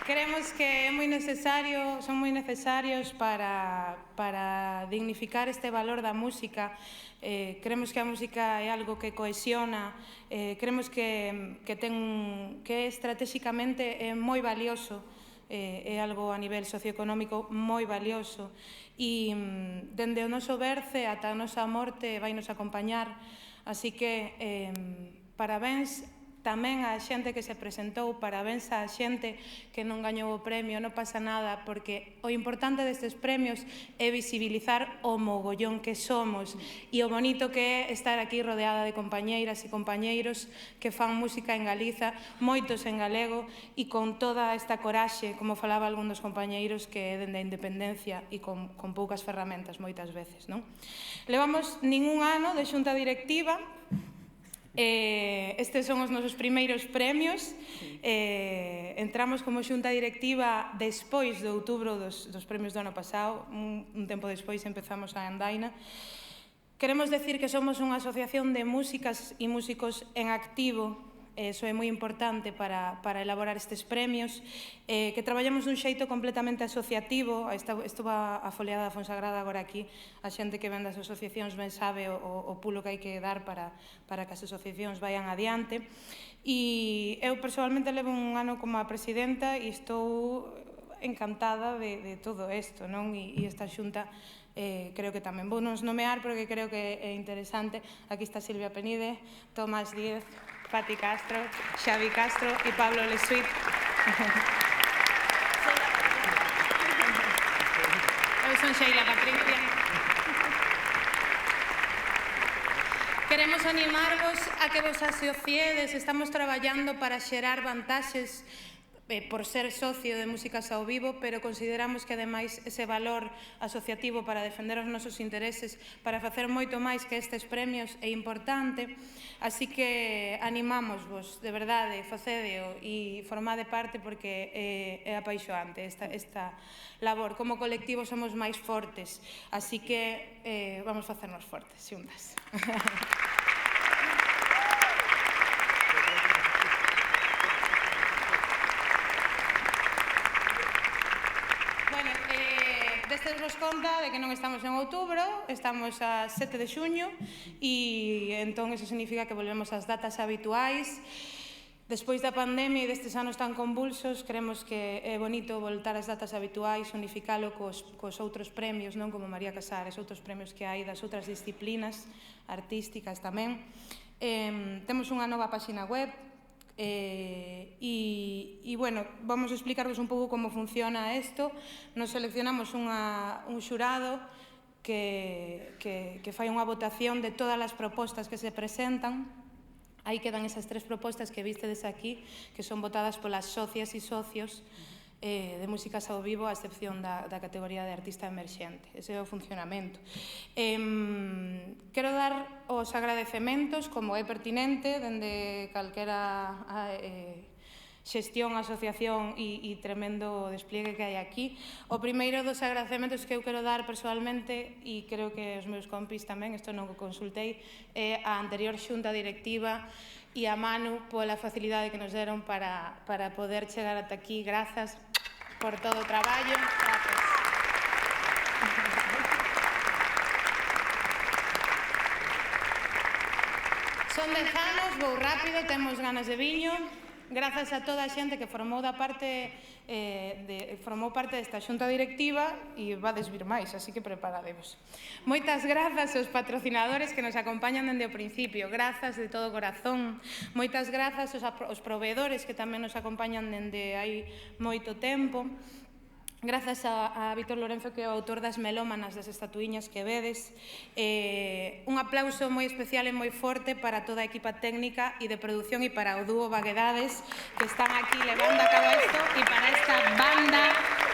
Creemos que é moi necesario, son moi necesarios para dignificar este valor da música. Creemos que a música é algo que cohesiona, creemos que é estratégicamente moi valioso, é algo a nivel socioeconómico moi valioso e dende o noso berce ata a nosa morte vai nos acompañar, así que parabéns tamén á xente que se presentou, parabéns á xente que non gañou o premio, non pasa nada, porque o importante destes premios é visibilizar o mogollón que somos e o bonito que é estar aquí rodeada de compañeiras e compañeiros que fan música en Galiza, moitos en galego e con toda esta coraxe, como falaba algún dos compañeiros, que é dende a independencia e con poucas ferramentas moitas veces, non? Levamos ningún ano de xunta directiva. Estes son os nosos primeiros premios. Entramos como xunta directiva despois de outubro dos premios do ano pasado. Un tempo despois empezamos a andaina. Queremos decir que somos unha asociación de músicas e músicos en activo. Eso é moi importante para elaborar estes premios, que traballamos dun xeito completamente asociativo. Estuvo a foliada da Fonsagrada agora aquí, a xente que ven das asociacións ben sabe o pulo que hai que dar para que as asociacións vayan adiante. E eu personalmente levo un ano como a presidenta e estou encantada de todo isto, non? E esta xunta creo que tamén vou nos nomear porque creo que é interesante. Aquí está Silvia Penide, Tomás Díez, Pati Castro, Xavi Castro e Pablo Lesuit. Eu son Sheila Patricia. Queremos animarvos a que vos asociedes, estamos traballando para xerar vantaxes por ser socio de Músicas ao Vivo, pero consideramos que ademais ese valor asociativo para defender os nosos intereses, para facer moito máis que estes premios é importante, así que animámosvos, de verdade, facedeo e formade parte porque é apaixoante esta labor. Como colectivo somos máis fortes, así que vamos facernos fortes, xuntas. Destes vos conta de que non estamos en outubro, estamos a 7 de xuño e entón eso significa que volvemos ás datas habituais. Despois da pandemia e destes anos tan convulsos, creemos que é bonito voltar ás datas habituais, unificalo cos outros premios, non como María Casares, outros premios que hai das outras disciplinas artísticas tamén. Temos unha nova páxina web, e, bueno, vamos a explicarvos un pouco como funciona isto. Nos seleccionamos un xurado que fai unha votación de todas as propostas que se presentan. Aí quedan esas 3 propostas que vistedes aquí, que son votadas polas socias e socios de Músicas ao Vivo, a excepción da categoría de artista emerxente. Ese é o funcionamento. Quero dar os agradecementos, como é pertinente, dende calquera xestión, asociación e tremendo despliegue que hai aquí. O primeiro dos agradecementos que eu quero dar persoalmente, e creo que os meus compis tamén, isto non o consultei, é a anterior xunta directiva e a Manu pola facilidade que nos deron para poder chegar ata aquí. Grazas por todo o traballo. Grazas. Son 10 anos, vou rápido, temos ganas de viño. Grazas a toda a xente que formou parte desta xunta directiva e vades vir máis, así que preparadevos. Moitas grazas aos patrocinadores que nos acompañan dende o principio, grazas de todo corazón. Moitas grazas aos proveedores que tamén nos acompañan dende hai moito tempo. Grazas a Víctor Lorenzo, que é o autor das melómanas, das estatuiñas que vedes. Un aplauso moi especial e moi forte para toda a equipa técnica e de produción e para o dúo Vaguedades, que están aquí levando a cabo isto, e para esta banda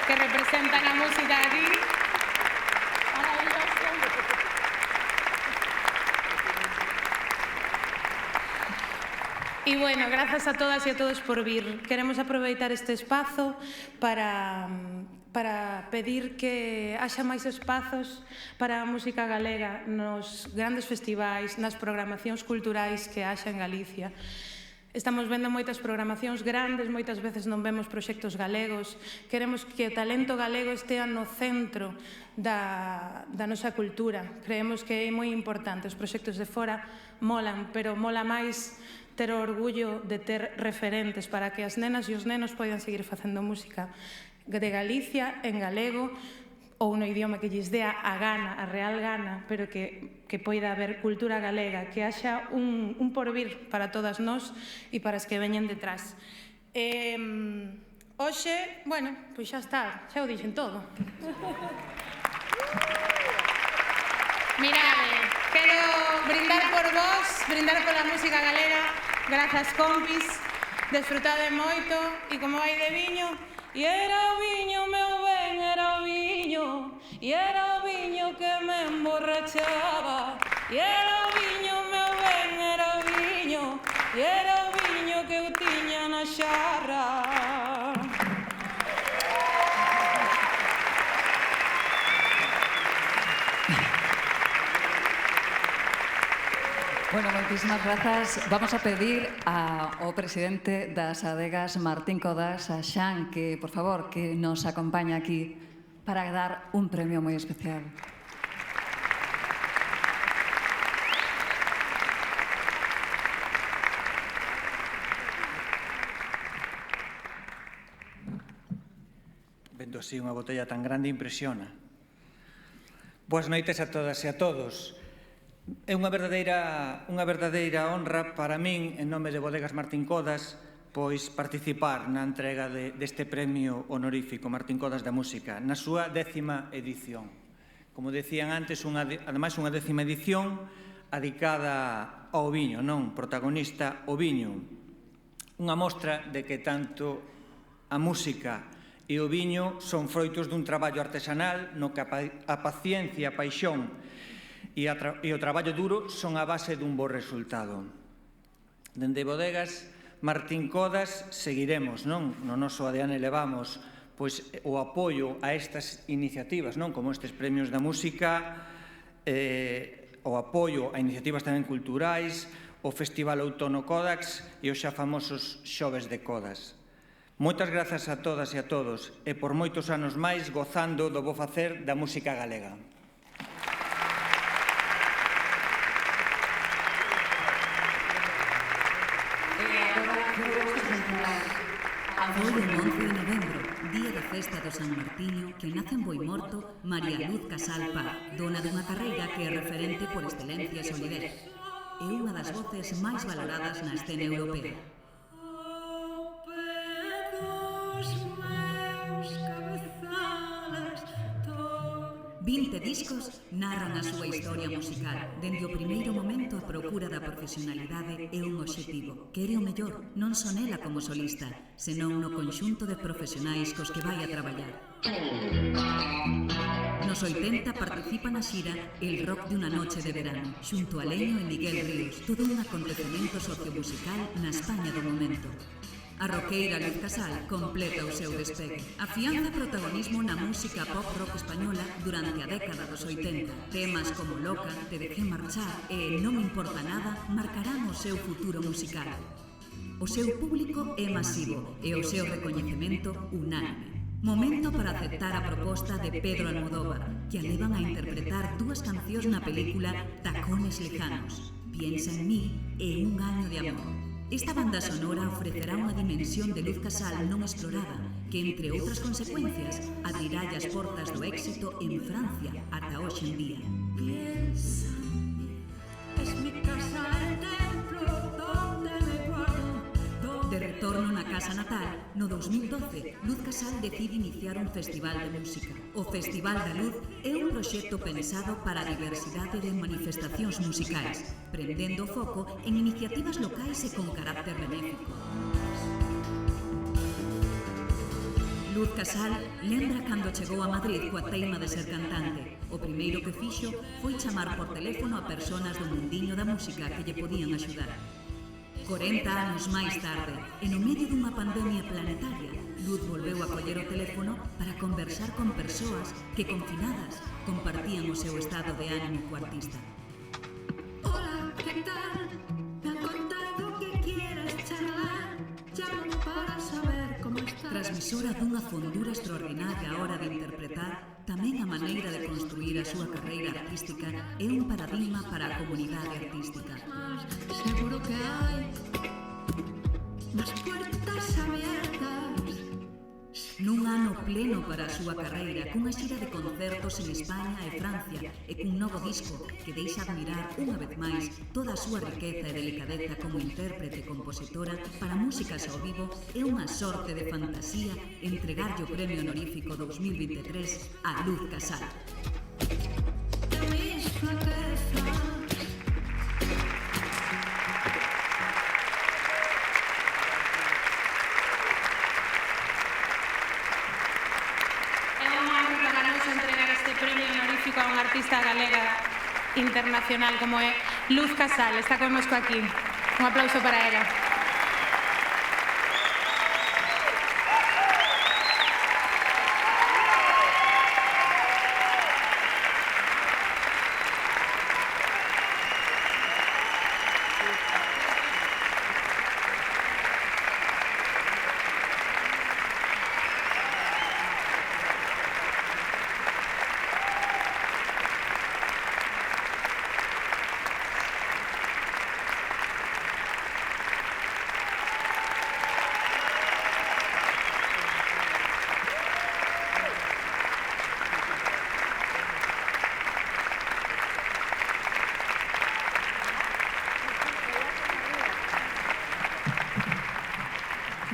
que representan a música aquí. E, bueno, grazas a todas e a todos por vir. Queremos aproveitar este espazo para pedir que haxa máis espazos para a música galega nos grandes festivais, nas programacións culturais que haxa en Galicia. Estamos vendo moitas programacións grandes, moitas veces non vemos proxectos galegos. Queremos que o talento galego estea no centro da nosa cultura. Creemos que é moi importante. Os proxectos de fora molan, pero mola máis ter o orgullo de ter referentes para que as nenas e os nenos poidan seguir facendo música de Galicia en galego ou no idioma que lles dea a gana, a real gana, pero que poida haber cultura galega, que haxa un porvir para todas nós e para as que veñen detrás. Hoxe, bueno, pois xa está, xa o dixen todo. Mirade, quero brindar por vos, brindar pola música galega. Grazas, compis, desfrutade moito, e como vai de viño, e era o viño, meu ben, era o viño, e era o viño que me emborrachaba, e era o viño, meu ben, era o viño, e era o viño que eu tiña na xarra. Bueno, moitísimas grazas. Vamos a pedir ao presidente das adegas, Martín Codas, a Xan, que, por favor, que nos acompaña aquí para dar un premio moi especial. Vendo así unha botella tan grande impresiona. Boas noites a todas e a todos. É unha verdadeira honra para min, en nome de Bodegas Martín Codas, pois participar na entrega deste premio honorífico Martín Codas da Música, na súa 10ª edición. Como decían antes, ademais unha 10ª edición, adicada ao viño, non? Protagonista o viño. Unha mostra de que tanto a música e o viño son froitos dun traballo artesanal no que a paciencia, a paixón e o traballo duro son a base dun bo resultado. Dende Bodegas Martín Codas seguiremos, non? No noso ADN levamos pois o apoio a estas iniciativas, non? Como estes premios da música, o apoio a iniciativas tamén culturais, o Festival Outono Codax e os xa famosos Xoves de Codas. Moitas grazas a todas e a todos e por moitos anos máis gozando do bo facer da música galega. Foi o 11 de novembro, día de festa do San Martiño, que nace en Boimorto María Luz Casal Paz, dona dunha carreira que é referente por excelencia e solidez. É unha das voces máis valoradas na escena europea. 20 discos narran a súa historia musical. Dende o primeiro momento a procura da profesionalidade é un obxectivo. Quere o mellor, non son ela como solista, senón no conxunto de profesionais cos que vai a traballar. Nos 80 participa na xira El rock de unha noche de verano, xunto a Leño e Miguel Ríos, todo un acontecemento sociomusical na España do momento. A roqueira Luz Casal completa o seu despegue. Afianza protagonismo na música pop rock española durante a década dos 80. Temas como Loca, Te dejé marchar e Non me importa nada marcarán o seu futuro musical. O seu público é masivo e o seu recoñecemento unánime. Momento para aceptar a proposta de Pedro Almodóvar, que a levan a interpretar dúas cancións na película Tacones lejanos, Piensa en mí e Un año de amor. Esta banda sonora ofrecerá unha dimensión de Luz Casal non explorada que, entre outras consecuencias, abrirá as portas do éxito en Francia ata hoxe en día. Piensa en mí, es mi casa el templo donde me guardo. De retorno na casa natal, no 2012, Luz Casal decide iniciar un festival de música. O Festival da Luz é un proxecto pensado para a diversidade de manifestacións musicais, prendendo o foco en iniciativas locais e con carácter benéfico. Luz Casal lembra cando chegou a Madrid coa teima de ser cantante. O primeiro que fixo foi chamar por teléfono a persoas do mundiño da música que lle podían axudar. 40 anos máis tarde, e no medio dunha pandemia planetaria, Luz volveu a coller o teléfono para conversar con persoas que, confinadas, compartían o seu estado de ánimo co artista. Hola, ¿qué tal? Me han contado que quieres charlar. Llamo para saber como estás. Transmisora dunha fondura extraordinaria a hora de interpretar, tamén a maneira de construir a súa carreira artística é un paradigma para a comunidade artística. Seguro que hai más puertas abiertas. Nun ano pleno para a súa carreira, cunha xira de concertos en España e Francia e cun novo disco que deixa admirar unha vez máis toda a súa riqueza e delicadeza como intérprete e compositora para músicas ao vivo, é unha sorte de fantasía entregarlle o premio honorífico 2023 a Luz Casal. A unha artista galega internacional como é Luz Casal. Está connosco aquí. Un aplauso para ela.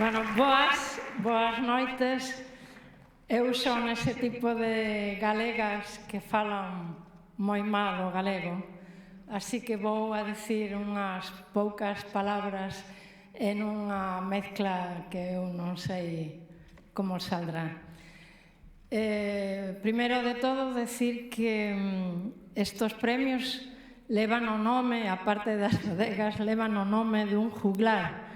Bueno, boas noites. Eu son ese tipo de galegas que falan moi mal o galego. así que vou a dicir unhas poucas palabras en unha mezcla que eu non sei como saldrá. Primeiro de todo, decir que estos premios levan o nome, a parte das adegas, levan o nome dun juglar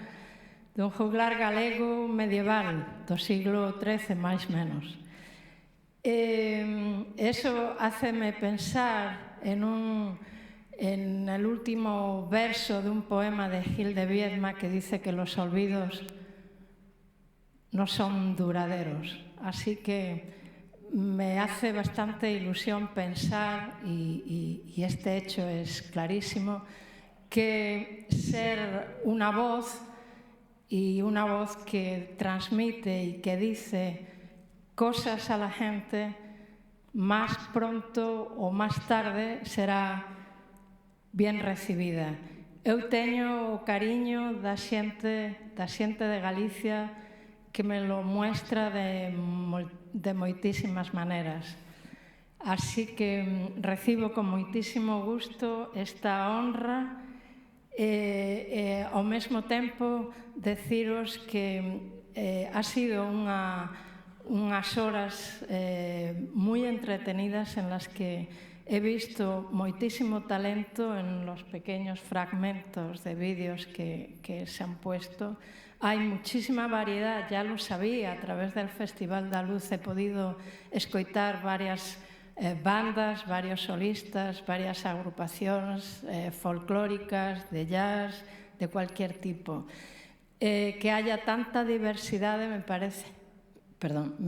galego medieval do siglo XIII, máis menos. Eso háceme pensar en el último verso de un poema de Gil de Viedma que dice que los olvidos no son duraderos. Así que me hace bastante ilusión pensar, y este hecho es clarísimo, que ser una voz, y una voz que transmite y que dice cosas a la gente, más pronto o más tarde será bien recibida. Eu teño o cariño da xente de Galicia que me lo muestra de moitísimas maneras. Así que recibo con moitísimo gusto esta honra e ao mesmo tempo deciros que ha sido unhas horas moi entretenidas en las que he visto moitísimo talento en los pequeños fragmentos de vídeos que se han puesto. Hay muchísima variedad, ya lo sabía, a través del Festival da Luz he podido escoitar varias bandas, varios solistas, varias agrupacións folclóricas, de jazz, de cualquier tipo. Que haya tanta diversidade me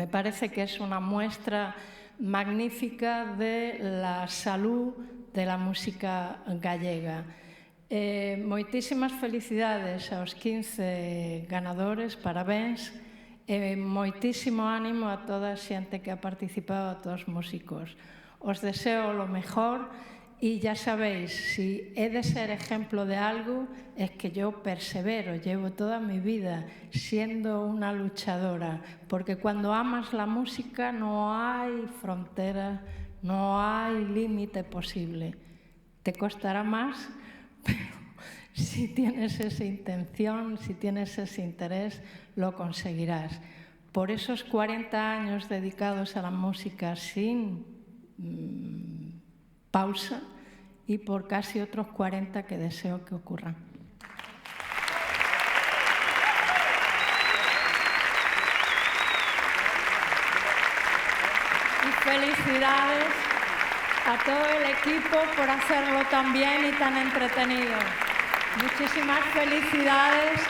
parece que es una muestra magnífica de la salud de la música gallega. Moitísimas felicidades aos 15 ganadores, parabéns, e moitísimo ánimo a toda a xente que ha participado, a todos os músicos. Os deseo lo mejor y ya sabéis, si he de ser ejemplo de algo, es que yo persevero, llevo toda mi vida siendo una luchadora, porque cuando amas la música no hay frontera, no hay límite posible. Te costará más, pero si tienes esa intención, si tienes ese interés, lo conseguirás. Por esos 40 años dedicados a la música sin pausa y por casi otros 40 que deseo que ocurran. Y felicidades a todo el equipo por hacerlo tan bien y tan entretenido. Muchísimas felicidades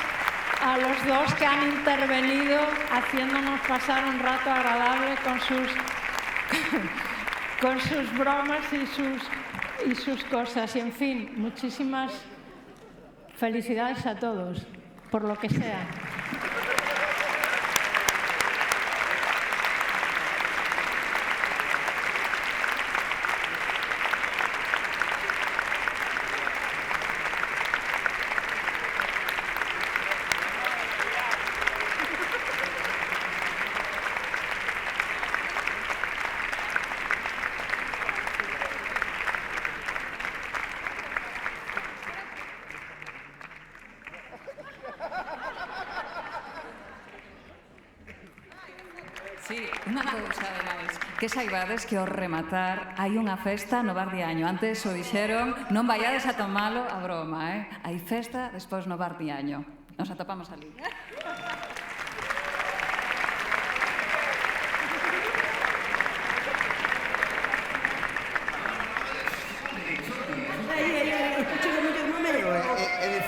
a los dos que han intervenido haciéndonos pasar un rato agradable con sus bromas y sus cosas. Y en fin, muchísimas felicidades a todos, por lo que sea. Sí, unha cousa, ademais, que saibades que ao rematar hai unha festa no bar de Año. Antes o dixeron, non vaiades a tomalo a broma, Hai festa despois no bar de Año. Nos atopamos ali.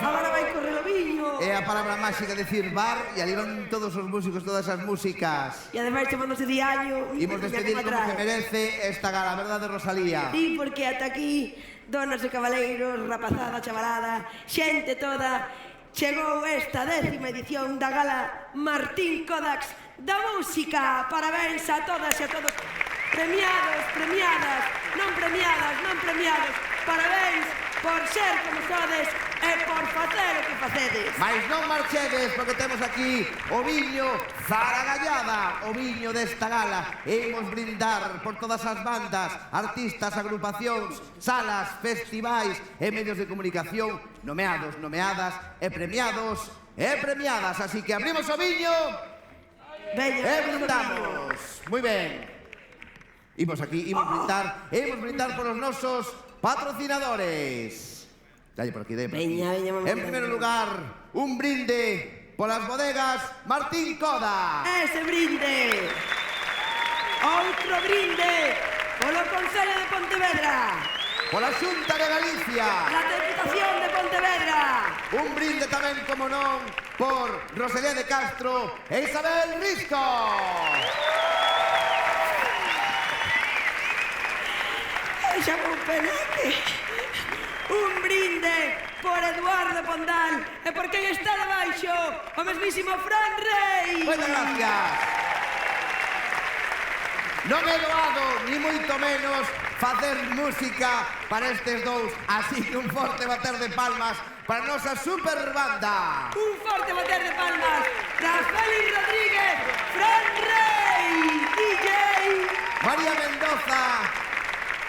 Agora vai correr o viño. É a palabra máxica decir bar e ali van todos os músicos, todas as músicas. E ademais chamándose de Año. Imos despedir como se merece esta gala, verdade, Rosalía? Sí, porque ata aquí, donas e cabaleiros, rapazada, chavalada, xente toda, chegou esta 10ª edición da gala Martín Kodax da Música. Parabéns a todas e a todos. Premiados, premiadas, non premiadas, non premiados. Parabéns por ser, como sodes, e por facer o que facedes. Mais non marchedes, porque temos aquí o viño Zaragallada, o viño desta gala. Imos brindar por todas as bandas, artistas, agrupacións, salas, festivais e medios de comunicación nomeados, nomeadas e premiados e premiadas. Así que abrimos o viño e brindamos. Moi ben. Imos brindar por os nosos patrocinadores. Dalle por aquí, dalle por aquí. En primeiro lugar, un brinde polas bodegas Martín Coda. Ese brinde. Outro brinde polo Concello de Pontevedra. Pola Xunta de Galicia. La Deputación de Pontevedra. Un brinde tamén, como non, por Rosalía de Castro e Isabel Risco. Xa vou peneque. Un brinde por Eduardo Pondal e por quen está debaixo, o mesmísimo Fran Rey. Moitas gracias. Non é doado, ni moito menos, facer música para estes dous, así que un forte bater de palmas para a nosa super banda. Un forte bater de palmas para Félix Rodríguez, Fran Rey, DJ María Mendoza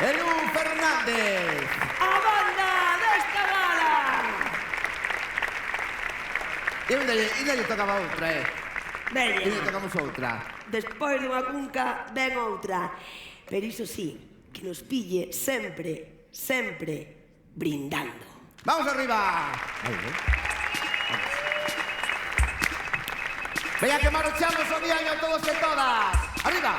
e Lu Fernández. A banda desta gala. E lle tocaba outra, Veña. E lle tocamos outra. Despois dunha cunca, ven outra. Pero iso sí, que nos pille sempre, sempre brindando. Vamos arriba. Veña que marchamos o diaño todos e todas. Arriba.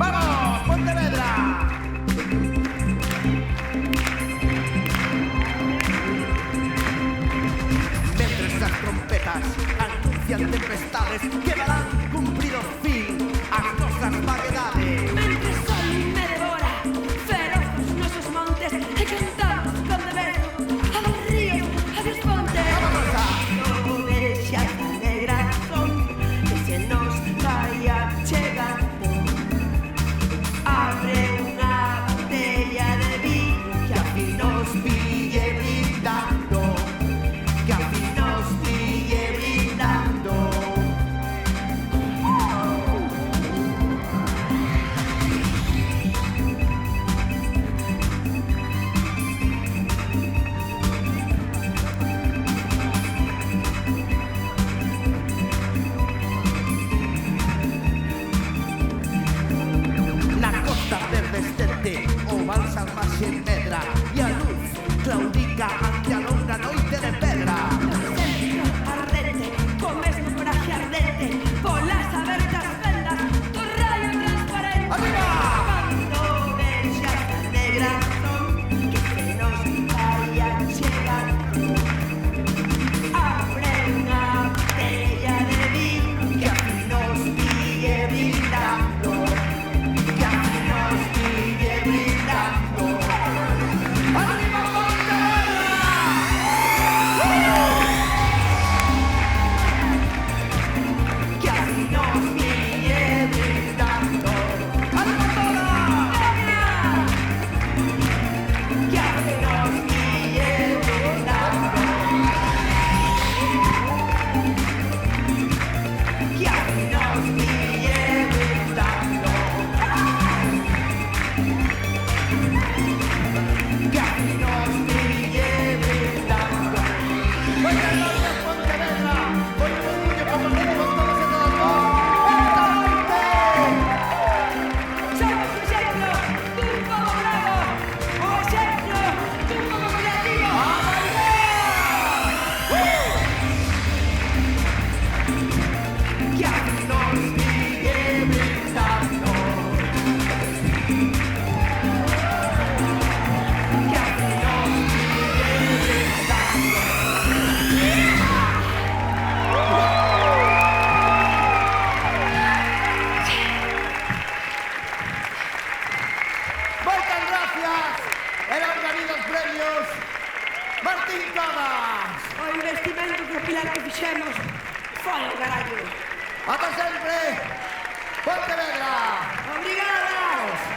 ¡Vamos, Pontevedra! Mentres as trompetas anuncian tempestades que darán cumprido fin ás nosas vaguedades. Martín Codas! O investimento capilar que fixemos foi o carallo. Ata sempre! Pontevedra! Obrigadas!